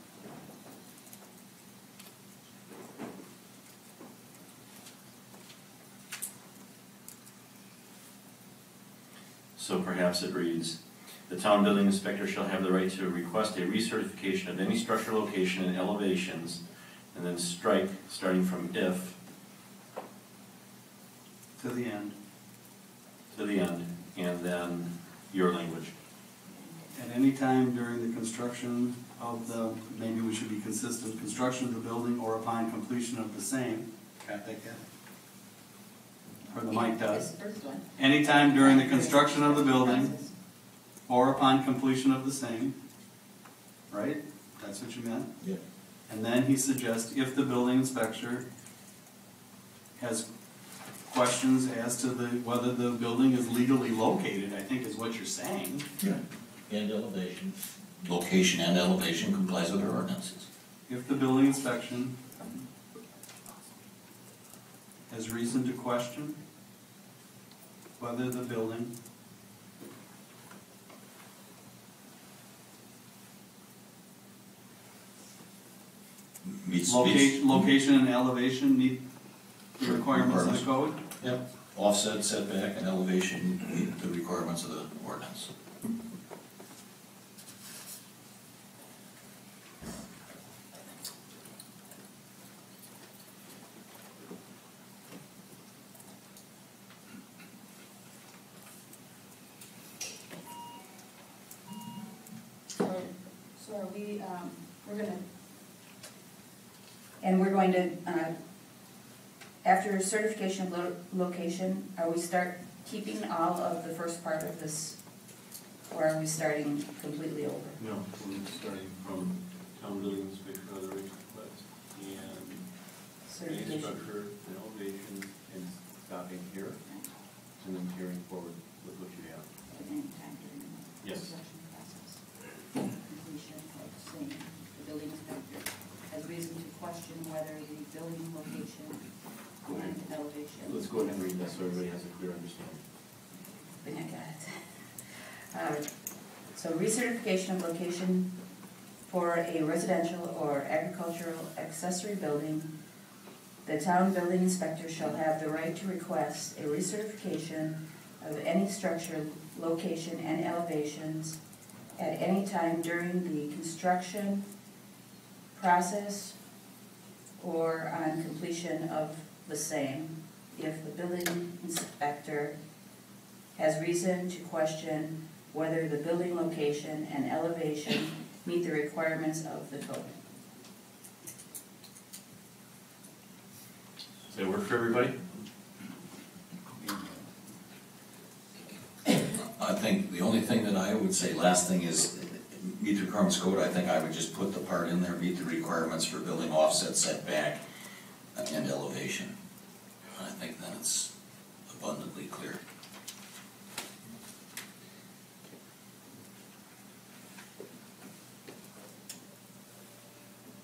So perhaps it reads, the town building inspector shall have the right to request a recertification of any structure, location, and elevations, and then strike, starting from if. To the end. To the end, and then your language. At any time during the construction of the, maybe we should be consistent, construction of the building or upon completion of the same. Got that, Kat? Or the mic does. Anytime during the construction of the building or upon completion of the same, right? That's what you meant? Yeah. And then he suggests if the building inspector has questions as to whether the building is legally located, I think is what you're saying. Yeah. And elevation. Location and elevation complies with our ordinances. If the building inspection has reason to question whether the building location and elevation meet the requirements of the code? Yep. Offset, setback, and elevation meet the requirements of the ordinance. So are we, we're going to, after certification of location, are we start keeping all of the first part of this, or are we starting completely over? No, we're starting from town building inspector other request and any structure and elevation and stopping here, and then carrying forward with what you have. At any time during the Yes. construction process. Completion of the same, the building inspector has reason to question whether the building location and elevation. Let's go ahead and read that so everybody has a clear understanding. I got it. So recertification of location for a residential or agricultural accessory building, the town building inspector shall have the right to request a recertification of any structure, location, and elevations at any time during the construction process or on completion of the same, if the building inspector has reason to question whether the building location and elevation meet the requirements of the code. Does that work for everybody? I think the only thing that I would say, last thing is, meet the requirements code, I think I would just put the part in there, meet the requirements for building offset, setback, and elevation. I think then it's abundantly clear.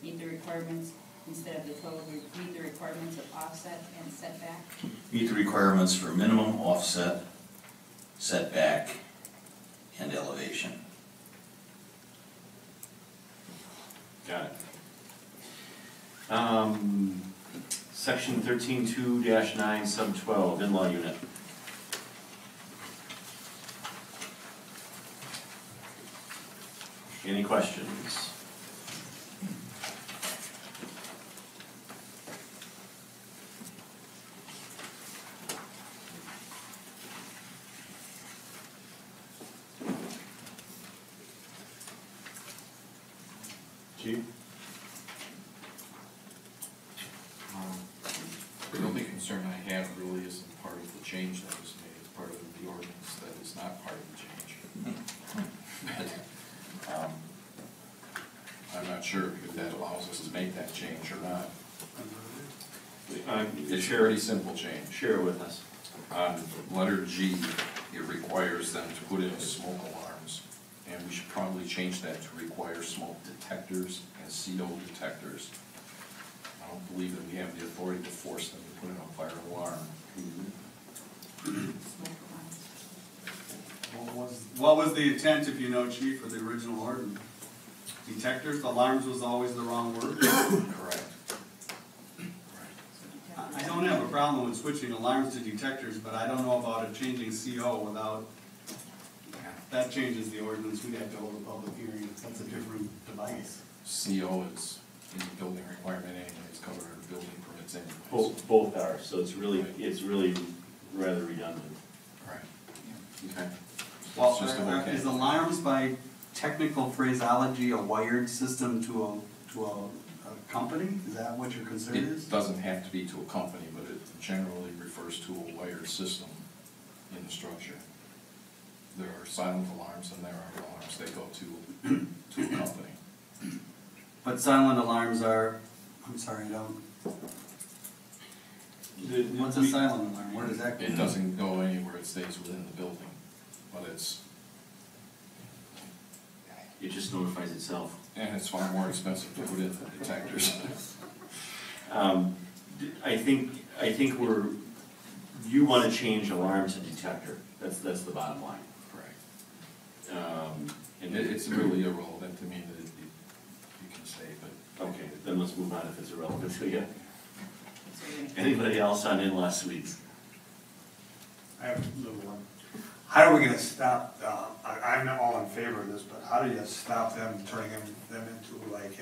Meet the requirements, instead of the code, meet the requirements of offset and setback. Meet the requirements for minimum offset, setback, and elevation. Got it. Section 13.2-9 sub 12, in-law unit. Any questions? Chief? The only concern I have really isn't part of the change that was made, it's part of the ordinance that is not part of the change. But, I'm not sure if that allows us to make that change or not. It's a pretty simple change. Share it with us. On letter G, it requires them to put in smoke alarms, and we should probably change that to require smoke detectors and CO detectors. I don't believe that we have the authority to force them to put in a fire alarm. What was the intent, if you know, Chief, for the original ordinance? Detectors, alarms was always the wrong word? Correct. I don't have a problem with switching alarms to detectors, but I don't know about it changing CO without, that changes the ordinance, we'd have to hold a public hearing, that's a different device. CO is a building requirement anyway, it's covered under building permits anyway. Both are, so it's really rather redundant. Right. Okay. Well, It's just a okay. is alarms by technical phraseology a wired system to a company? Is that what your concern is? It doesn't have to be to a company, but it generally refers to a wired system in the structure. There are silent alarms and there are alarms that go to a company. But silent alarms are, I'm sorry, I don't. What's a silent alarm? Where does that go? It doesn't go anywhere, it stays within the building, but it just notifies itself. And it's far more expensive to put in than detectors. I think you want to change alarm to detector. That's the bottom line. Correct. And it's really irrelevant to me that you can say, but. Okay, then let's move on if it's irrelevant to you. Anybody else on in-law suites? I have a little one. How are we gonna stop, I'm not all in favor of this, but how do you stop them turning them into like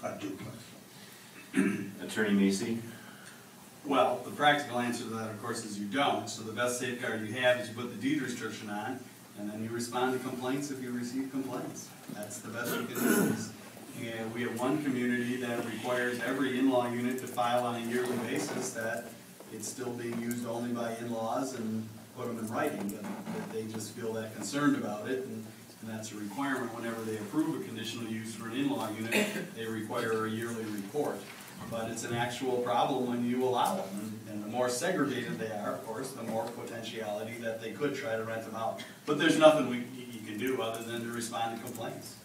a duplex? Attorney Macy? Well, the practical answer to that, of course, is you don't. So the best safeguard you have is you put the deed restriction on, and then you respond to complaints if you receive complaints. That's the best we can do. And we have one community that requires every in-law unit to file on a yearly basis that it's still being used only by in-laws and put them in writing, that they just feel that concerned about it, and that's a requirement whenever they approve a conditional use for an in-law unit, they require a yearly report. But it's an actual problem when you allow them, and the more segregated they are, of course, the more potentiality that they could try to rent them out. But there's nothing you can do other than to respond to complaints.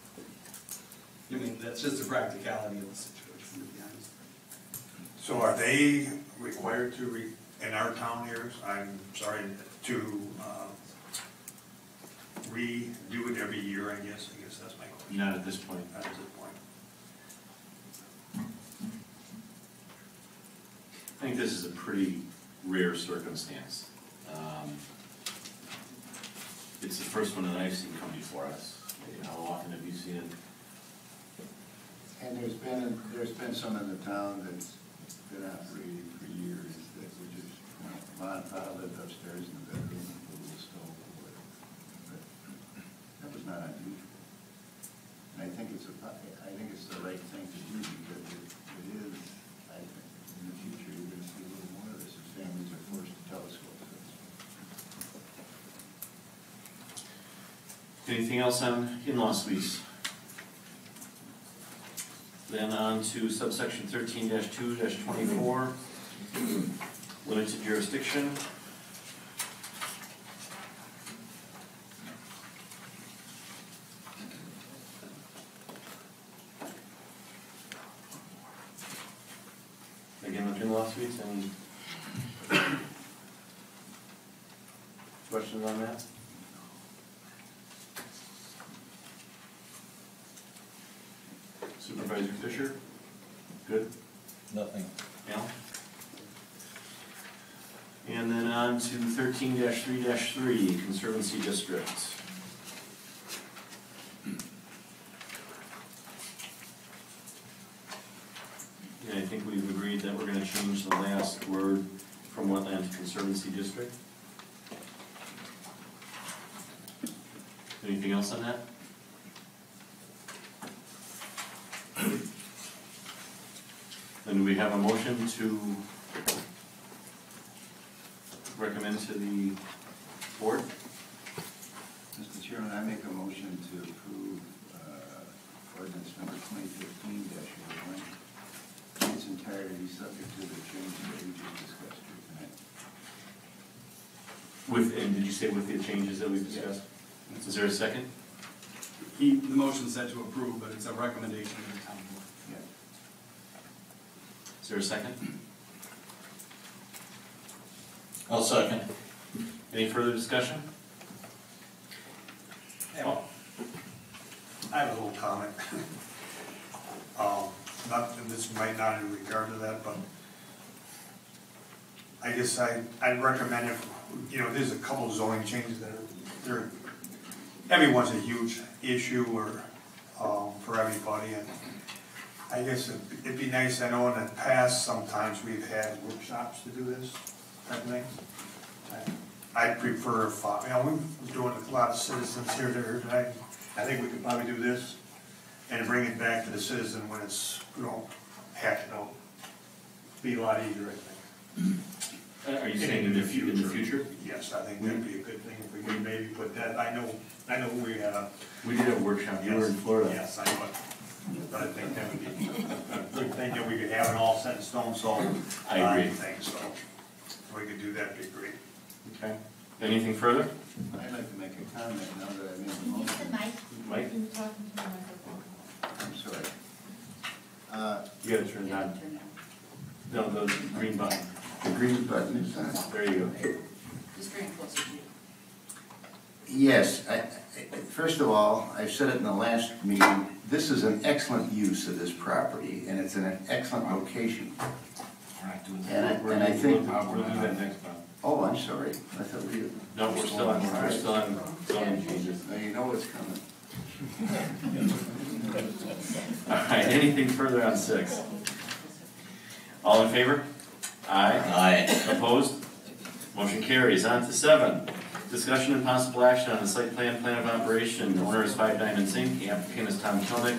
I mean, that's just the practicality of the situation, to be honest. So are they required to, in our town here, to redo it every year, I guess that's my question. Not at this point. Not at this point. I think this is a pretty rare circumstance. It's the first one that I've seen come before us. How often have you seen it? And there's been some in the town that's been operating for years that were just, Mom and Pa lived upstairs in the bedroom and put a little stove or whatever. But that was not unusual. And I think it's the right thing to do because it is, I think, in the future you're going to see a little more of this as families are forced to telescope this. Anything else on in-law suites? Then on to subsection 13-2-24, limited jurisdiction. Again, with in-law suites, any questions on that? Supervisor Fisher? Good? Nothing. Al? And then on to 13-3-3, Conservancy District. And I think we've agreed that we're going to change the last word from wetland to Conservancy District. Anything else on that? do we have a motion to recommend to the board? Mr. Chairman, I make a motion to approve ordinance number 2015-01 in its entirety, subject to the changes that we just discussed here tonight. And did you say with the changes that we discussed? Yes. Is there a second? The motion said to approve, but it's a recommendation to the town board. Yeah. Is there a second? I'll second. Any further discussion? Yeah. I have a little comment. And this might not in regard to that, but I guess I'd recommend if, there's a couple of zoning changes that everyone's a huge issue or for everybody, and I guess it'd be nice, I know in the past, sometimes we've had workshops to do this type of thing. I'd prefer if, we're doing a lot of citizens here tonight. I think we could probably do this and bring it back to the citizen when it's, hash it out. Be a lot easier, I think. Are you saying in the future? Yes, I think that'd be a good thing if we could maybe put that, I know we had a. We did a workshop, you were in Florida. Yes, I know, but I think that would be a good thing that we could have it all set in stone, so. I agree. So, if we could do that, it'd be great. Okay. Anything further? I'd like to make a comment now that I made the motion. Mike? I'm sorry. You gotta turn it on. No, the green button. The green button is on. There you go. Just bring it closer to you. Yes, first of all, I said it in the last meeting, this is an excellent use of this property, and it's in an excellent location. And I think. We'll do that next time. Oh, I'm sorry, I thought we. No, we're still on zoning changes. Now you know what's coming. All right, anything further on 6? All in favor? Aye. Aye. Opposed? Motion carries. On to 7. Discussion and possible action on the site plan of operation. The owner is 5 Diamonds Inc. The applicant is Tom Kilnick.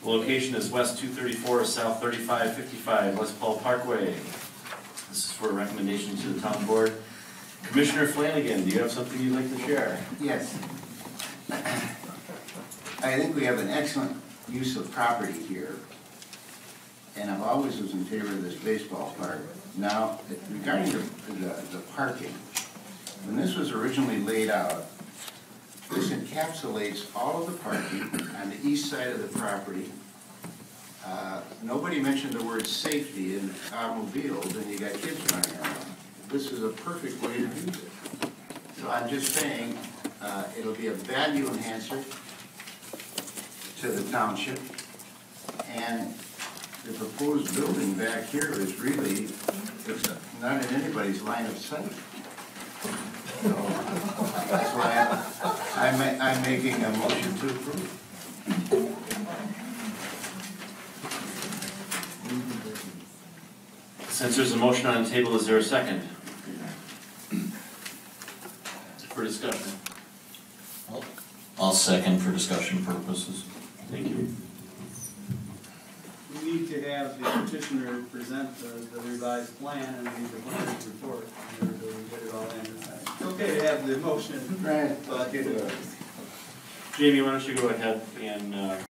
The location is West 234, South 3555, West Paul Parkway. This is for a recommendation to the town board. Commissioner Flanagan, do you have something you'd like to share? Yes. I think we have an excellent use of property here, and I've always was in favor of this baseball park. Now, regarding the parking, when this was originally laid out, this encapsulates all of the parking on the east side of the property. Nobody mentioned the word safety in automobiles, and you got kids running around. This is a perfect way to do this. So I'm just saying, it'll be a value enhancer to the township, and the proposed building back here is really, it's not in anybody's line of sight. So that's why I'm making a motion to approve. Since there's a motion on the table, is there a second? For discussion. I'll second for discussion purposes. Thank you. We need to have the petitioner present the revised plan and we need the planner's report. In order to get it all in. It's okay to have the motion. Right. But Jamie, why don't you go ahead and